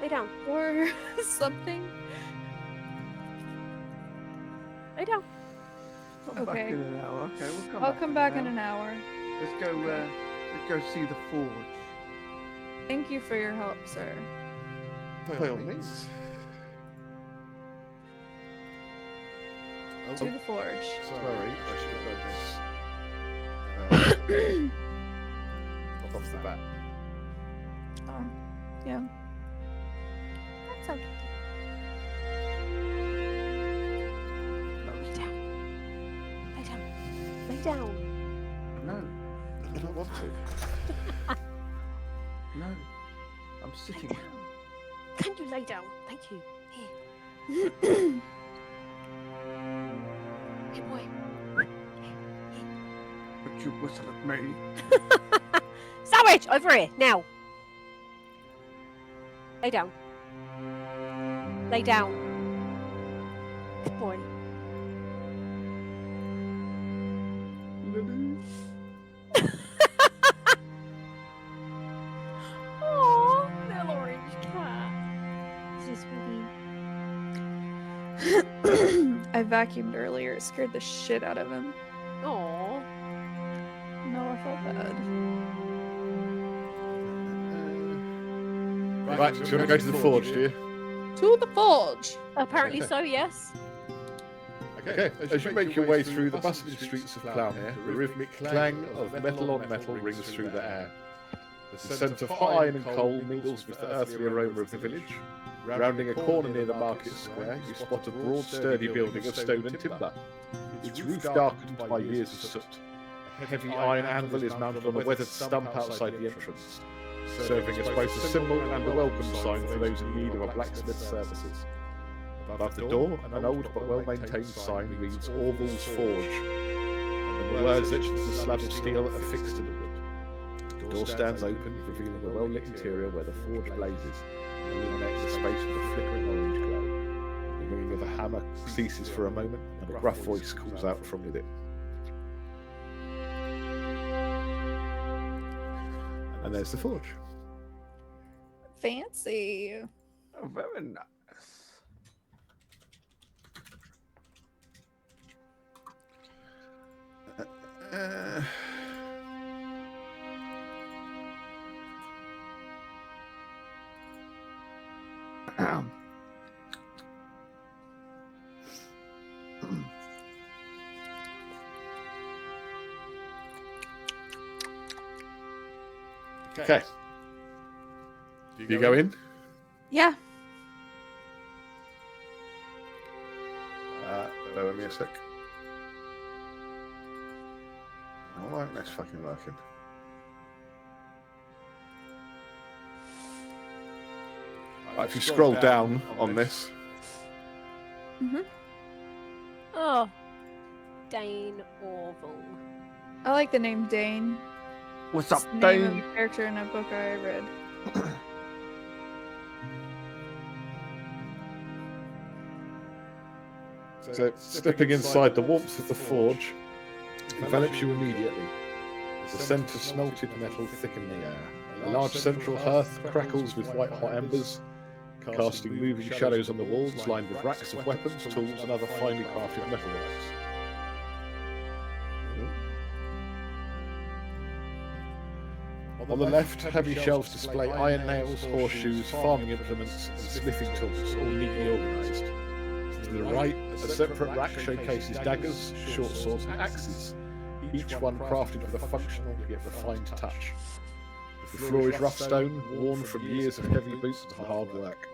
Lay down. or something. Lay down. Come back Okay. in an hour. Okay, we'll come I'll back. come back in an hour. Let's go. Let's go see the forge. Thank you for your help, sir. By all means. To the forge. Sorry, I should have done this off the bat. Oh, yeah. That's okay. Lay down. Lay down. Lay down. No, I don't want to. no. I'm sitting. Lay down. Can you lay down? Thank you. Here. Here, boy. Would you whistle at me? Sandwich! Over here, now. Lay down. Lay down. Good boy. Oh, little orange cat. This is really. I vacuumed earlier. It scared the shit out of him. Oh. No, I felt bad. Right, do you want to go to the forge, do you? To the forge. Apparently so, yes. Okay, as you make your way through the bustling streets of Clownmere, the rhythmic clang of metal on metal rings through the air. The scent of hot iron and coal mingles with the earthly aroma of the village. Rounding a corner near the market square, you spot a broad, sturdy building of stone and timber. Its roof darkened by years of soot. A heavy iron anvil is mounted on a weathered stump outside the entrance, serving as both a symbol and a welcome sign for those in need of a blacksmith's services. Above the door, an old but well-maintained sign reads Orville's Forge, and the words etched into the slab of steel are fixed in the wood. The door stands open, revealing a well-lit interior where the forge blazes, illuminating the space with a flickering orange glow. The ringing of a hammer ceases for a moment, and a gruff voice calls out from within. And there's the forge. Fancy. Oh, very nice. Okay. Do you go in? Yeah. Bear with me a sec. Alright, that's fucking working. Right, if you scroll down on this, Oh. Dane Orville. I like the name Dane. What's up, It's the name of Dane? a character in a book I read. so stepping inside the warmth of the forge envelops you immediately. The scent of smelted metal thickens the air. A large central hearth crackles with white-hot embers, casting moving shadows on the walls lined with racks of weapons, tools, and other finely crafted metalworks. On the left, heavy shelves display iron nails, horseshoes, farming implements, and smithing tools, all neatly organised. To the right, a separate rack showcases daggers, short swords, and axes, each one crafted with a functional yet refined touch. The floor is rough stone, worn from years of heavy boots and hard work.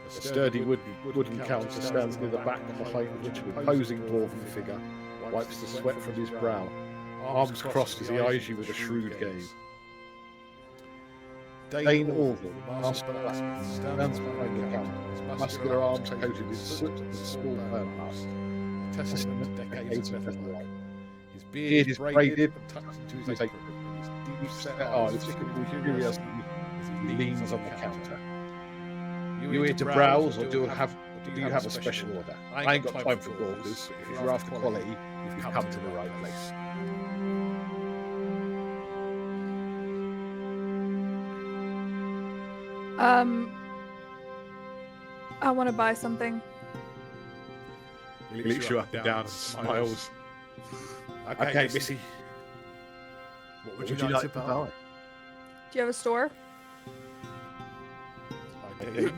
A sturdy wooden counter stands near the back, behind which an imposing dwarven figure wipes the sweat from his brow, arms crossed as he eyes you with a shrewd gaze. Dane Orville, master blacksmith, stands behind the counter, his muscular arms coated in soot and small burn marks, testament to decades of metal life. His beard is braided and tucked into his apron, and his deep-set eyes flicker with curiosity as he leans on the counter. You here to browse, or do you have a special order? I ain't got time for orders, but if you're after quality, you've come to the right place. I want to buy something. He looks you up and down and smiles. Okay, Missy. What would you like to buy? Do you have a store? I do.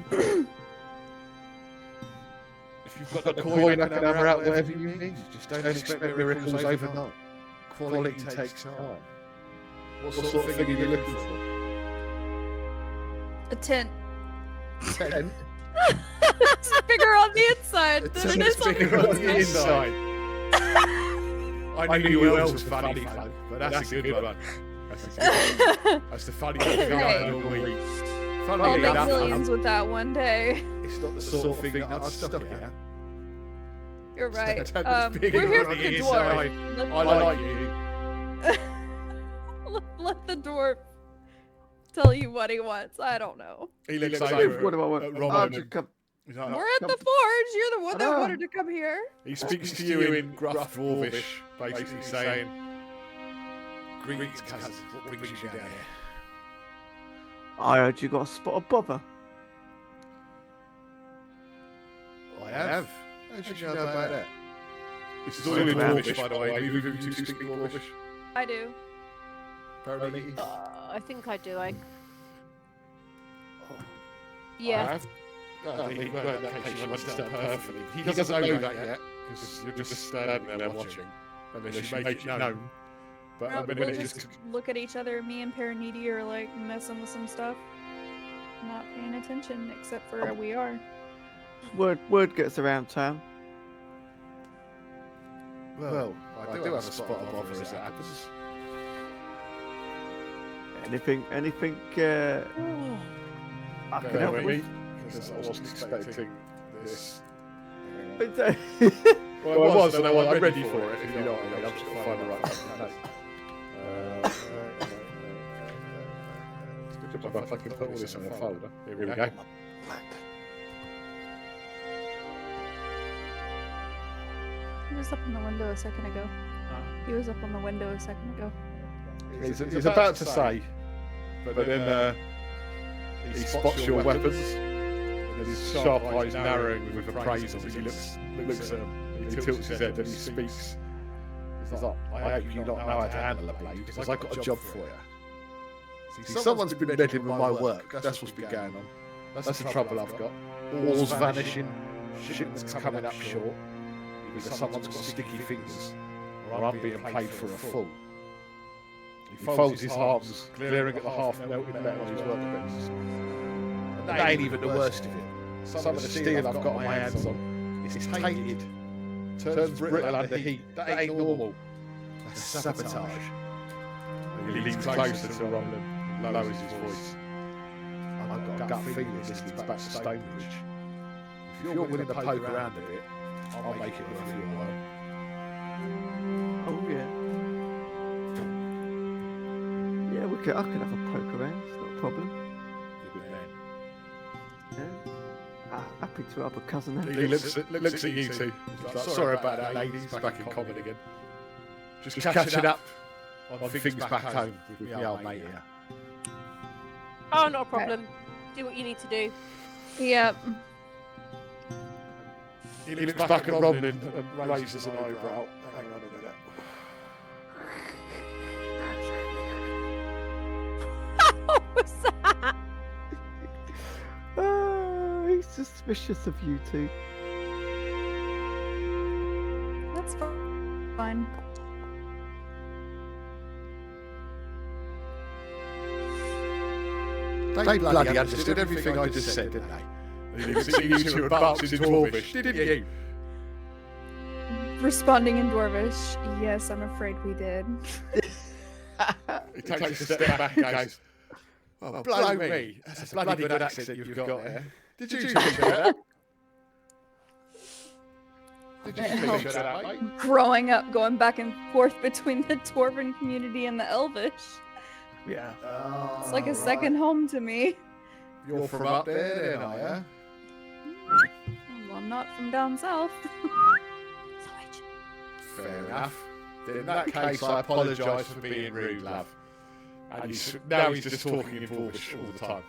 If you've got a coin, I can hammer out whatever you need. Just don't expect miracles overnight. Quality takes time. What sort of thing are you looking for? A tent. Tent? It's bigger on the inside than it is on bigger the on the outside. inside. I knew you well was funny, fun, but that's a good one. That's the funny thing I heard all week. I'll Funnily make enough, millions with that one day. it's not the sort of thing that I'd stop at. You're right. It's bigger We're here on for the the inside. dwarf. I like you. Let the dwarf tell you what he wants. I don't know. He looks What over do I want? at Oh, Roman. just come. He's like, We're at the forge. You're the one that know. wanted to come here. he speaks to you in gruff dwarvish, basically saying, "Greetings, cousin. What brings you down here?" I heard you got a spot of bother. I have. How did you know about that? This is all in dwarvish, by the way. Neither of you two speak dwarvish. I do. Apparently. I think I do. I Yeah. have. No, in that case, you understand perfectly. He doesn't know that yet, because you're just standing there watching. Unless you make it known. But No, a minute we'll it just just... look at each other. Me and Paraniti are like messing with some stuff. Not paying attention, except for we are. Word gets around town. Well, I do have a spot of bother as it happens. Anything I can help with. Because I wasn't expecting this. But, Well, I was, and I'm ready for it, if you know what I mean. I'm just going to find the right one. Good job if I can put all this in a folder. Here we go. He was up on the window a second ago. He was up on the window a second ago. He's about to say, but then he spots your weapons, and his sharp eyes narrowing with appraisal as he looks at them. He tilts his head and he speaks. He's like, I hope you lot know how to handle a blade, because I've got a job for you. See, someone's been meddling with my work. That's what's been going on. That's the trouble I've got. All's vanishing, shipments coming up short. Either someone's got sticky fingers, or I'm being played for a fool. He folds his arms, glaring at the half-melted metal on his workbench. And that ain't even the worst of it. Some of the steel I've got my hands on is tainted, turns brittle under heat. That ain't normal. That's sabotage. He leans closer to Roland and lowers his voice. I've got a gut feeling this leads back to Stonebridge. If you're willing to poke around a bit, I'll make it worth your while. oh yeah. Yeah, I can have a poke around. It's not a problem. Good man. Yeah. Happy to have a cousin. He looks at you two. He's like, sorry about that, ladies. Back in common again. Just catching up on things back home with my old mate here. Oh, not a problem. Do what you need to do. Yep. He looks back at Roman and raises an eyebrow. Hang on a minute. What was that? He's suspicious of you two. That's fine. They bloody understood everything I just said, didn't they? And he looks at you two and barks in Dwarvish, didn't you? Responding in Dwarvish, yes, I'm afraid we did. He takes a step back and goes, oh, blow me. That's a bloody good accent you've got there. Did you teach that? Did you teach that, mate? Growing up, going back and forth between the Dwarven community and the Elvish. Yeah. It's like a second home to me. You're from up there then, are you? Well, I'm not from down south. Fair enough. Then in that case, I apologise for being rude, love. And now he's just talking in Dwarvish all the time.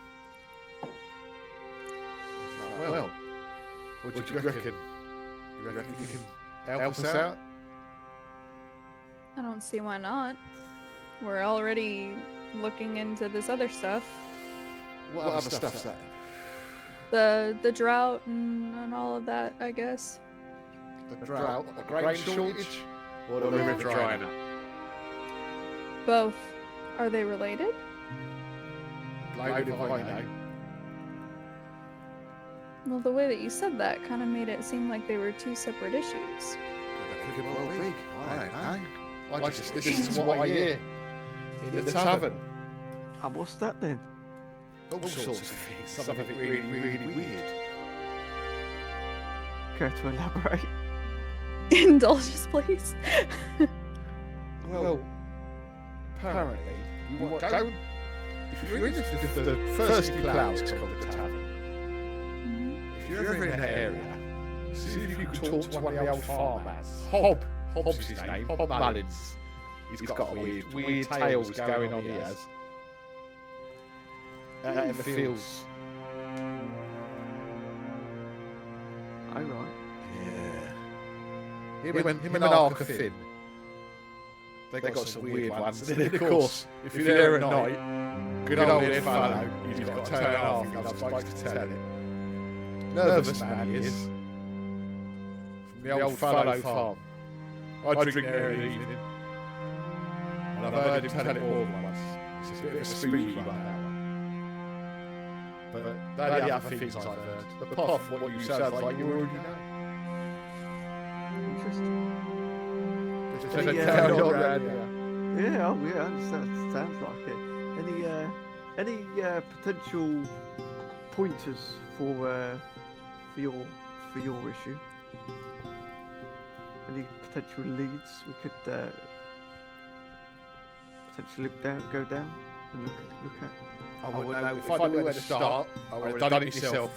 Well, What do you reckon? You reckon you can help us out? I don't see why not. We're already looking into this other stuff. What other stuff's that? The drought and all of that, I guess. The drought, the grain shortage, or the river drying up? Both. Are they related? Blame if I know. Well, the way that you said that kind of made it seem like they were two separate issues. It could well be. I don't know. This is what I hear in the tavern. And what's that then? All sorts of things. Some of it really, really weird. Care to elaborate? Indulge us, please. Well, apparently, you want to go. If you're in the first few clouds come to the tavern, if you're ever in that area, see if you can talk to one of the old farmers. Hobb's his name, Hob Mullins. He's got weird tales going on, he has. Out in the fields. Oh, right. Yeah. Him and Arca Finn. They got some weird ones. And then, of course, if you're there at night, good old Ed Fallow, he's got to turn it off. He loves folks to tell it. Nervous man he is. From the old Fallow farm. I drink there in the evening. And I've heard him tell it more than once. It's a bit of a spooky one, that one. But they're the other things I've heard. Apart from what you sound like you already know. Interesting. Just Any, carry on around here. Yeah, oh yeah, that sounds like it. Any potential pointers for your issue? Any potential leads we could potentially go down and look at? I wouldn't know. If I knew where to start, I would have done it myself.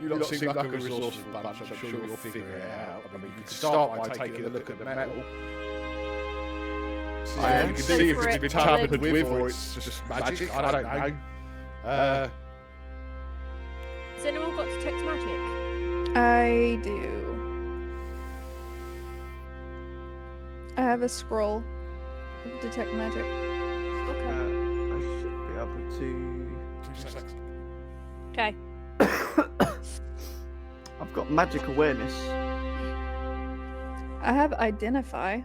You lot seem like a resourceful bunch. I'm sure you'll figure it out. I mean, you can start by taking a look at the metal. You can see if it's been tampered with or it's just magic. I don't know. Has anyone got detect magic? I do. I have a scroll of detect magic. I should be able to. Okay. I've got magic awareness. I have identify.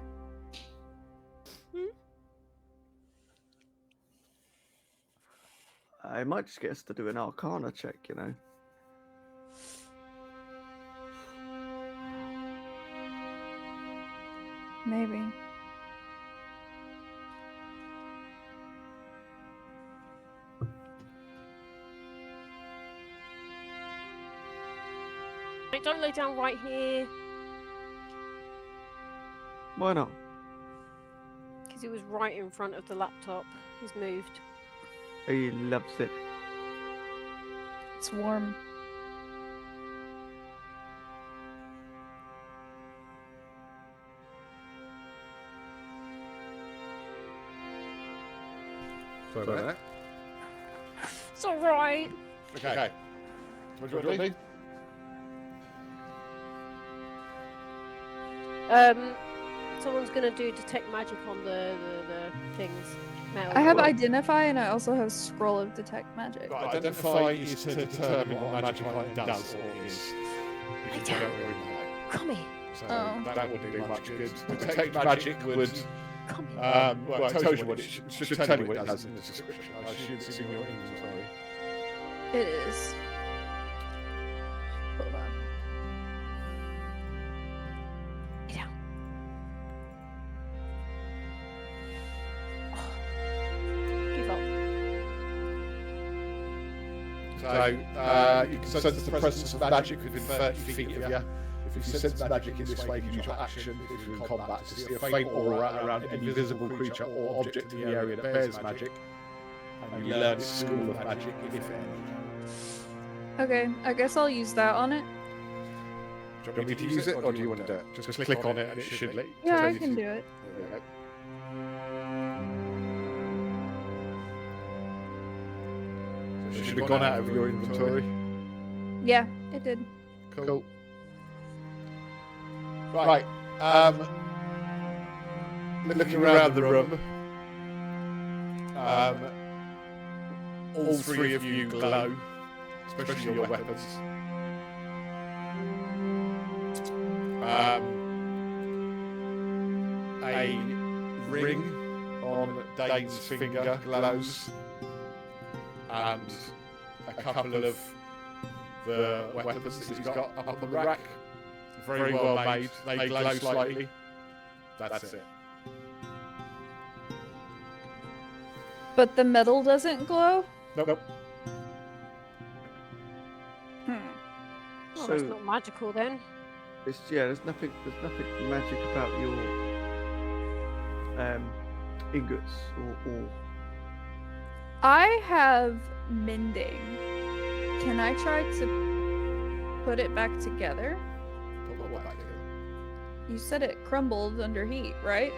I might just get us to do an Arcana check, you know. Maybe. Wait, don't lay down right here. Why not? Because he was right in front of the laptop. He's moved. He loves it. It's warm. Sorry about that. It's alright. Okay. What do you want to do? Someone's gonna do detect magic on the things. Metal. I have identify and I also have scroll of detect magic. Right, identify is to determine what magic item does or is. You can tell it or not. Come here. So Oh. that wouldn't do much good. Detect magic would. Come here. Well, it tells you what it should tell you what it does in the description. I assume it's in your inventory. It is. Hold on. Get down. Give up. So you can sense the presence of magic within 30 feet of you. If you sense magic in this way, you can use your action if you're in combat to see a faint aura around any visible creature or object in the area that bears magic. And you learn its school of magic, if any. Okay, I guess I'll use that on it. Do you want me to use it, or do you want to do it? Just click on it and it should let you. Yeah, I can do it. So it should have gone out of your inventory. Yeah, it did. Cool. Right. Looking around the room, all three of you glow, especially your weapons. A ring on Dane's finger glows, and a couple of the weapons that he's got up on the rack, very well made. They glow slightly. That's it. But the metal doesn't glow? Nope. Well, So- that's not magical then. There's nothing magic about your ingots or I have mending. Can I try to put it back together? Put what back together? You said it crumbled under heat, right?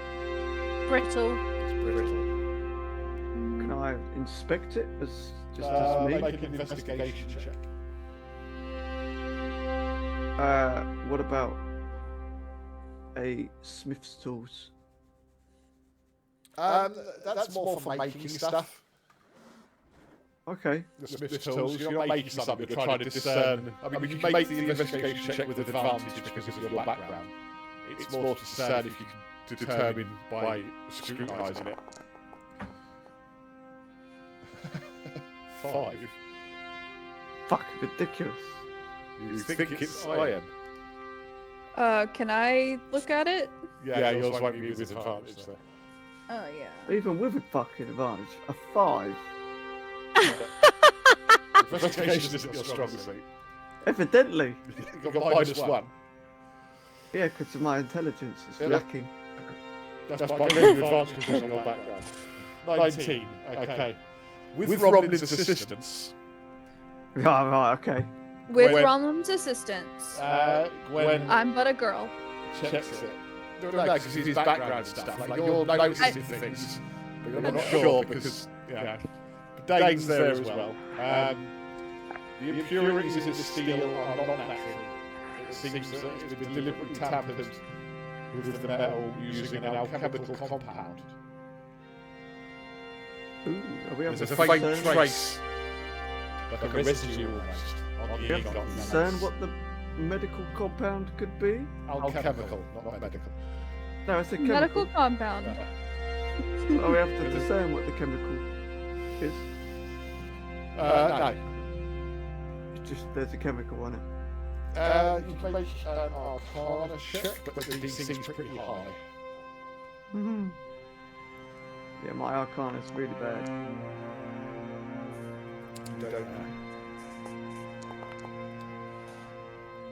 Brittle. It's brittle. Can I inspect it as me? Make an investigation check. What about a smith's tools? That's more for making stuff. Okay. The smith's tools. You're not making something. You're trying to discern. I mean, you can make the investigation check with advantage because of your background. It's more to discern if you can determine by scrutinising it. 5. Fuck, ridiculous. You think it's iron? Can I look at it? Yeah, yours won't be with advantage. So. Oh, yeah. Even with a fucking advantage, a 5. Investigation isn't your strong suit. Evidently. You've got -1. Yeah, because of my intelligence is Yeah. lacking. That's by giving advantage because of your background. 19. Okay. With Robin's assistance, Right, right, okay. With When- Ronlum's assistance, Gwen I'm but a girl. checks it. No, because his background and stuff. Like you're noticing things, but you're not sure because yeah. But Dane's there as well. The impurities in the steel are not natural. It seems that it's been deliberately tampered with the metal using an alchemical compound. Ooh, are we able There's to a faint discern, trace, like a residue almost, on the ink. discern what the medical compound could be? Alchemical, not medical. No, it's a Medical chemical. compound. Are we able to discern what the chemical is? No. Just there's a chemical on it. You can make an Arcana check, but the DC seems pretty high. Mm-hmm. Yeah, my arcana is really bad. Don't know.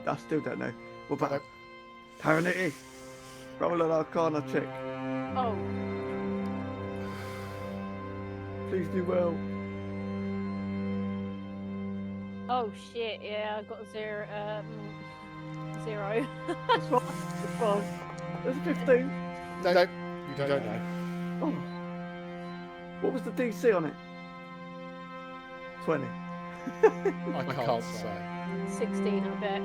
I still don't know. What about Nope. Paranity? Roll an arcana check. Oh, Please do well. oh shit! Yeah, I got 0. 0. It's fine. It's fine. There's a 15. No, you don't know. Oh. What was the DC on it? 20. I can't say. 16, I bet.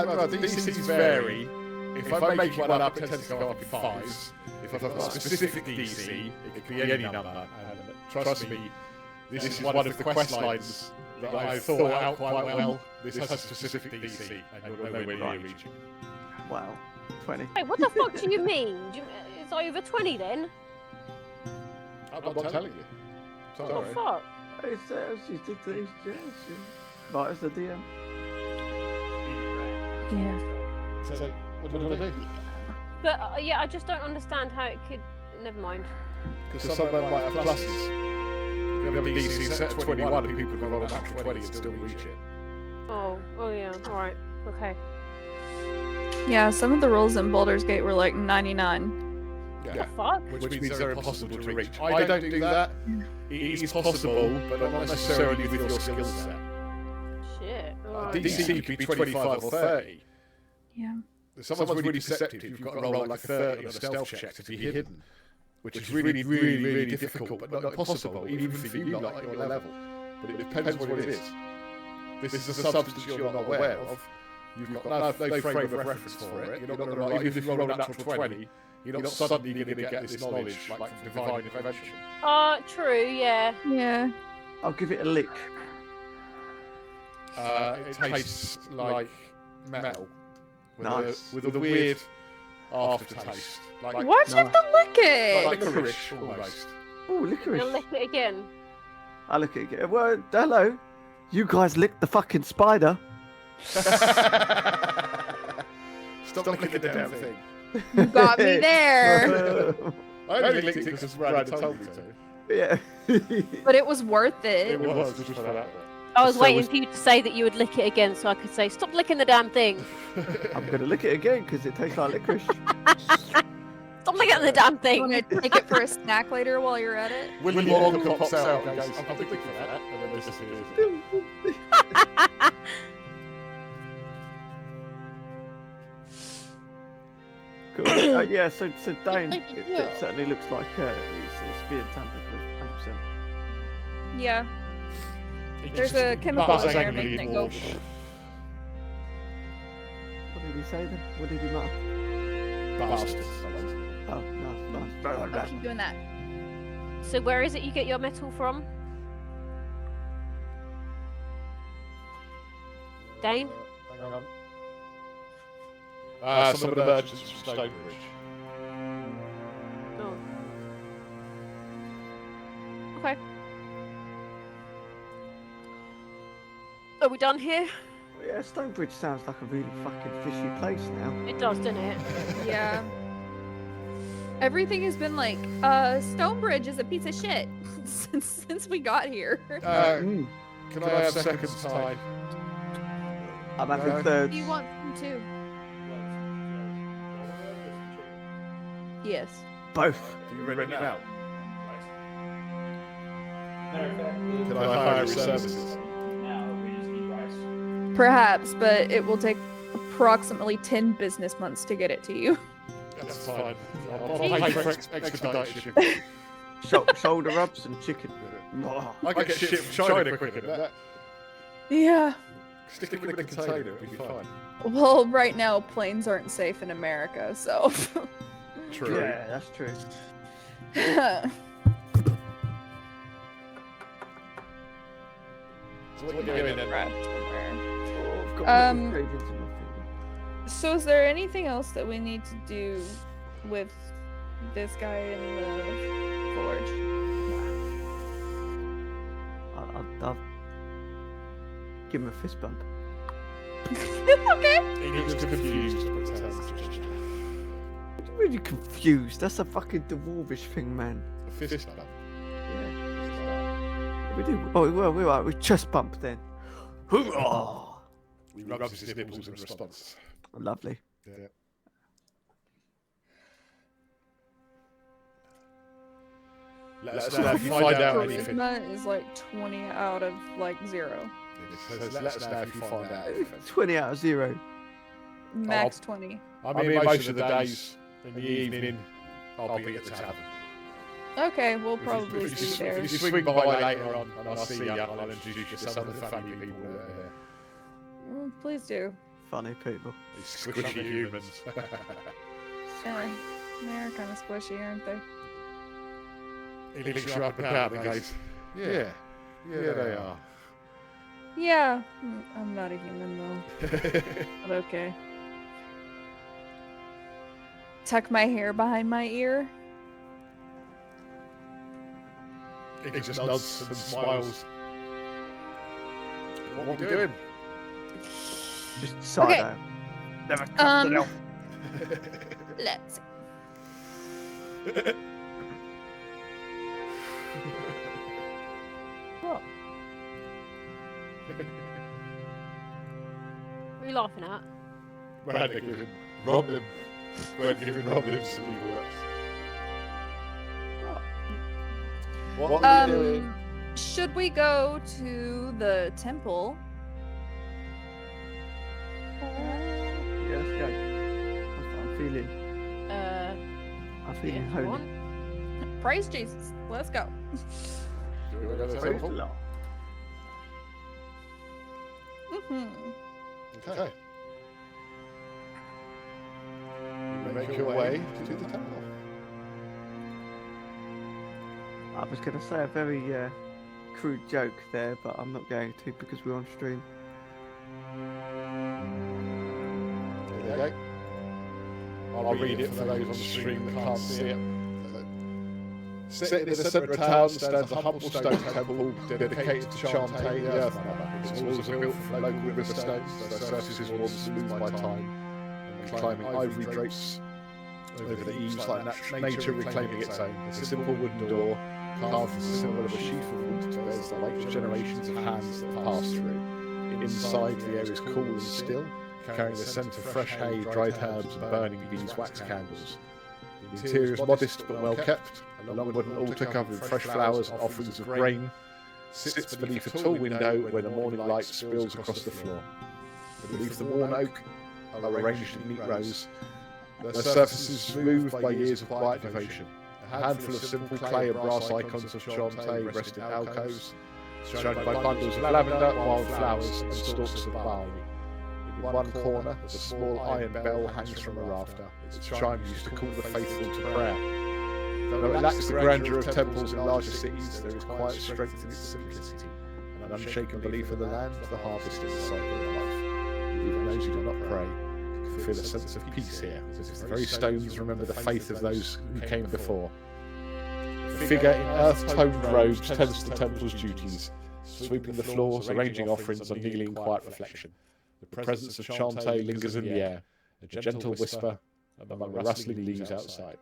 Well, DCs vary. If I make one up, it tends to go up in 5s. If I've got a specific DC, it could be any number. And trust me, this is one of the quest lines that I've thought out quite well. This has a specific DC, and you're nowhere near reaching. Wow. 20. Wait, what the fuck do you mean? It's over 20 then? I'm not telling you. What Sorry. the fuck? It says you did these, yes. Right, as the DM. Yeah. So, what do I do? But yeah, I just don't understand how it could. Never mind. Because some of them might have pluses. You have a DC set at 21 and people can roll a natural 20 and still reach it. Oh yeah. All right. Okay. Yeah, some of the rolls in Baldur's Gate were like 99. What Yeah. the fuck? Which means they're impossible to reach. I don't do that. It is possible, but not necessarily with your skill set. Shit. A Alright. DC could be 25 or 30. Yeah. If someone's really deceptive, you've got to roll like a 30 on a stealth check to be hidden. Which is really, really, really difficult, but not impossible, even for you, like at your level. But it depends what it is. this is a substance you're not aware of. You've got no frame of reference for it. You're not going to, even if you roll a natural 20, you're not suddenly going to get this knowledge like from divine intervention. True, yeah. Yeah. I'll give it a lick. It tastes like metal. Nice. With a weird aftertaste. Like Why'd you have to lick it? like licorice, almost. Oh, You're licorice. gonna lick it again. I look at it again. Well, hello. You guys licked the fucking spider. Stop looking at the damn thing. You got me there. I only licked it because Brad told me to. Yeah. But it was worth it. It was just for that. I was So waiting was- for you to say that you would lick it again so I could say, stop licking the damn thing. I'm going to lick it again because it tastes like licorice. Stop licking the damn You thing. want to take it for a snack later while you're at it? Willy Wonka pops out and goes, I'm thinking for that, and then disappears. Cool. Yeah, so Dane, it certainly looks like it's being tampered with 100%. Yeah. There's a chemical in there making it go. What did he say then? What did he mutter? Bastards. Oh, nice. I'll keep doing that. So where is it you get your metal from? Dane? Hang on. Some of the merchants from Stonebridge. Oh. Okay. Are we done here? Yeah, Stonebridge sounds like a really fucking fishy place now. It does, doesn't it? Yeah. Everything has been like, Stonebridge is a piece of shit since we got here. Mm. Can I have seconds time? I'm having No. thirds. Do you want them too? Yes. Both. Are you ready now? Matter of fact, Can I hire your services? now we just need rice. Perhaps, but it will take approximately 10 business months to get it to you. That's fine. I'll Jesus. pay for expedited shipping. Shoulder rubs and chicken. Oh. I get shit from China quicker than that. Yeah. Stick it in a container, it'll be fine. Well, right now, planes aren't safe in America, so. True. Yeah, that's true. So what are you doing then? Right somewhere. Oh, I've got Um, little cravings in my finger. So, is there anything else that we need to do with this guy in the forge? I'll give him a fist bump. Okay. He looks confused, but pretends. I'm really confused. That's a fucking dwarvish thing, man. A fist bump. Yeah. We do. Oh, well, we are. We chest bump then. Oh, He rubs his nipples in response. lovely. Yeah. Let us know if you find out anything. Charisma is like 20 out of like 0. Let us know if you find out anything. 20 out of 0. Max 20. I mean, most of the days in the evening, I'll be at the tavern. Okay, we'll probably If see you there. swing by later on and I'll see you, I'll introduce you to some of the family people that are here. Please do. Funny people. These squishy humans. Yeah, they're kind of squishy, aren't they? He looks you up and down and goes, yeah, they are. Yeah, I'm not a human though. But okay. Tuck my hair behind my ear. He just nods and smiles. What are we doing? Just side Okay. out. Never trust an elf. Let's. What? What are you laughing at? Brad giving Rob him. Brad giving Rob him some evil works. What are we doing? Should we go to the temple? Yeah, let's go. I'm feeling Yeah, if you holy. want. Praise Jesus. Let's go. Do we go to the Praise the temple? Lord. Mm-hmm. Okay. You make your way to the temple. I was going to say a very crude joke there, but I'm not going to because we're on stream. There you go. I'll read it for those on the stream that can't see it. Sitting in the centre of town stands a humble stone temple dedicated to Chante, the Earth Mother. Its walls are built from local river stones, their surfaces worn smooth by time, and climbing ivory drapes over the eaves like nature reclaiming its own. A simple wooden door carved as a symbol of a sheaf of wood to bears the weight of generations of hands that have passed through. Inside, the air is cool and still, carrying the scent of fresh hay, dried herbs, and burning beeswax candles. The interior is modest but well kept. A long wooden altar covered in fresh flowers and offerings of grain sits beneath a tall window where the morning light spills across the floor. Beneath the worn oak are arranged in neat rows, their surfaces smoothed by years of quiet devotion. A handful of simple clay and brass icons of Chante rest in alcoves, surrounded by bundles of lavender, wildflowers, and stalks of barley. In one corner, a small iron bell hangs from a rafter. Its chime used to call the faithful to prayer. Though it lacks the grandeur of temples in larger cities, there is quiet strength in its simplicity, an unshaken belief in the land, the harvest, and the cycle of life. Even those who do not pray can feel a sense of peace here, as if the very stones remember the faith of those who came before. A figure in earth-toned robes tends the temple's duties, sweeping the floors, arranging offerings, or kneeling in quiet reflection. The presence of Chante lingers in the air, a gentle whisper among the rustling leaves outside.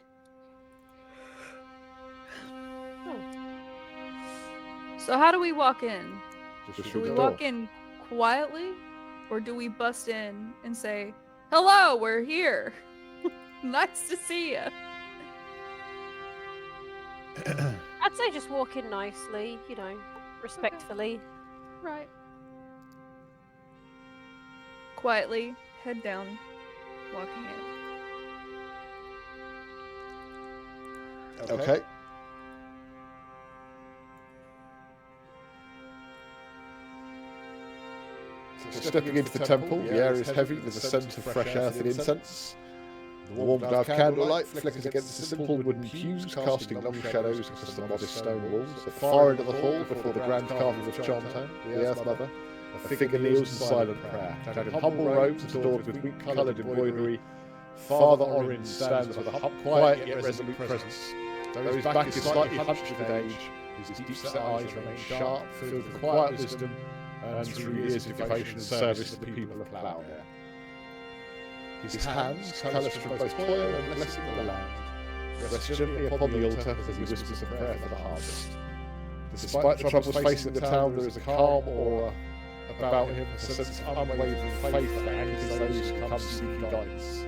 So how do we walk in? Just Do through we the walk door. in quietly? Or do we bust in and say, hello, we're here. Nice to see you. I'd say just walk in nicely, you know, respectfully. Right. Quietly, head down, walking in. Okay. So stepping into the temple, the air is heavy with the scent of fresh earth and incense. The warm glow of candlelight flickers against the simple wooden pews, casting long shadows across the modest stone walls. At the far end of the hall, before the grand carving of Chante, the Earth Mother, a figure kneels in silent prayer. Clad in humble robes adorned with wheat-coloured embroidery, Father Orin stands with a quiet yet resolute presence. Though his back is slightly hunched with age, his deep-set eyes remain sharp, filled with quiet wisdom, and through years of devotion and service to the people of Ploughdare. His hands, callous from both toil and blessing of the land, rest gently upon the altar as he whispers a prayer for the harvest. Despite the troubles facing the town, there is a calm aura about him, a sense of unwavering faith that anchors those who come seeking guidance.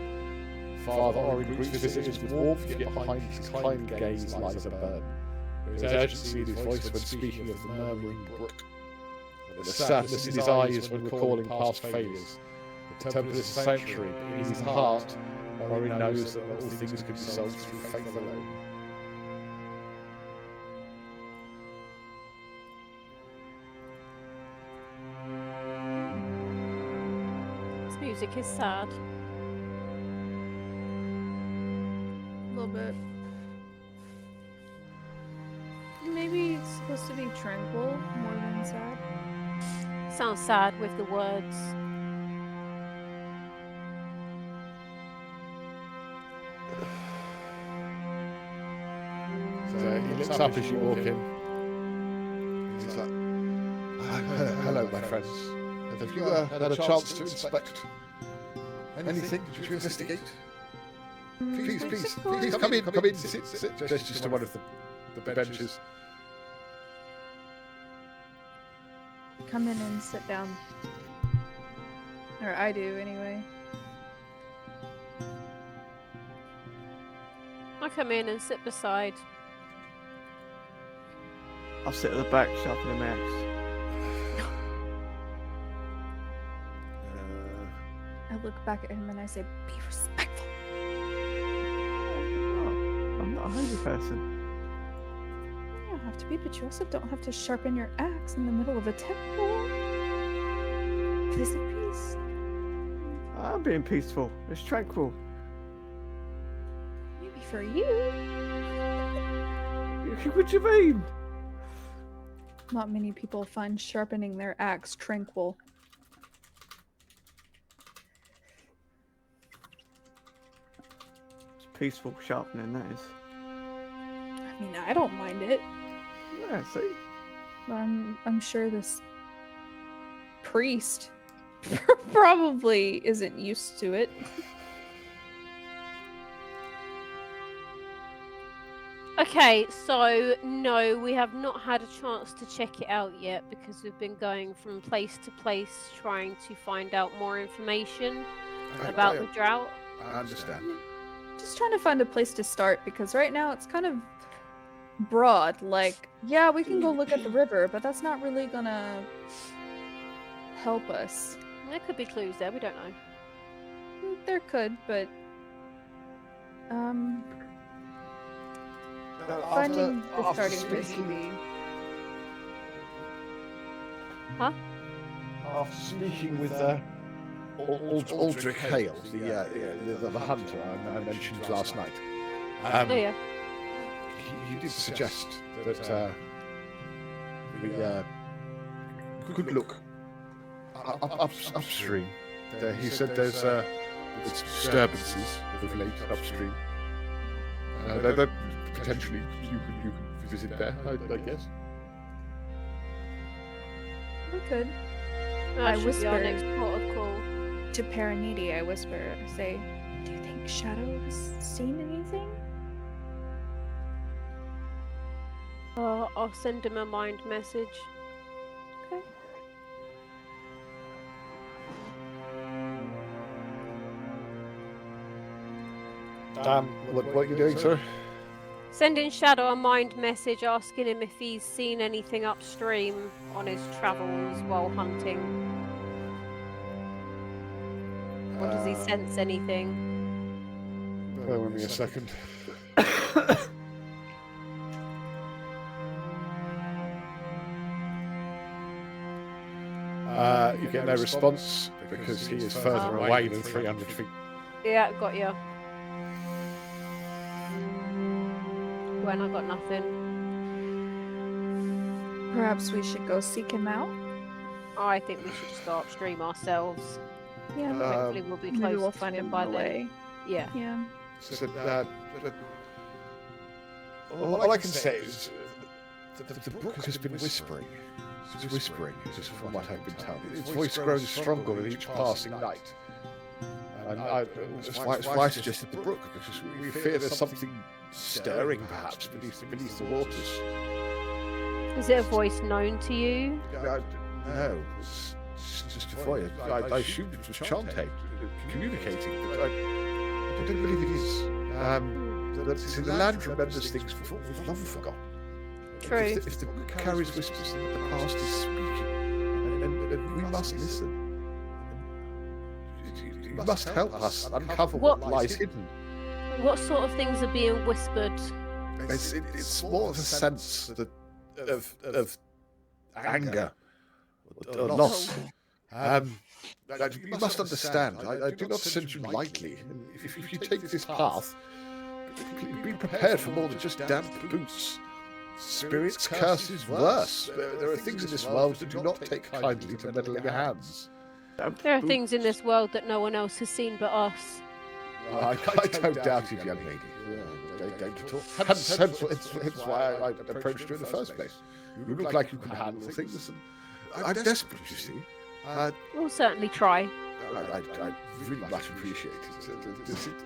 Father Orin greets visitors with warmth, yet behind his kind gaze lies a burden. There is urgency in his voice when speaking of the murmuring brook, and the sadness in his eyes when recalling past failures. The temple is a sanctuary, but in his heart, Orin knows that all things can be solved through faith alone. This music is sad. A little bit. Maybe it's supposed to be tranquil more than sad. Sounds sad with the words. So he looks up as you walk in. He's like, hello, my friends. Have you had a chance to inspect anything? Did you investigate? Please, come in, sit. Gestures to one of the benches. Come in and sit down. Or I do, anyway. I come in and sit beside. I'll sit at the back sharpening my axe. I look back at him and I say, be respectful. Oh, I'm not a hungry person. You don't have to be, but you also don't have to sharpen your axe in the middle of a temple. place of peace. I'm being peaceful. It's tranquil. Maybe for you. What do you mean? Not many people find sharpening their axe tranquil. It's peaceful sharpening, that is. I mean, I don't mind it. Yeah, see? But I'm sure this priest probably isn't used to it. Okay, so no, we have not had a chance to check it out yet because we've been going from place to place trying to find out more information about the drought. I understand. Just trying to find a place to start because right now it's kind of broad. Like, yeah, we can go look at the river, but that's not really gonna help us. There could be clues there, we don't know. There could, but finding the starting place would be. Huh? After speaking with Aldrich Hale, the hunter I mentioned last night, Oh yeah. he did suggest that we could look upstream. He said there's disturbances of late upstream. That potentially you can visit there, I guess. We could. That should be our whispered. next port of call. To Paranidi, I whisper, say, do you think Shadow has seen anything? I'll send him a mind message. Okay. Dan, what are you doing, sir? Sending Shadow a mind message asking him if he's seen anything upstream on his travels while hunting. Or does he sense anything? Bear with me a second. You get no response because he is further away than 300 feet. Yeah, got you. When I got nothing. Perhaps we should go seek him out? I think we should just go upstream ourselves. Yeah, Hopefully we'll be close maybe we'll to find him him by on the then. way. Yeah. Yeah. So, all I can say is the brook has been whispering. It's whispering, just from what I've been told. Its voice grows stronger with each passing night. And that's why I suggested the brook, because we fear there's something stirring, perhaps, beneath the waters. Is it a voice known to you? No, it's just a voice. I assumed it was Chante communicating, but I don't believe it is. The land remembers things we've long forgotten. True. If the book carries whispers, then the past is speaking, and we must listen. You must help us uncover what lies hidden. What sort of things are being whispered? It's more of a sense of anger, or loss. You must understand, I do not send you lightly. If you take this path, be prepared for more than just damp boots. Spirits, curses, worse. There are things in this world that do not take kindly to meddling hands. There are things in this world that no one else has seen but us. I don't doubt it, young lady. Hence why I approached you in the first place. You look like you can handle things, and I'm desperate, you see. We'll certainly try. I really much appreciate it.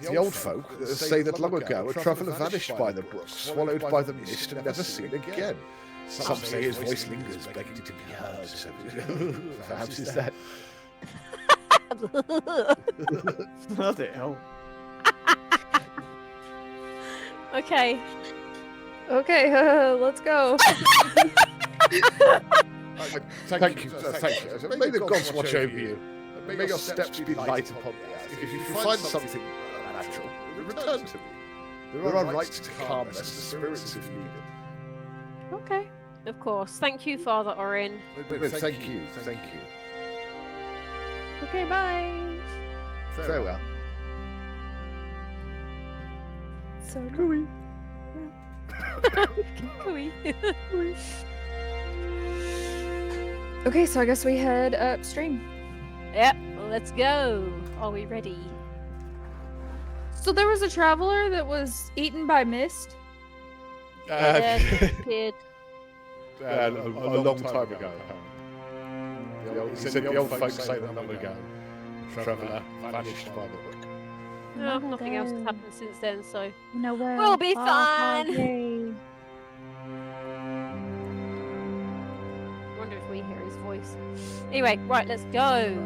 The old folk say that long ago a traveller vanished by the brook, swallowed by the mist, and never seen again. Some say his voice lingers, begging to be heard. So perhaps is that. Bloody hell. Okay. Okay, let's go. Thank you. May the gods watch over you. May your steps be light upon the earth. If you find something unnatural, return to me. There are rites to calm us, the spirits if needed. Okay. Of course. Thank you, Father Orin. Thank you. Thank you. Okay, bye. Farewell. So Gooey. Ooey. okay, so I guess we head upstream. Yep, let's go. Are we ready? So there was a traveler that was eaten by mist. Yeah, disappeared. A long time ago. He said the old folks say that long ago. Traveller vanished by the book. No, nothing else has happened since then, so No, we'll be fine. I wonder if we hear his voice. Anyway, right, let's go.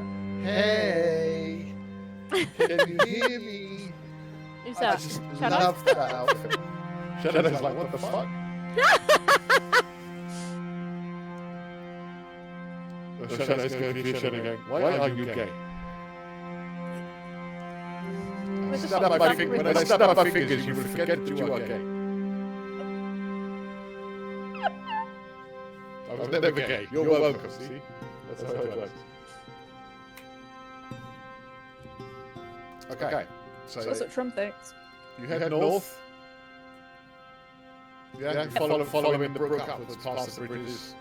Hey, can you hear me? Who's I that? just Shadow? love that outfit. Shadow's like, what the fuck? Shadow's going to be Shadow going, why are you gay? With the Snap fuck my is finger, that when I snap my fingers, you will forget that you are gay. I was never gay. You're welcome, see? That's how it works. Okay, so That's what Trump thinks. you head north. Yeah, you following the brook upwards past the bridges.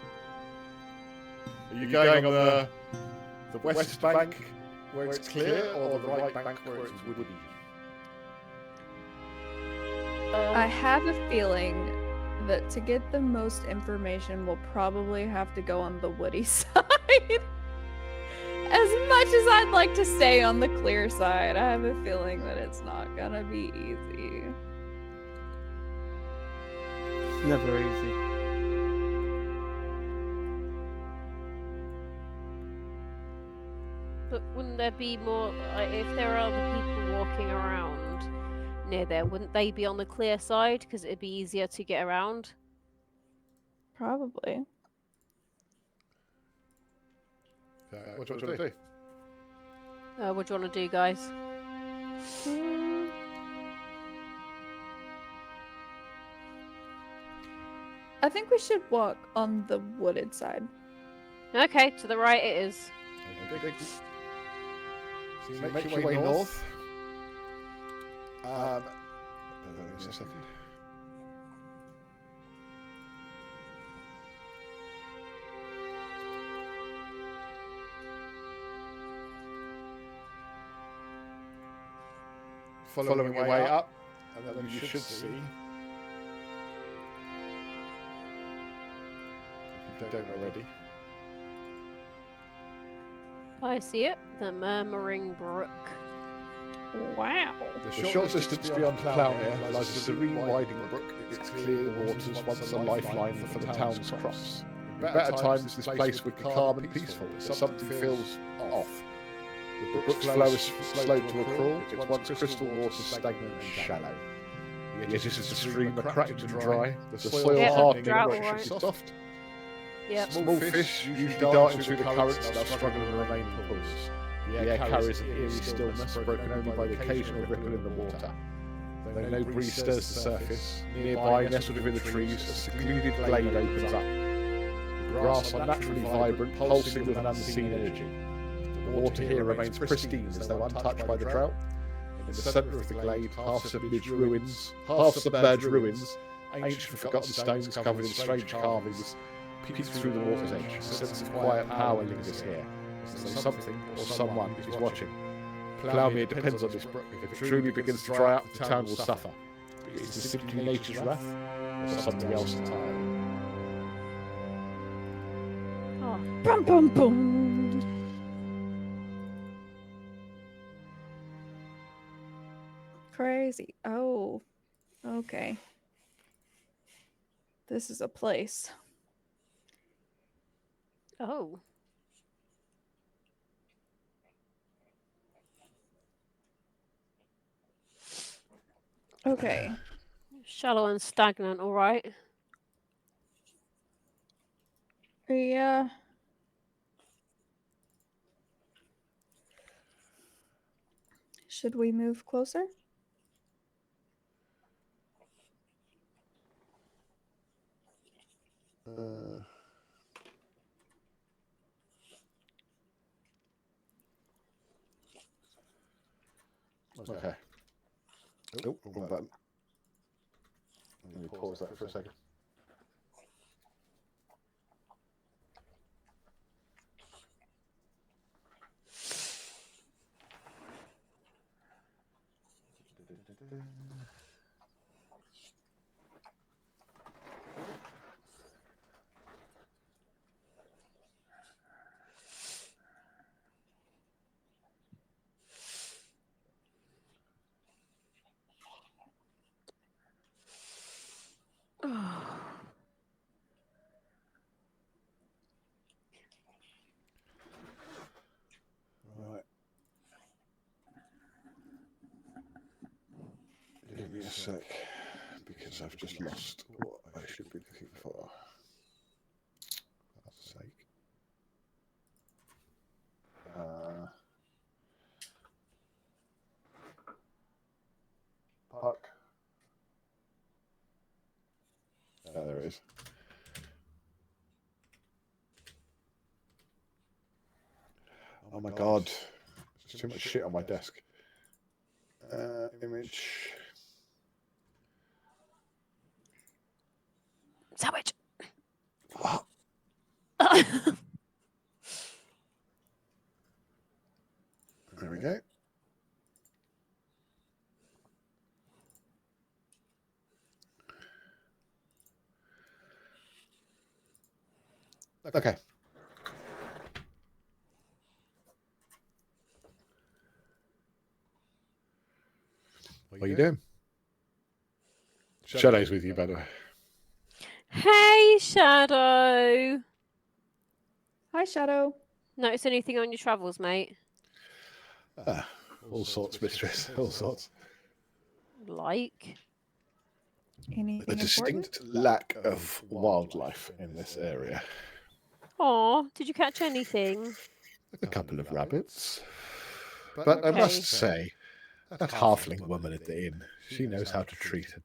Are you going on the west bank where it's clear, or the right bank where it's woody? I have a feeling that to get the most information, we'll probably have to go on the woody side. As much as I'd like to stay on the clear side, I have a feeling that it's not gonna be easy. It's never easy. But wouldn't there be more, like, if there are other people walking around near there, wouldn't they be on the clear side because it'd be easier to get around? Probably. What do you want to do? What do you want to do, guys? I think we should walk on the wooded side. Okay, to the right it is. Okay. So you make your way north. Wait a second. Following your way up, and then you should see. If you don't already. I see it. The Murmuring Brook. Wow. The short distance beyond Plougmere lies a serene winding brook. Its clear waters once a lifeline for the town's crops. In better times, this place would be calm and peaceful, but something feels off. The brook's flow is slowed to a crawl, its once crystal waters stagnant and shallow. The edges of the stream are cracked and dry, the soil Yeah, hardening drought, and alright. soft. Yep. Small fish, usually darting through the currents, now struggle to remain in pools. The air carries an eerie stillness, broken only by the occasional ripple in the water. Though no breeze stirs the surface, nearby, nestled within the trees, a secluded glade opens up. The grass unnaturally vibrant, pulsing with an unseen energy. The water here remains pristine as though untouched by the drought. In the centre of the glade, half submerged ruins, ancient forgotten stones covered in strange carvings, peek through the water's edge. A sense of quiet power lingers here, as though something or someone is watching. Plougmere depends on this brook. If it truly begins to dry up, the town will suffer. But is this simply nature's wrath, or something else entirely? Oh, Bum bum bum. Crazy. Oh. Okay. This is a place. oh. Okay. Shallow and stagnant, alright. Yeah. Should we move closer? Okay. Oh, wrong button. Let me pause that for a second. Right. Give me a sec, because I've just lost what I should be looking for. For God's sake. Puck. Oh, there it is. Oh my god. There's too much shit on my desk. Image. Sandwich. What? There we go. Okay. What are you doing? Shadow's with you, by the way. Hey, Shadow. Hi, Shadow. Notice anything on your travels, mate? All sorts, mistress. All sorts. Like? Anything A distinct lack of wildlife in this area. Oh, did you catch anything? A couple of rabbits. But I must say, that halfling woman at the inn, she knows how to treat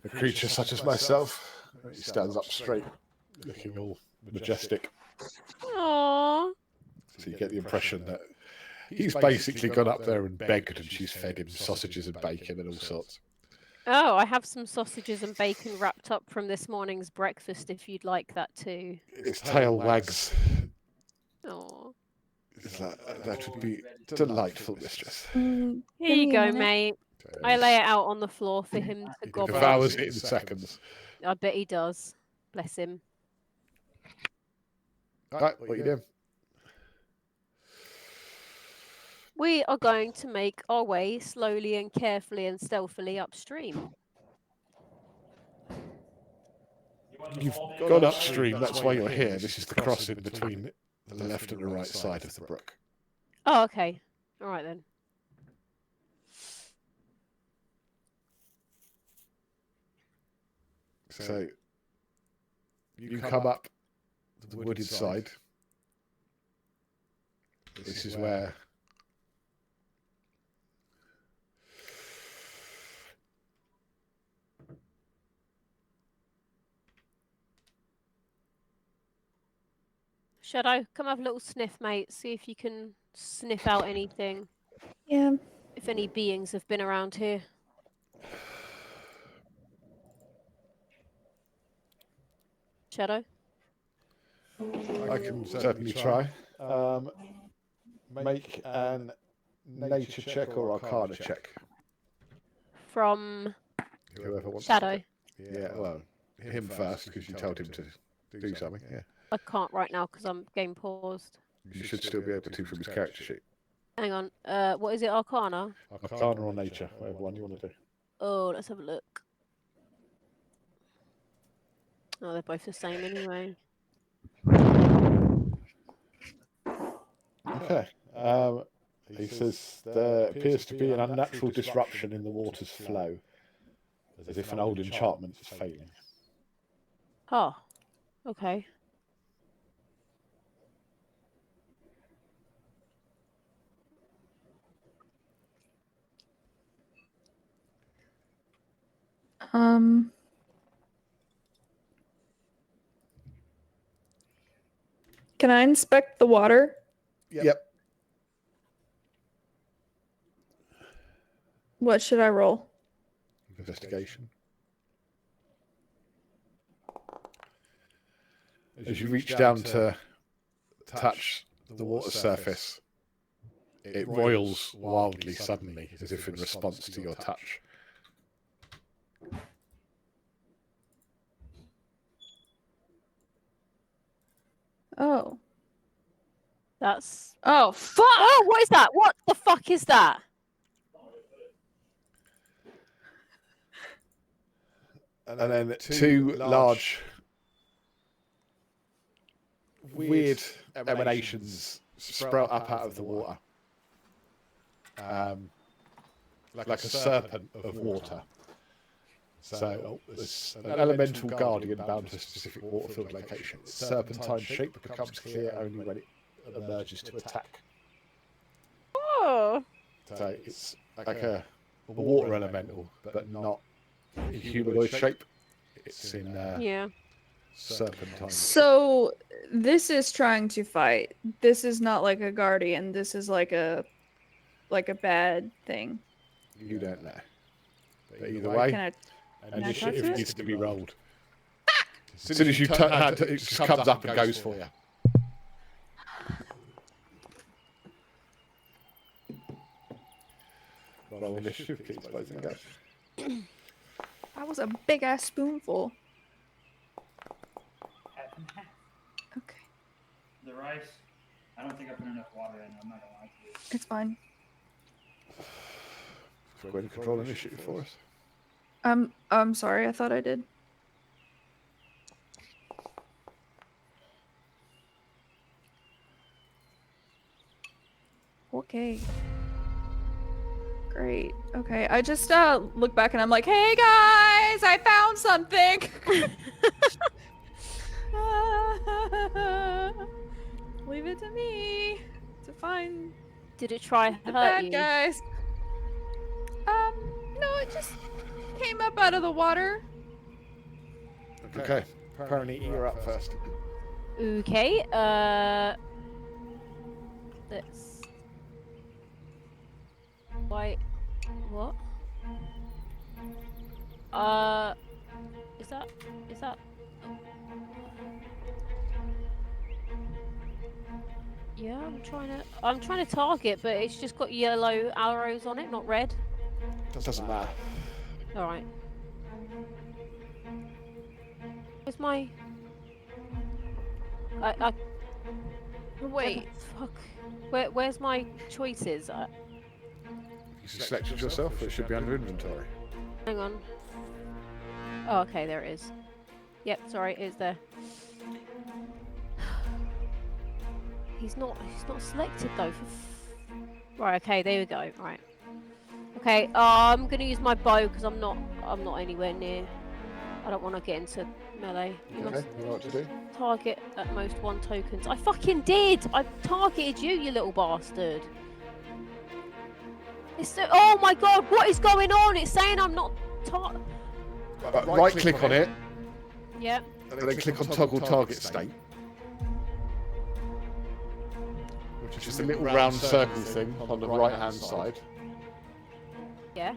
a creature such as myself. He stands up straight, looking all majestic. Aww. So you get the impression that he's basically gone up there and begged, and she's fed him sausages and bacon and all sorts. Oh, I have some sausages and bacon wrapped up from this morning's breakfast if you'd like that too. Its tail wags. Oh. That would be delightful, mistress. Here you go, mate. I lay it out on the floor for him to He gob up. devours it in seconds. I bet he does. Bless him. Right, what are you doing? We are going to make our way slowly and carefully and stealthily upstream. You've gone upstream, that's why you're here. This is the crossing between the left and the right side of the brook. Oh, okay. All right then. So, you come up the wooded side. This is where Shadow, come have a little sniff, mate. See if you can sniff out anything. Yeah. If any beings have been around here. Shadow? I can certainly try. Make an nature check or arcana check. From Whoever wants Shadow. to. Yeah, well, him first, because you told him to do something, yeah. I can't right now because I'm game paused. You should still be able to from his character sheet. Hang on. What is it? Arcana? Arcana or nature, whatever one you want to do. Oh, let's have a look. Oh, they're both the same anyway. Okay. He says there appears to be an unnatural disruption in the water's flow, as if an old enchantment is failing. Oh, okay. Can I inspect the water? Yep. What should I roll? Investigation. As you reach down to touch the water surface, it roils wildly suddenly, as if in response to your touch. Oh. That's. Oh, fuck! Oh, what is that? What the fuck is that? And then two large, weird emanations sprout up out of the water. Like a serpent of water. So it's an elemental guardian bound to a specific water-filled location. Its serpentine shape becomes clear only when it emerges to attack. Oh. So it's like a water elemental, but not in humanoid shape. It's in Yeah. serpentine. So this is trying to fight. This is not like a guardian. This is like a bad thing. You don't know. But either way, Can I? initiative to it? needs to be rolled. As soon as you turn, it just comes up and goes for you. Roll initiative, please, both of you go. That was a big ass spoonful. Half and half. Okay, The rice, I don't think I put enough water in. I'm not gonna lie to you. it's fine. Go ahead and control initiative for us. I'm sorry. I thought I did. Okay. Great. Okay. I just look back and I'm like, "Hey guys, I found something." Leave it to me to find Did it try the hurt bad you? guys. No, it just came up out of the water. Okay. Apparently, you're up first. Okay. Let's. Wait. What? Is that? Yeah, I'm trying to target, but it's just got yellow arrows on it, not red. Doesn't matter. All right. Where's my? I Wait. fuck. Where's my choices? You selected yourself, it should be under inventory. Hang on. Oh, okay, there it is. Yep, sorry, it is there. He's not selected though. Right, okay, there we go. Right. Okay, I'm gonna use my bow because I'm not anywhere near. I don't want to get into melee. You Okay, must you know what to do? target at most 1 tokens. I fucking did! I targeted you, you little bastard. Oh my god, what is going on? It's saying I'm not Right click on it, Yep. and then click on toggle target state. Which is the little round circle thing on the right hand side. Yeah.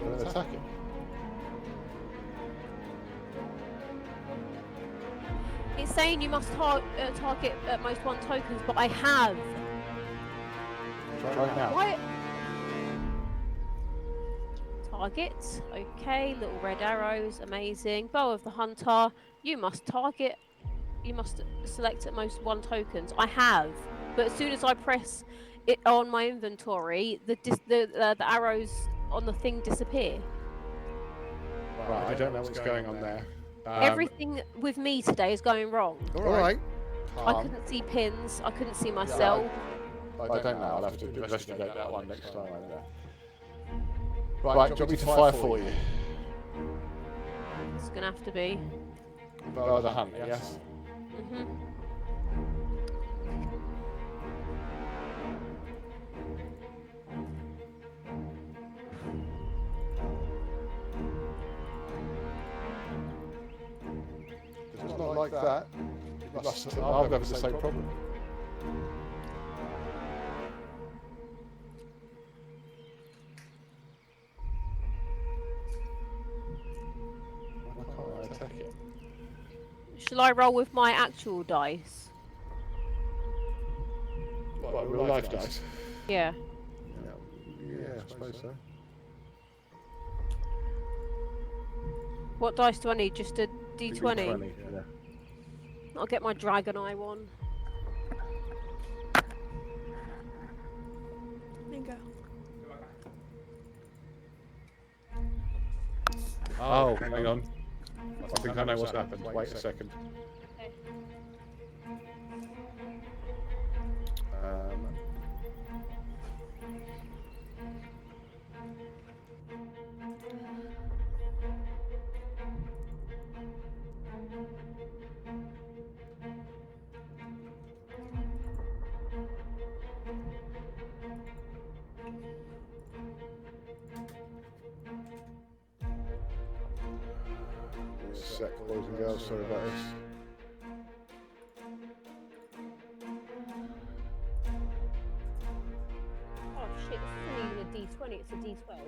And then attack it. It's saying you must target at most 1 tokens, but I have. Try it now. Why? Target. Okay, little red arrows. Amazing. Bow of the hunter. You must target. You must select at most 1 tokens. I have, but as soon as I press it on my inventory, the arrows on the thing disappear. Right, I don't know what's going on there. Everything with me today is going wrong. Alright. I couldn't see pins. I couldn't see myself. I don't know, I'll have to investigate that one next time I'm there. Right, do you want me to fire for you? It's gonna have to be. Bow of the hunt, yes? Mhm. It's not like that, you must. I'm having the same problem. Why can't I attack it? Shall I roll with my actual dice? What, real life dice? Yeah. Yeah, I suppose so. What dice do I need? Just a D20? Yeah. I'll get my Dragon Eye one. Bingo. Oh, hang on. I think I know what's happened. Wait a second. Okay. Sec, boys and girls, sorry about this. Oh shit, this isn't even a D20, it's a D12.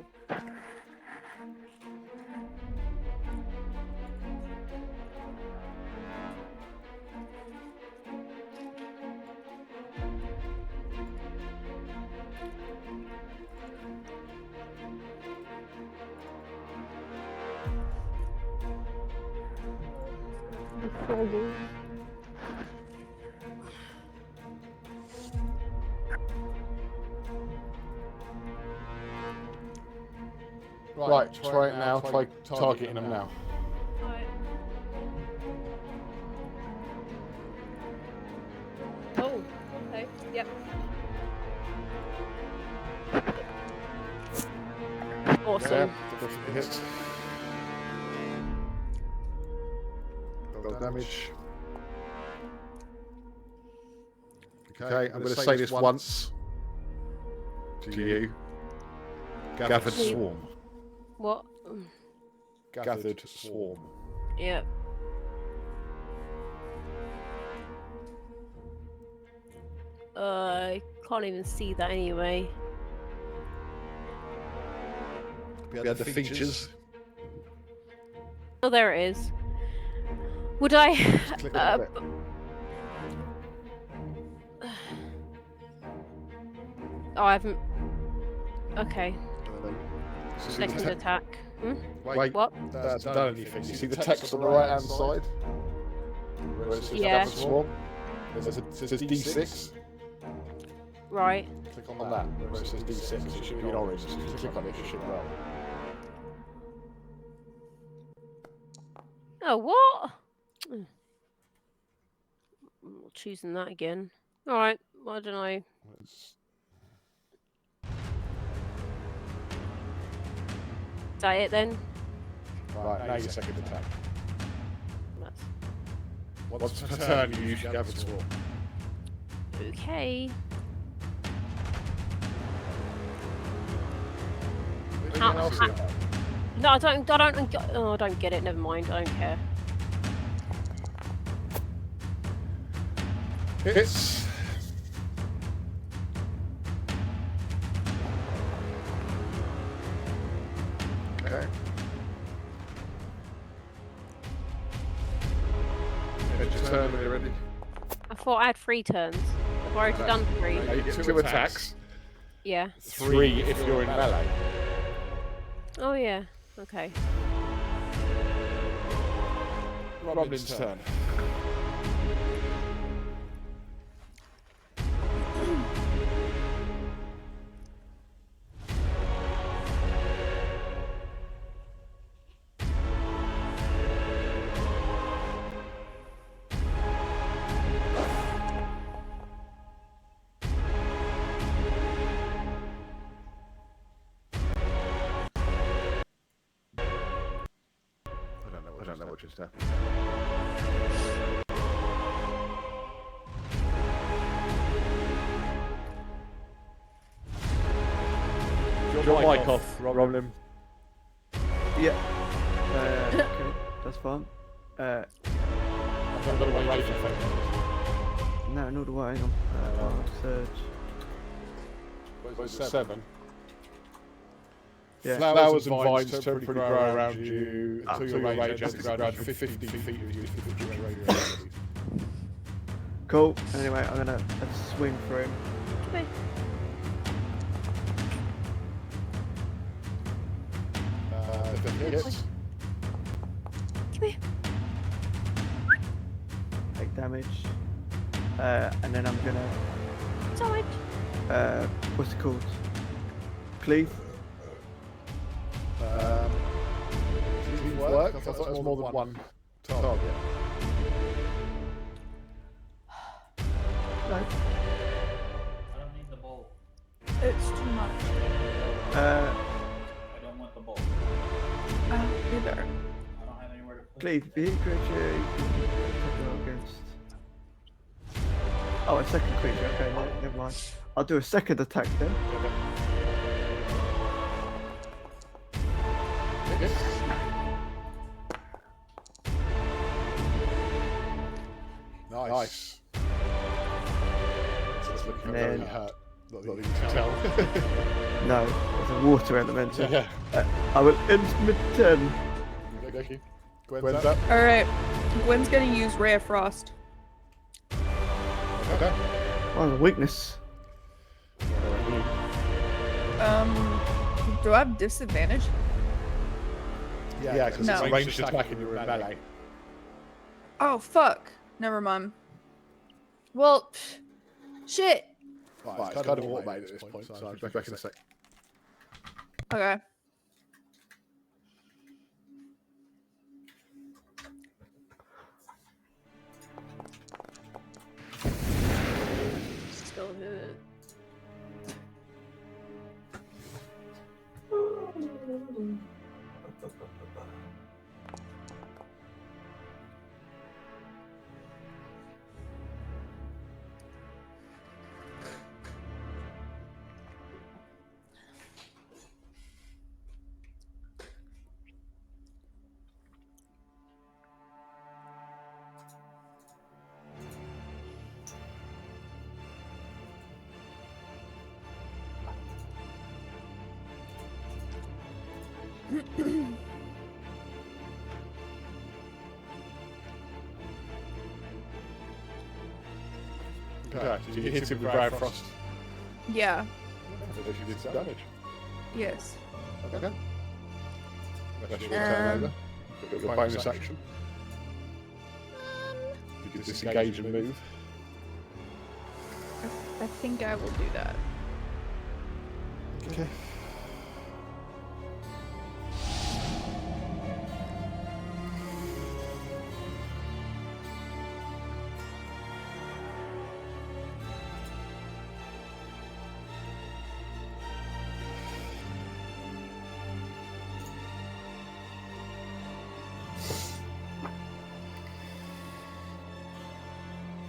Right, try it now. Try targeting them now. Right. Oh, okay, yep. Awesome. Yeah, definitely hits. Roll damage. Okay, I'm going to say this once to you. Gathered swarm. What? Gathered swarm. Yep. I can't even see that anyway. We had the features. Oh, there it is. Would I? Click on it. Oh, I haven't. Okay. See Second the attack. Hmm? Wait, What? that's done anything. You see the text on the right hand side? Where it says Yeah. Gathered swarm? There's a, it says D6. Right. Click on that. Where it says D6. It should be in orange. So if you click on it, it should roll. Oh, what? I'm not choosing that again. Alright, why don't I? It's- Is that it then? Right, now your second attack. That's... Once per turn, you use your Gathered swarm. Okay. Anything else in there? No, I don't. Oh, I don't get it. Never mind. I don't care. Hits. Okay. End your turn when you're ready. I thought I had 3 turns. I've already done 3. Now you get 2 attacks. Yeah. 3 if you're in melee. Oh yeah. Okay. Robin's turn. I don't know what just happened. Your mic off, Roblin. Yeah. Okay, that's fine. I've got a rage effect. No, nor do I. Hang on. Surge. What's it, 7? Yeah. Flowers and vines temporarily grow around you until your range ends around 50 feet of you. Cool. Anyway, I'm gonna swing for him. Okay. Hits. Take damage. And then I'm gonna. Damage. What's it called? Cleave. Work. I thought that was more than one target. No. I don't need the bowl. It's too much. I don't want the bowl. I don't either. I don't have anywhere to put Cleave. If you hit creature, you can go against. Oh, a second creature. Okay, no, never mind. I'll do a second attack then. Nice. It's looking And very then- hurt. Not that you can tell. No, it's a water elemental. Yeah. I will end mid turn. Okay. Gwen's up. All right. Gwen's gonna use Ray of Frost. Okay. Oh, the weakness. Do I have disadvantage? Yeah, because No. it's a ranged attack and you're in melee. Oh fuck. Never mind. Well, shit. Right, it's kind of automated at this point, so I'll be back in a sec. Okay. Still a minute. Okay, so you hit him with Ray of Frost. Yeah. So you did some damage. Yes. Okay. That's your turn over. Got your bonus action. You can disengage and move. I think I will do that. Okay.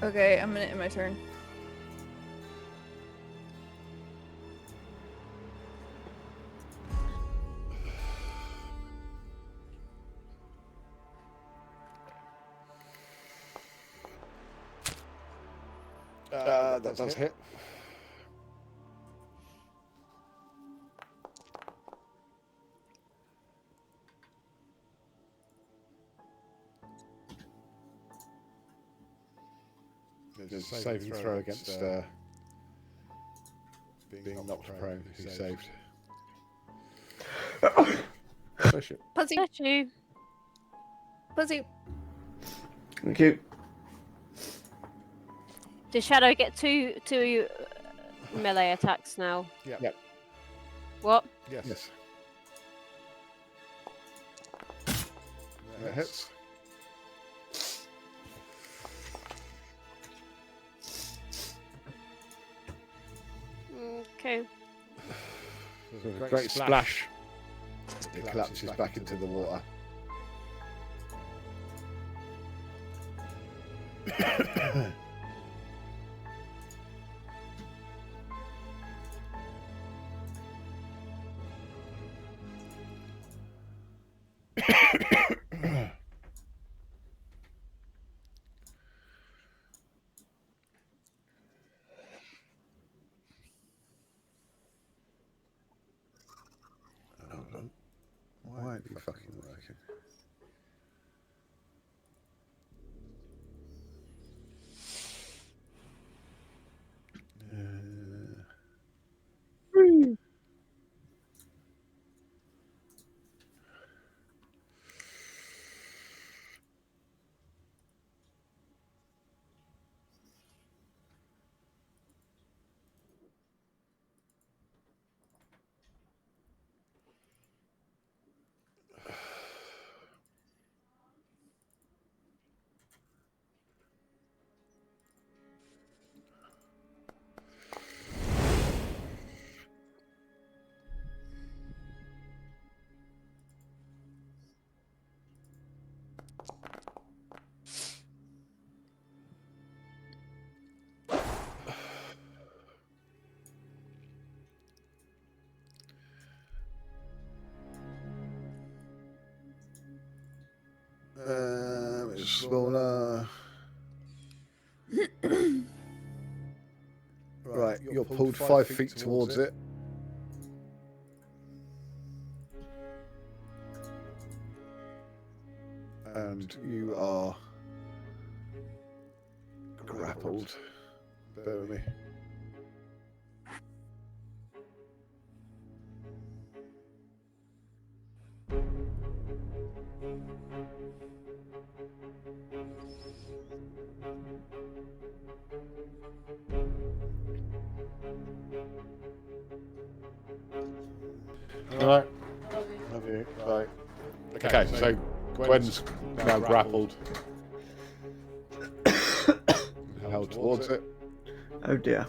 Okay, I'm gonna end my turn. That does hit. There's a saving throw against being knocked prone. He saved. Bless you. Pussy, Bless you. pussy. Thank you. Does Shadow get two melee attacks now? Yeah. What? Yes. That hits. Okay. There's a great splash. It collapses back into the water. Why ain't you fucking working? It's smaller. Right, you're pulled 5 feet towards it. And you are grappled. Bear with me. Alright. Love you. Bye. Okay, so Gwen's now grappled. Held towards it. Oh dear.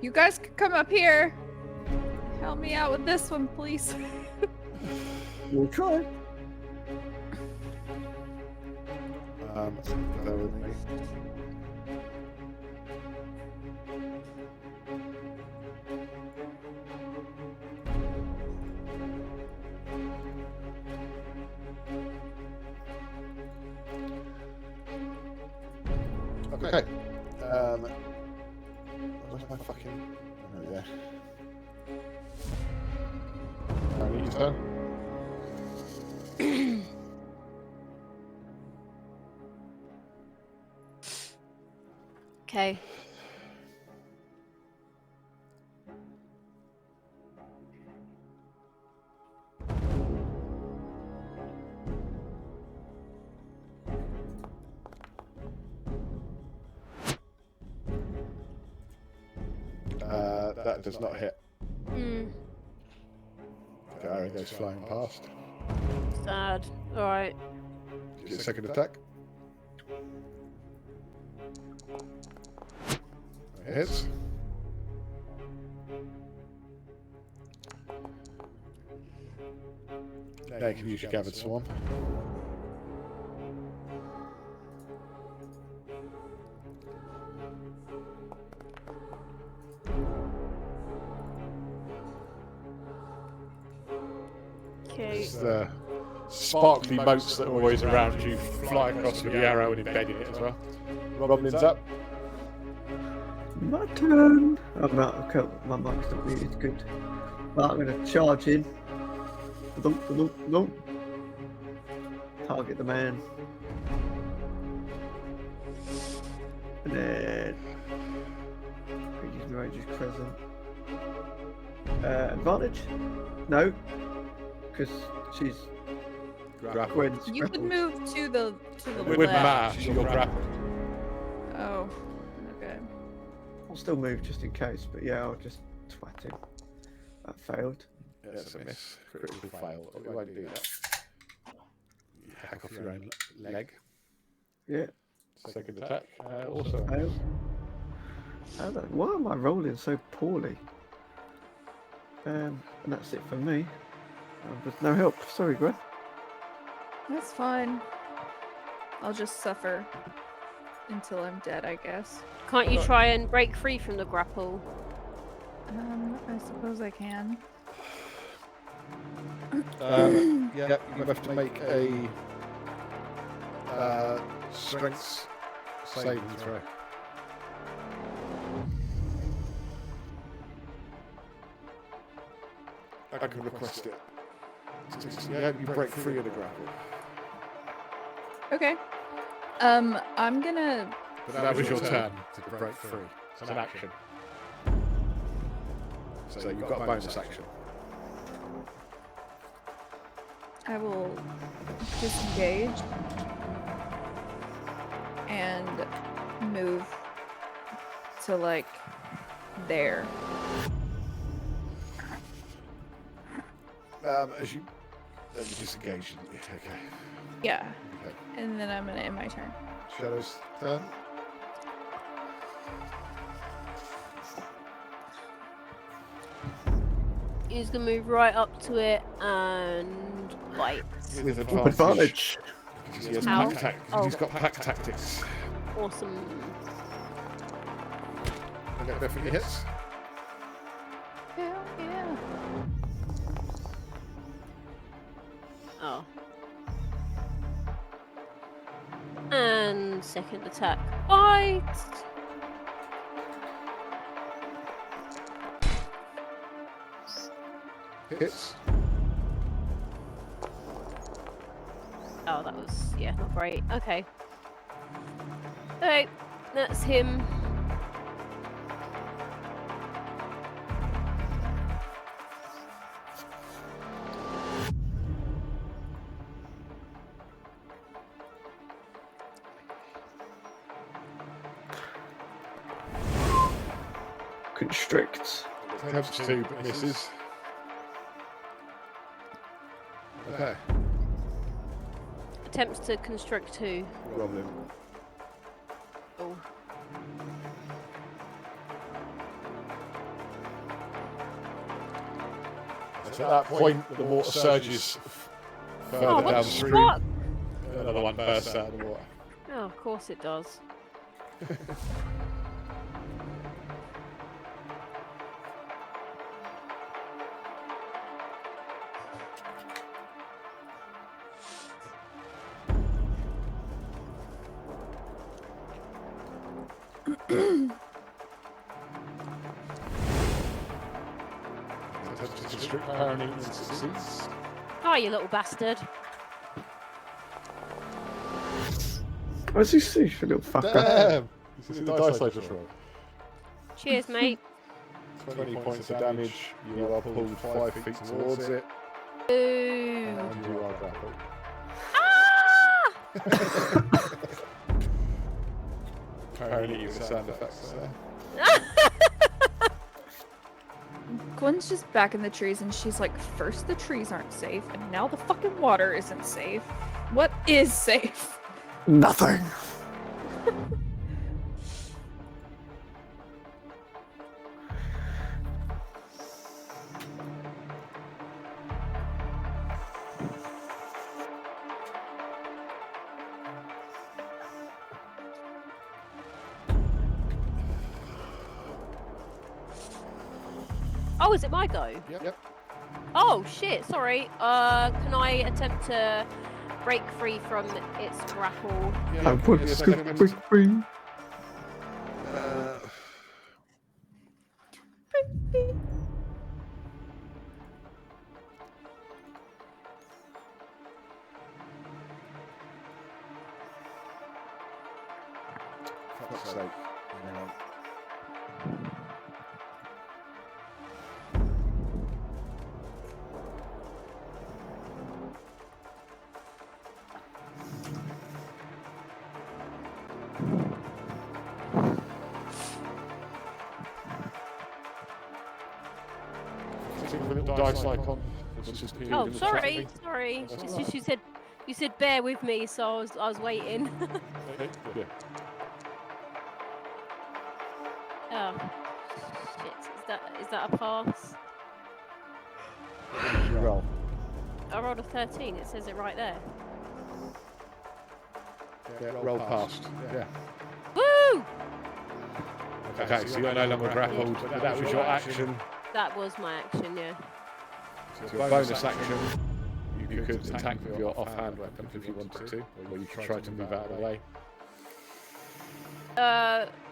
You guys could come up here. Help me out with this one, please. We'll try. Bear with me. Okay. Where's my fucking... Oh, yeah. Only your turn. Okay. That does not hit. The arrow goes flying past. Sad. Alright. Your second attack. It hits. Now you can use your gathered swarm. Okay. It's the sparkly motes that are always around you fly across with the arrow and embed in it as well. Robin's up. My turn. I'm not. Okay, my mic's not muted. Good. Right, I'm going to charge in. Thump. Target the man. And then use my ranger's crescent. Advantage? No, because she's Gwen's You could grappled. move to the With left. Mash, you're grappled. Oh, okay. I'll still move just in case, but yeah, I'll just twat him. That failed. That's a miss. Critical fail. We won't do that. You hack off your own leg. Yeah, Second attack. Also. failed. Why am I rolling so poorly? And that's it for me. There's no help. Sorry, Gwen. That's fine. I'll just suffer until I'm dead, I guess. Can't you try and break free from the grapple? I suppose I can. Yeah, you have to make a strength saving throw. I can request it. Yeah, you break free of the grapple. Okay. I'm gonna. But that was your turn to break free. It's an action. So you've got a bonus action. I will disengage and move to like there. As you disengage. Okay. Yeah. Okay. And then I'm gonna end my turn. Shadow's turn. He's gonna move right up to it and bite. With Advantage. Because he has How? He's got pack tactics. Awesome. And that definitely hits. Hell yeah. Oh. And second attack. Bite! Hits. Oh, that was, yeah, not great. Okay. Alright, that's him. Constrict. Attempts to, but misses. Okay. Attempts to construct two. Roblin. Oh. So at that point, the water surges further Oh, down what the the stream. fuck? Another one bursts out of the water. Oh, of course it does. Attempts to constrict apparently and succeeds. Oh, you little bastard. What's he see, you little fucker? Damn! This is the dice I just rolled. Cheers, mate. 20 points of damage. You are pulled 5 feet towards it. Ooh. And you are grappled. Ah! Apparently you have sound effects there. Gwen's just back in the trees and she's like, first the trees aren't safe and now the fucking water isn't safe. What is safe? Nothing. Oh, is it my go? Yep. Oh, shit, sorry. Can I attempt to break free from its grapple? I want to break free. Fuck's sake. Hang on. With a little dice icon. That's just appeared Oh, in the sorry, chat. sorry. That's It's all just you said bear with me, so I was waiting. Okay, yeah. Oh, shit. Is that a pass? What did you roll? I rolled a 13. It says it right there. Yeah, roll past. Yeah. Woo! Okay, so you're no longer grappled, but that was your action. That was my action, yeah. So your bonus action, you could attack with your offhand weapon if you wanted to, or you could try to move out of the way.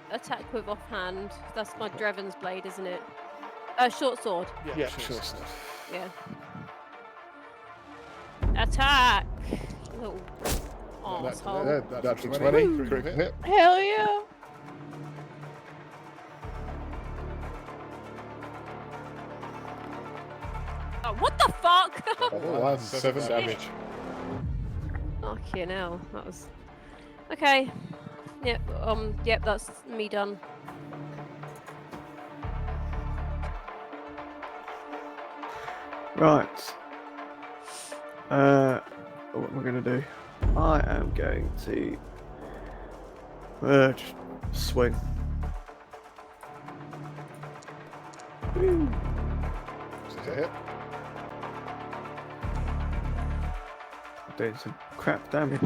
Attack with offhand. That's my Dreven's blade, isn't it? Short sword. Yeah, sure. Yeah. Attack! Little asshole. That's a 20. Critical hit. Hell yeah! Oh, what the fuck? Oh, that's 7 damage. Fucking hell, that was... Okay. Yep, that's me done. Right. What am I going to do? I am going to just swing. Woo. Is it a hit? Doing some crap damage.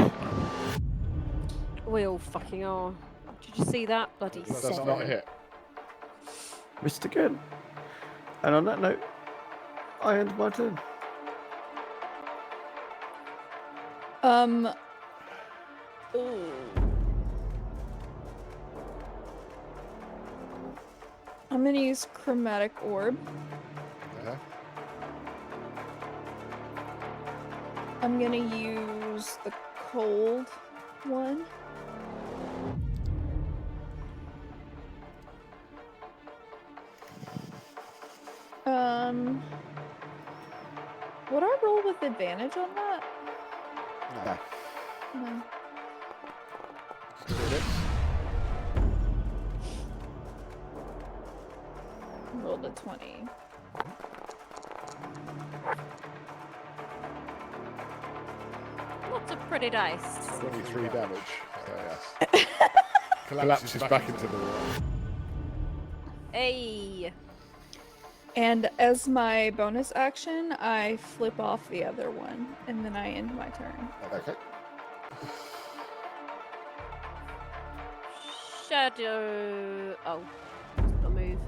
We all fucking are. Did you see that? Bloody That's 7. not a hit. Missed again. And on that note, I end my turn. Ooh. I'm gonna use Chromatic Orb. Uh-huh. I'm gonna use the cold one. Would I roll with advantage on that? No. No. Still hits. Rolled a 20. Lots of pretty dice. 23 damage. Yes. Collapses back into the water. Hey. And as my bonus action, I flip off the other one, and then I end my turn. Okay. Shadow. Oh, a move.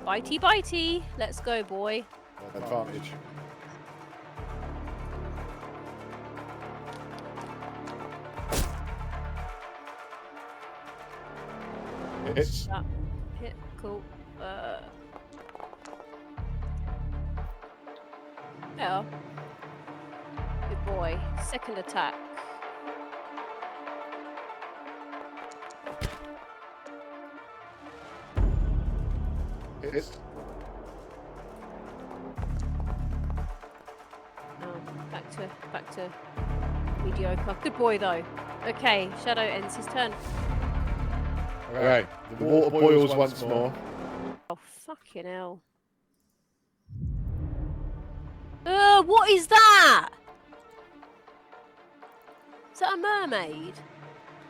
Bitey, bitey. Let's go, boy. Advantage. Hits. That hit. Cool. Yeah. Good boy. Second attack. Hits. Oh, back to mediocre. Good boy though. Okay, Shadow ends his turn. Okay. The water boils once more. Oh fucking hell. What is that? Is that a mermaid?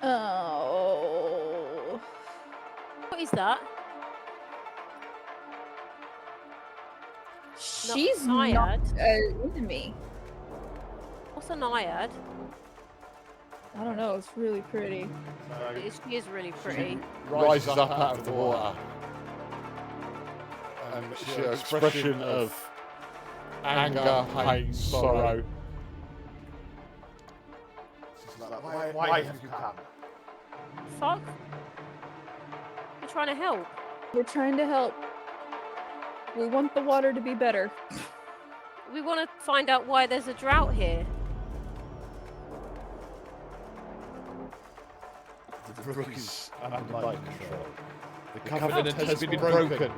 Oh. What is that? She's Naiad. not an enemy. What's a naiad? I don't know, it's really pretty. She is really pretty. Rises up out of the water. And she has an expression of anger, pain, sorrow. Why have you come? Fuck. We're trying to help. We're trying to help. We want the water to be better. We want to find out why there's a drought here. The brook is under my control. The covenant has been broken.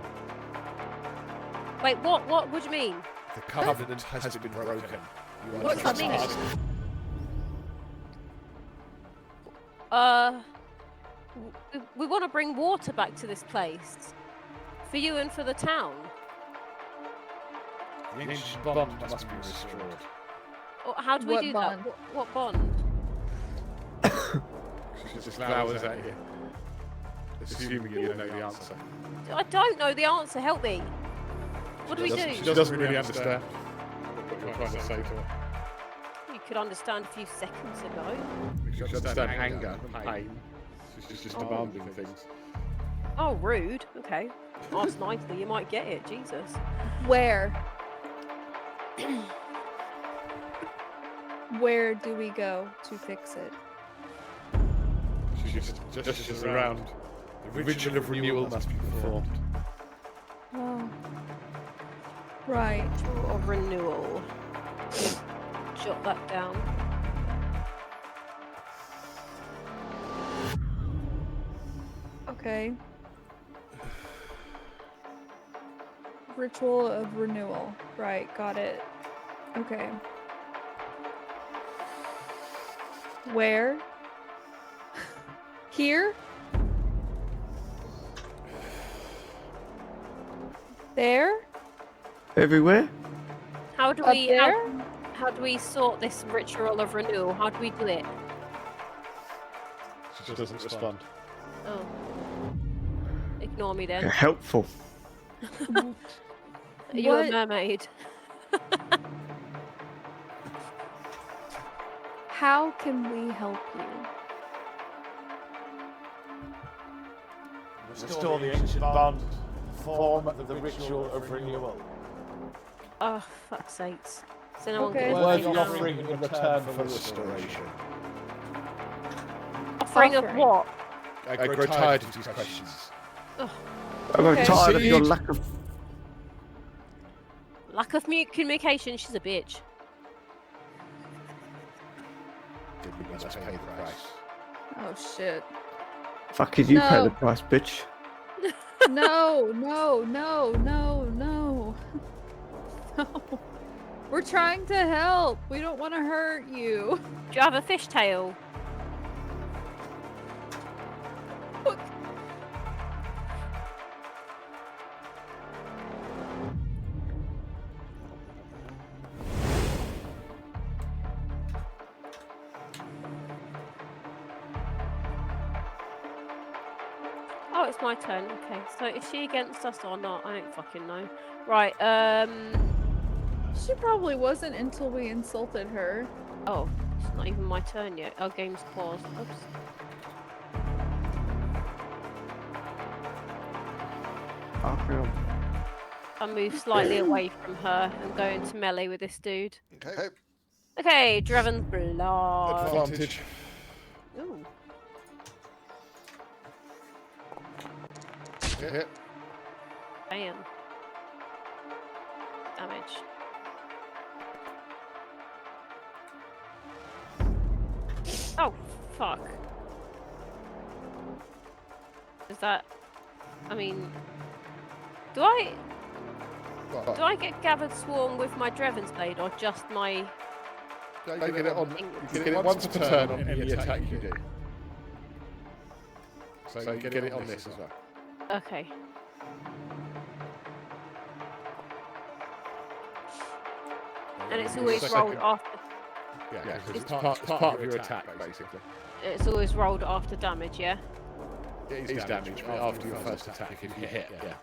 Wait, what? What do you mean? The covenant has been broken. You are What does that mean? We want to bring water back to this place. For you and for the town. The ancient bond must be restored. Or how do we What do bond? that? What bond? She just flowers at you. Assuming you know the answer. I don't know the answer. Help me. What do we do? She doesn't really understand what you're trying to say to her. You could understand a few seconds ago. She understands anger and pain. She's just demanding things. Oh, rude. Okay. Ask nicely, you might get it. Jesus. Where? Where do we go to fix it? She just gestures around. The ritual of renewal must be performed. Oh. Right. Ritual of renewal. Jot that down. Okay. Ritual of renewal. Right, got it. Okay. Where? Here? There? Everywhere? How do Up we there? how do we sort this ritual of renewal? How do we do it? She just doesn't respond. Oh. Ignore me then. Helpful. Are you a What? mermaid? How can we help you? Restore the ancient bond, form the ritual of renewal. Oh, fuck's sakes. So no one Okay. can Worthy do that. offering in return for restoration. Offering of Offering. what? I grow tired of these questions. I'm Okay. tired of your Proceed. lack of. Lack of communication, she's a bitch. We must pay the price. Oh shit. Fucking you pay No. the price, bitch. No, no, no, no, no. No. We're trying to help. We don't want to hurt you. Do you have a fishtail? Oh, it's my turn. Okay, so is she against us or not? I don't fucking know. Right, She probably wasn't until we insulted her. oh, it's not even my turn yet. Our game's paused. Oops. I'll move slightly away from her and go into melee with this dude. Okay. Okay, Draven's blood. Advantage. Ooh. Hit. Bam. Damage. Oh, fuck. Is that... I mean... Do I get Gathered Swarm with my Draven's Blade or just my... You get it on. You get it once per turn on any attack you do. So you get it on this as well. Okay. And it's always Second- rolled after... Yeah, it's part of your attack, basically. It's always rolled after damage, yeah? It is damage after your first attack if you hit. Yeah.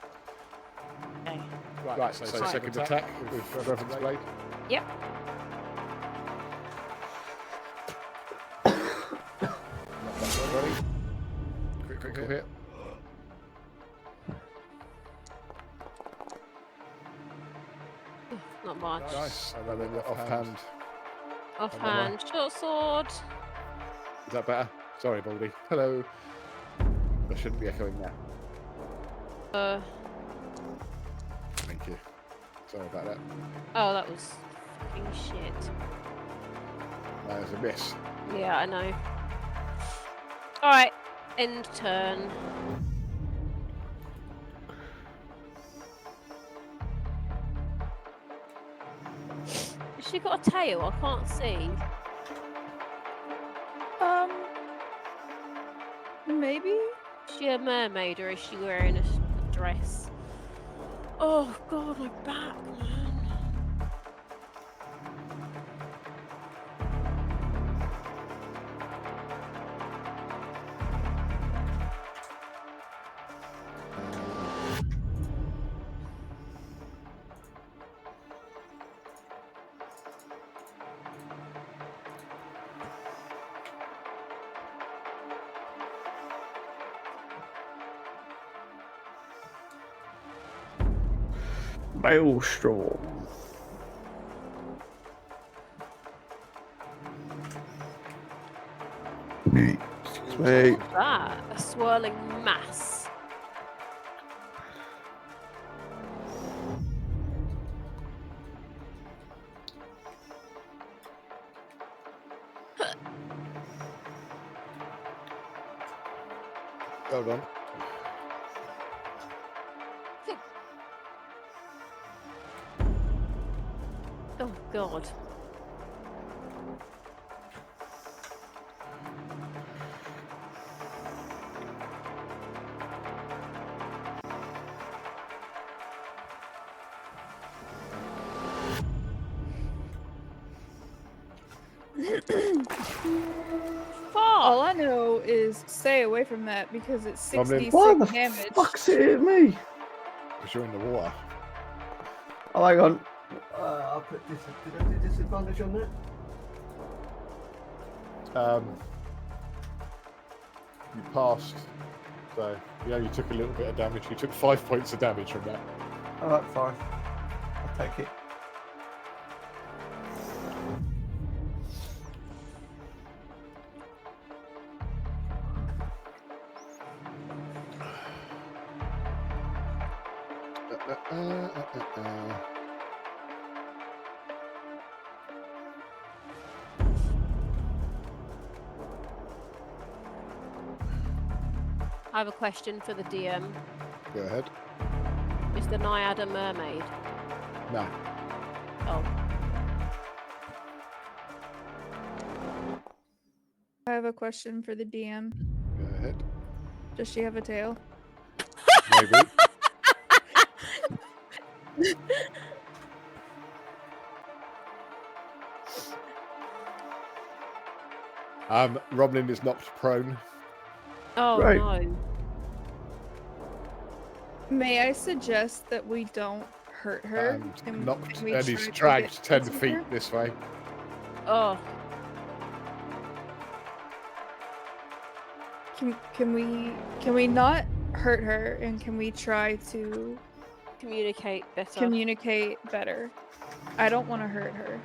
Okay. Right. So second attack with Reverend's Blade. Yep. Ready? Critical hit. Not much. Nice. And then your offhand. Offhand, short sword. Is that better? Sorry, Baldy. Hello. I shouldn't be echoing that. Thank you. Sorry about that. Oh, that was fucking shit. That was a miss. Yeah, I know. Alright, end turn. Has she got a tail? I can't see. Maybe? Is she a mermaid or is she wearing a dress? Oh god, my back, man. Maelstrom. Excuse me. What's that? A swirling mass. Hold on. Oh God. All I know is stay away from that because it's Goblin. 66 Why the damage. fuck's it hit me? Because you're in the water. Oh, hang on. I'll put this. Did I do disadvantage on that? You passed. So, yeah, you took a little bit of damage. You took 5 points of damage from that. Alright, fine. I'll take it. I have a question for the DM. Go ahead. Is the Naiad a mermaid? No. Oh. I have a question for the DM. Go ahead. Does she have a tail? Maybe. Roblin is knocked prone. Oh Right. no. May I suggest that we don't hurt her? And Can- knocked, can we and try he's to dragged get 10 to feet her? this way. Oh. Can we not hurt her and can we try to Communicate better. communicate better? I don't want to hurt her.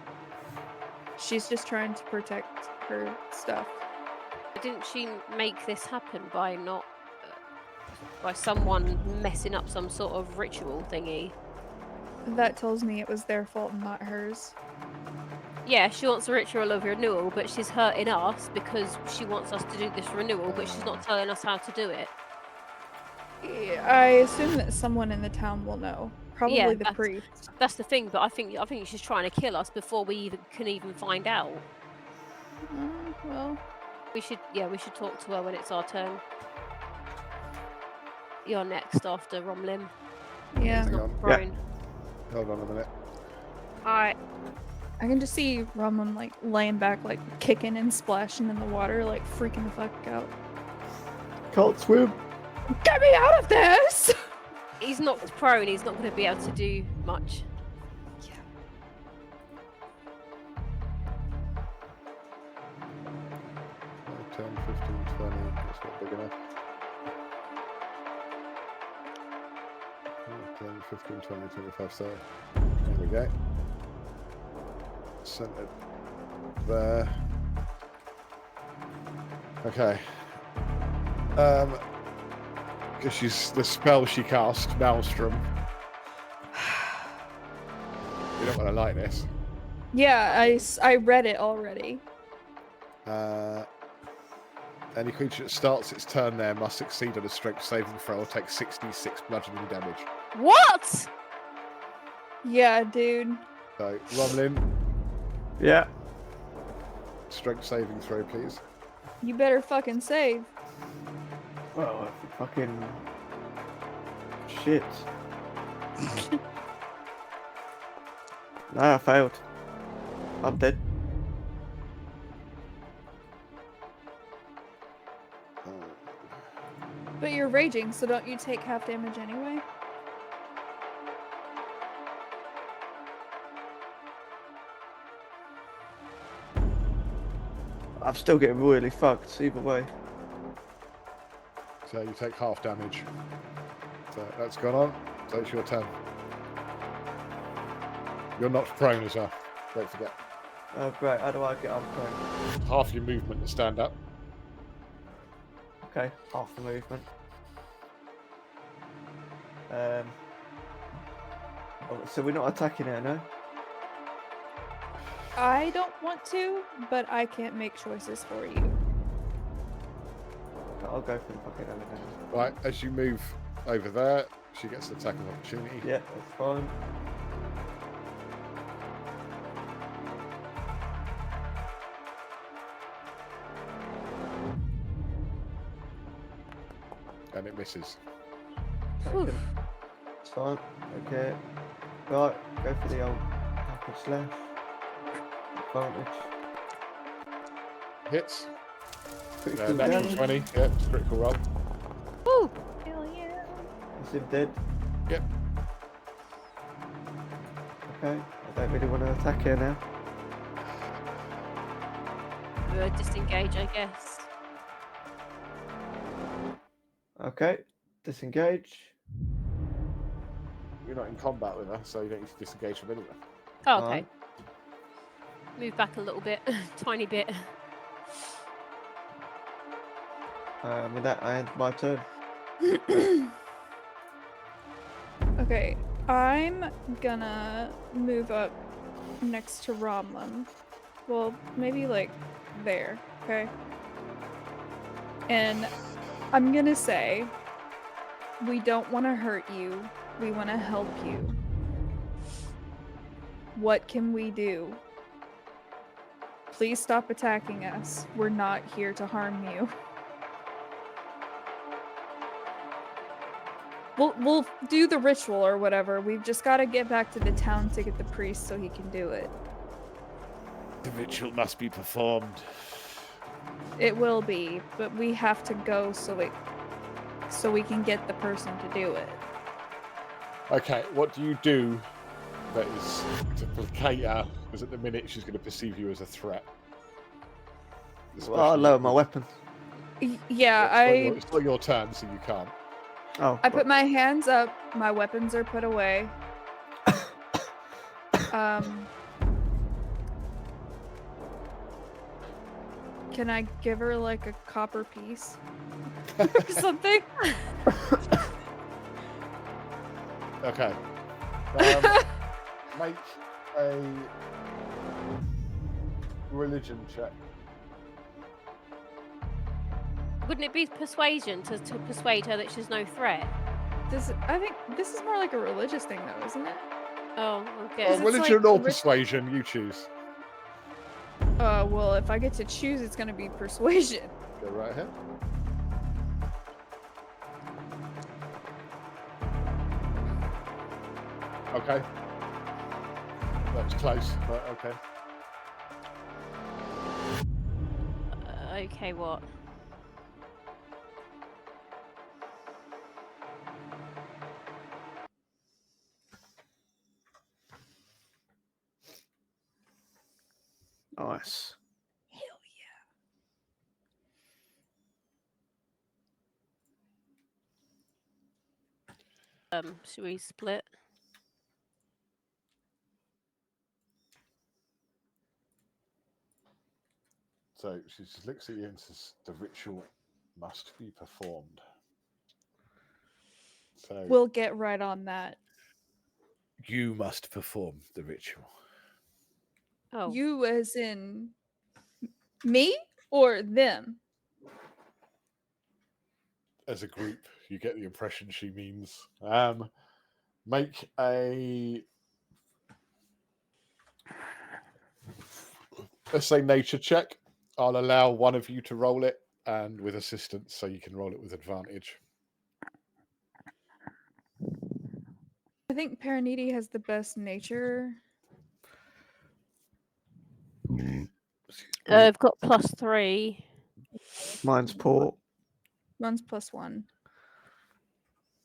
She's just trying to protect her stuff. Didn't she make this happen by not by someone messing up some sort of ritual thingy? That tells me it was their fault and not hers. Yeah, she wants a ritual of renewal, but she's hurting us because she wants us to do this renewal, but she's not telling us how to do it. Yeah, I assume that someone in the town will know. Probably Yeah, the that's- priest. That's the thing, but I think she's trying to kill us before we can even find out. Well, We should talk to her when it's our turn. You're next after Romlin. yeah. He's Hang not on. prone. Hold on a minute. Alright. I can just see Ramon like laying back, like kicking and splashing in the water, like freaking the fuck out. Can't swim. Get me out of this! He's not prone, he's not going to be able to do much. 10, 15, 20. That's not big enough. 10, 15, 20, 25, 30. There we go. Centered there. Okay. Because she's the spell she cast, Maelstrom. You don't want to like this. Yeah, I read it already. Any creature that starts its turn there must succeed on a strength saving throw or take 66 bludgeoning damage. What? Yeah, dude. So, Romlin, Yeah. strength saving throw, please. You better fucking save. Well, fucking shit. No, I failed. I'm dead. But you're raging, so don't you take half damage anyway? I'm still getting really fucked either way. So you take half damage. So that's gone on. So it's your turn. You're not prone as well. Don't forget. Oh great, how do I get on prone? Half your movement to stand up. Okay, half the movement. So we're not attacking her, no? I don't want to, but I can't make choices for you. I'll go for the fucking elevator. Right, as you move over there, she gets an attack of opportunity. Yeah, that's fine. And it misses. Taken. It's fine. Okay. Right, go for the old hack and slash. Advantage. Hits. Critical Natural damage. 20. Yep, it's a critical roll. Woo! Hell yeah. Is him dead? Yep. Okay. I don't really want to attack her now. Disengage, I guess. Okay. Disengage. You're not in combat with her, so you don't need to disengage from anywhere. Oh, okay. Alright. Move back a little bit, tiny bit. With that, I end my turn. Okay, I'm gonna move up next to Romlin. Well, maybe like there, okay? And I'm gonna say, we don't want to hurt you. We want to help you. What can we do? Please stop attacking us. We're not here to harm you. We'll do the ritual or whatever. We've just got to get back to the town to get the priest so he can do it. The ritual must be performed. It will be, but we have to go so we can get the person to do it. Okay, what do you do that is to placate her? Because at the minute she's going to perceive you as a threat. Well, I'll lower my weapon. Yeah, It's not your turn, so you can't. Oh, I put my hands up. My weapons are put away. Can I give her like a copper piece or something? Okay. Make a religion check. Wouldn't it be persuasion to persuade her that she's no threat? I think this is more like a religious thing, though, isn't it? Oh, okay. Is Well, it's religion like or rit- persuasion, you choose. Well, if I get to choose, it's gonna be persuasion. Go right ahead. Okay. That's close, but okay. Okay, what? nice. Hell Should we split? So she just looks at you and says, "The ritual must be performed." So We'll get right on that. you must perform the ritual. Oh, You, as in me or them? As a group, you get the impression she means. Make a, let's say, nature check. I'll allow one of you to roll it, and with assistance, so you can roll it with advantage. I think Paraniti has the best nature. I've got +3. Mine's port. One's +1.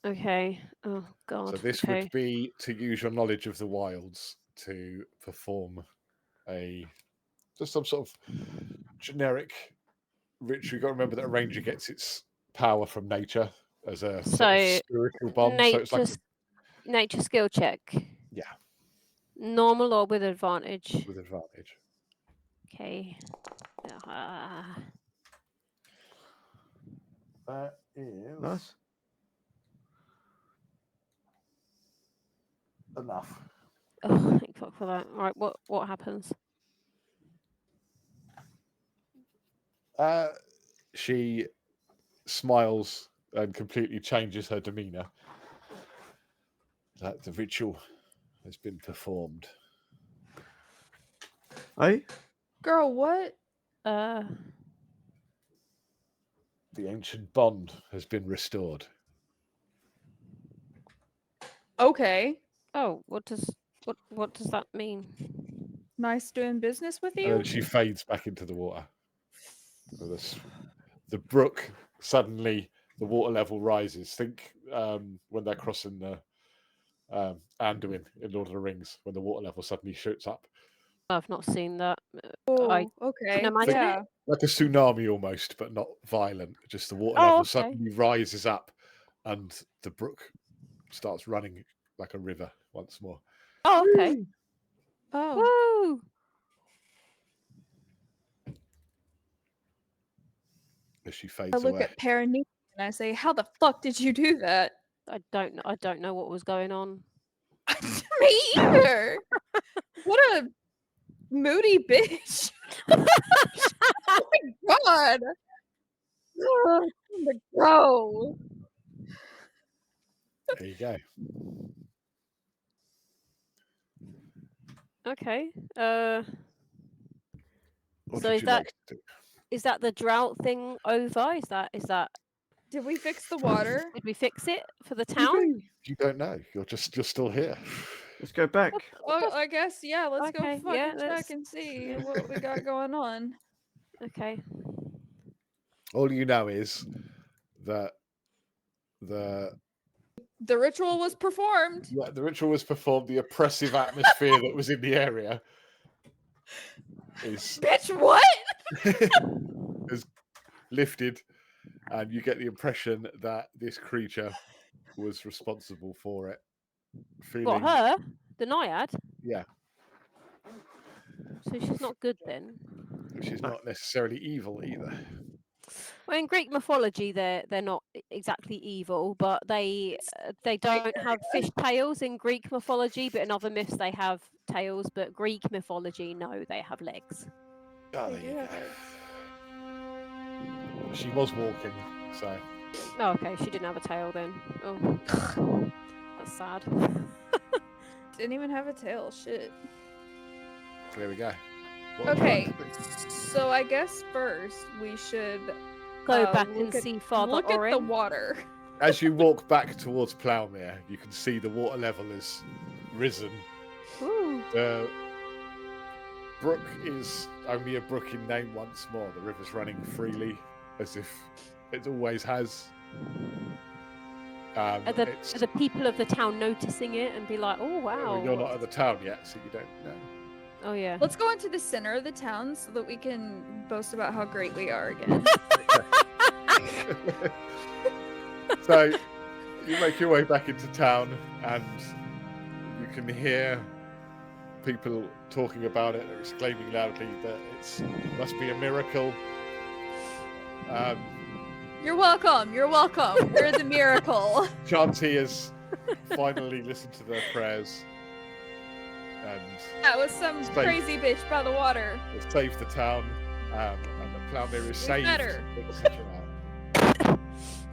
Okay. Oh God. So this okay. would be to use your knowledge of the wilds to perform just some sort of generic ritual. You've got to remember that a ranger gets its power from nature as a sort of spiritual bond. So it's like nature skill check. Yeah. Normal or with advantage? With advantage. Okay. That is Nice. enough. Oh, thank fuck for that. Right, what happens? She smiles and completely changes her demeanour. That the ritual has been performed. Hey? Girl, what? Uh, The ancient bond has been restored. Okay. oh, what does that mean? Nice doing business with And you. then she fades back into the water. So the brook, suddenly the water level rises. Think when they're crossing the Anduin in Lord of the Rings, when the water level suddenly shoots up. I've not seen that. Oh, I okay. imagine it. Yeah. Like a tsunami almost, but not violent. Just the water Oh, level okay. suddenly rises up and the brook starts running like a river once more. Oh, okay. Oh. Woo! As she I fades look away. at Paraneek and I say, "How the fuck did you do that?" I don't know what was going on. Me either. What a moody bitch. Oh my god. Oh, bro. There you go. Okay. What So would is you that- like to do? Is that the drought thing over? Is that Did we fix the water? did we fix it for the town? You don't know. You're still here. Let's go back. Well, I guess, yeah, let's go Okay, fucking yeah, check let's- and see what we got going on. Okay. All you know is that the The ritual was performed. ritual was performed. The oppressive atmosphere that was in the area is Bitch, what? is lifted, and you get the impression that this creature was responsible for it. What, her? The Naiad? Yeah, So she's not good then. she's not necessarily evil either. Well, in Greek mythology, they're not exactly evil, but they don't have fish tails in Greek mythology. But in other myths, they have tails. But Greek mythology, no, they have legs. Oh, there you go. She was walking, so Oh, okay, she didn't have a tail then. Oh, that's sad. Didn't even have a tail. Shit. there we go. What Okay, would you like to do? so I guess first we should Go Uh, back look and at- see Father look at the Orin. water. As you walk back towards Plougmere, you can see the water level has risen. Ooh. The brook is only a brook in name once more. The river's running freely, as if it always has. Are the people of the town noticing it and be like, oh wow? Well, you're not at the town yet, so you don't know. Oh yeah. Let's go into the center of the town so that we can boast about how great we are again. So you make your way back into town, and you can hear people talking about it. They're exclaiming loudly that it must be a miracle. You're welcome. You're welcome. We're the miracle. Chantiers finally listened to their prayers and That was some Safe. crazy bitch by the water. have saved the town, and the Plougmere is saved. better. etc.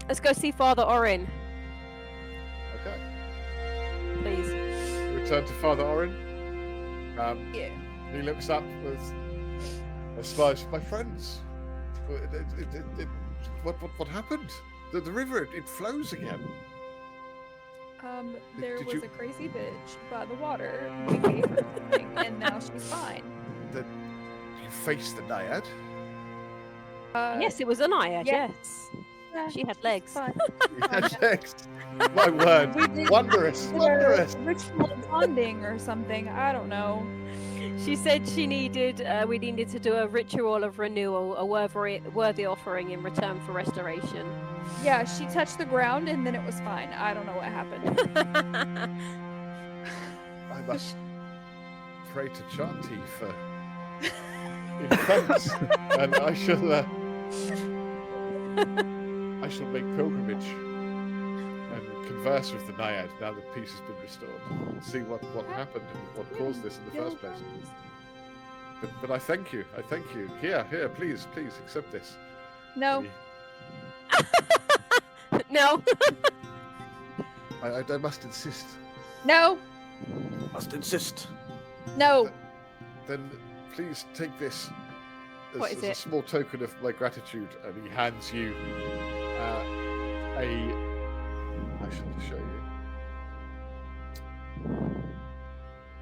Let's go see Father Orin, Okay. please. Return to Father Orin. Yeah. He looks up with a smile. My friends, what happened? The river, it flows again. There Did was you- a crazy bitch by the water. We gave her something, and now she's fine. You faced the Naiad. Yes, it was a Naiad. yeah. Yes, Yeah, she had she's legs. fine. You had sex. My word, We did- wondrous, Did a wondrous. ritual bonding or something. I don't know. She said we needed to do a ritual of renewal, a worthy offering in return for restoration. Yeah, she touched the ground and then it was fine. I don't know what happened. I must pray to Chanti for defense, and I shall make pilgrimage and converse with the Naiad now that peace has been restored, and see what happened and what caused this in the first place. But I thank you. Here, please accept this. No. He No. I must insist. No, Must insist. no. Then please take this What as is a it? small token of my gratitude. And he hands you I shall show you.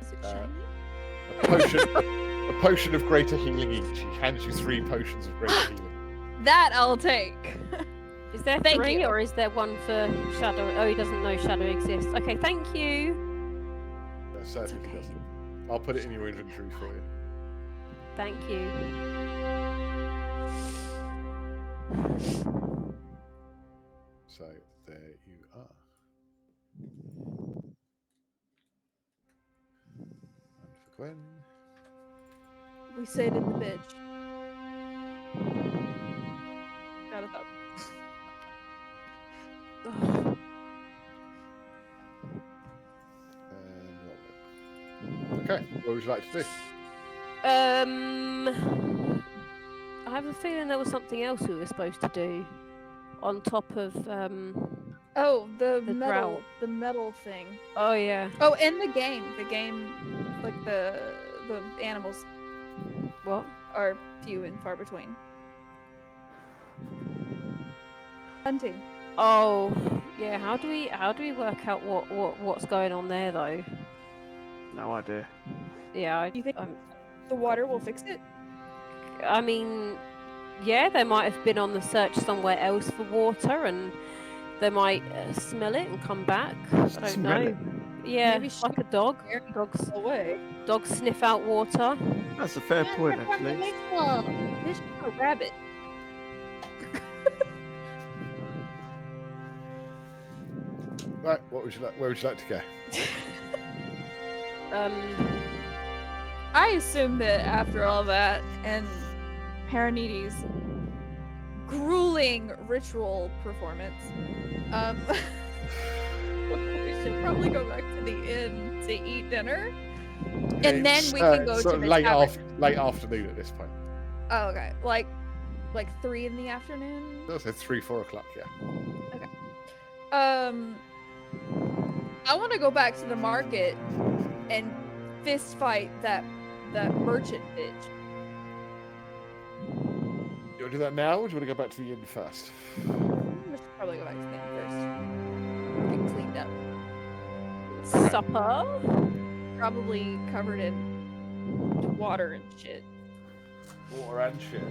Is it Uh, shiny? A potion of greater healing each. He hands you 3 potions of greater healing. That I'll take. Is there Thank 3 you. or is there 1 for Shadow? Oh, he doesn't know Shadow exists. Okay, thank you. Sadly, he okay. doesn't. I'll put it in your inventory for you. Thank you. So there you are. And for Gwen. We say it in the bitch. Got it up. Ugh. And Robert. Okay, what would you like to do? I have a feeling there was something else we were supposed to do on top of Oh, the The metal, drought. the metal thing. Oh yeah. Oh, and the game, like the animals What? are few and far between. Hunting. Oh yeah. How do we work out what's going on there though? No idea. Yeah. You think the water will fix it? I mean, yeah, they might have been on the search somewhere else for water, and they might smell it and come back. I don't Smell know. it? Yeah, Maybe she- like a dog. Very Dogs away. sniff out water. That's a fair point, actually. This is a rabbit. Right, what would you like? Where would you like to go? I assume that after all that and Paranides' grueling ritual performance, we should probably go back to the inn to eat dinner, and then we can go to sort of the late, tavern. late afternoon at this point. Oh, okay, like 3 in the afternoon. I'll say 3, 4 o'clock. Yeah. I want to go back to the market and fist fight that merchant bitch. You want to do that now, or do you want to go back to the inn first? We should probably go back to the inn first. Get cleaned up. Supper. Probably covered in water and shit. Water and shit.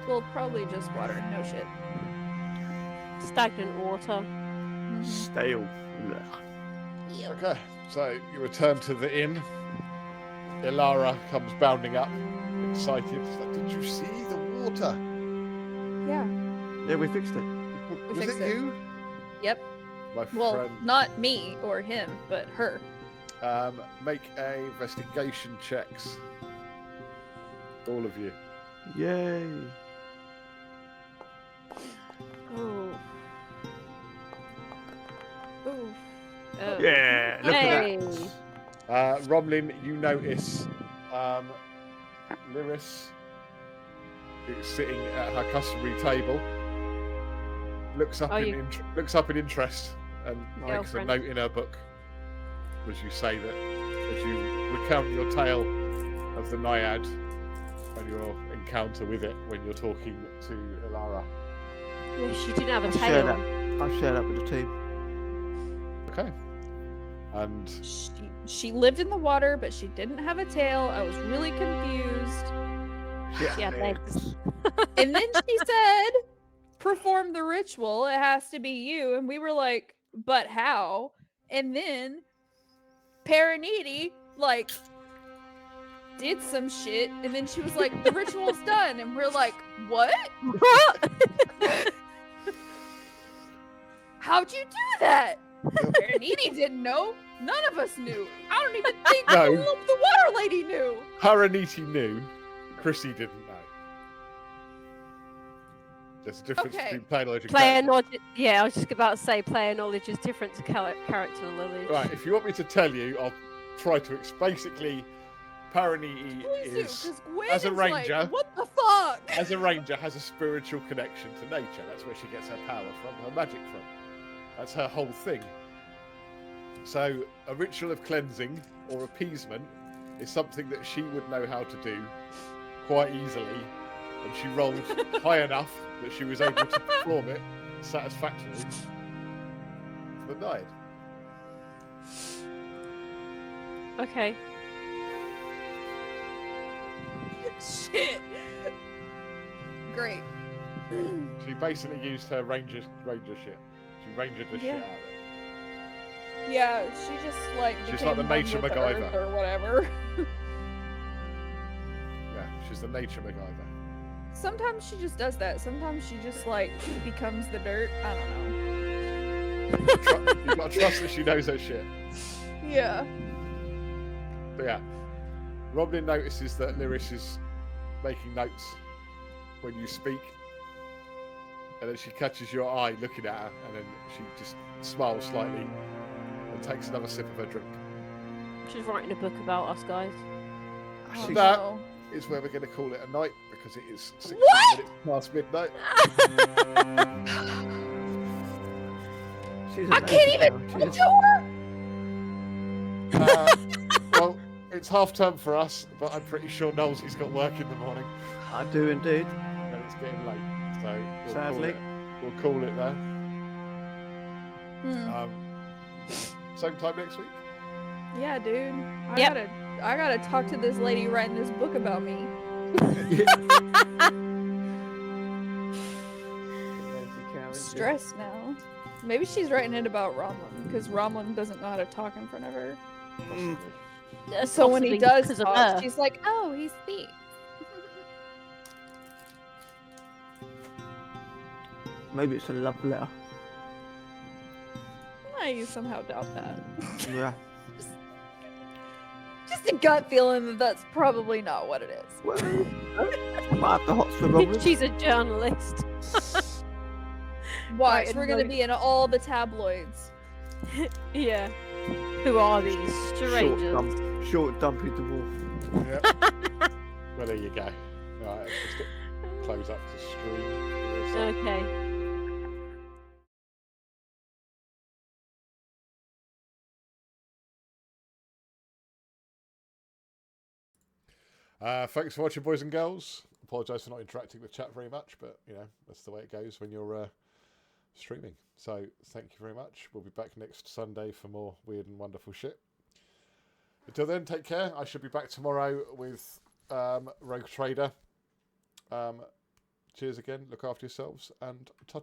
Well, probably just water, no shit. Stagnant water. Stale. Okay, so you return to the inn. Ilara comes bounding up, excited. She's like, did you see the water? Yeah. Yeah, we fixed it. We Was fixed it it. you? Yep. My Well, friend. not me or him, but her. Make a investigation checks. All of you. Yay. Ooh. Ooh. Oh. Yeah, look at Yay. that. Romlin, you notice Lyris, who's sitting at her customary table, looks up Oh, in looks up in interest and makes a Girlfriend. note in her book as you say that, as you recount your tale of the Naiad and your encounter with it when you're talking to Ilara. Yeah, she didn't have a I'll share tail. I'll share that with the team. Okay. And She lived in the water, but she didn't have a tail. I was really confused. She had legs. And then she said, perform the ritual. It has to be you. And we were like, but how? And then Paranidi, did some shit. And then she was like, the ritual's done. And we're like, what? How'd you do that? Paranidi didn't know. None of us knew. I don't even think No. the water lady knew. Haraniti knew, Chrissy didn't know. There's a difference Okay. between player knowledge and Player character. knowledge. Yeah, I was just about to say player knowledge is different to character knowledge. Right, if you want me to tell you, I'll try to basically apparently he Please do, is, 'cause Gwen as a is like, ranger, what the fuck? as a ranger, has a spiritual connection to nature. That's where she gets her power from, her magic from. That's her whole thing. So a ritual of cleansing or appeasement is something that she would know how to do quite easily, and she rolled high enough that she was able to perform it satisfactorily for the night. Okay. Shit. Great. She basically used her ranger shit. She rangered the shit out of it. Yeah, she just like She's became like the one nature with the MacGyver. earth or whatever. Yeah, she's the nature MacGyver. Sometimes she just does that. Sometimes she just like becomes the dirt. I don't know. You've got to trust that she knows her shit. Yeah. But yeah, Roblin notices that Lyris is making notes when you speak, and then she catches your eye looking at her, and then she just smiles slightly and takes another sip of her drink. She's writing a book about us guys. Oh, And that no. is where we're going to call it a night, because it is 16 What? minutes past midnight. She's I can't even amazing, talk She's- to her. Well, it's half term for us, but I'm pretty sure Knowlesy's got work in the morning, I do indeed. and it's getting late. So Sadly. we'll call it there. Hmm. Same time next week. Yeah, dude. Yep. I gotta talk to this lady writing this book about me. Stressed now. Maybe she's writing it about Romlin, because Romlin doesn't know how to talk in front of her. So when he Possibly does because of talk, her. she's like, "Oh, he speaks." Maybe it's a love letter. I somehow doubt that. Yeah. Just a gut feeling that that's probably not what it is. Well, I might have the hots for Robin. She's a journalist. Watch, Right, we're gonna and be in all the tabloids. Yeah. Who are these strangers? Short, dumpy dwarf. Yep. Well, there you go. Right, let's just close up the stream. Okay. Thanks for watching, boys and girls. Apologise for not interacting with chat very much, but you know that's the way it goes when you're streaming. So thank you very much. We'll be back next Sunday for more weird and wonderful shit. Until then, take care. I should be back tomorrow with Rogue Trader. Cheers again. Look after yourselves and ta.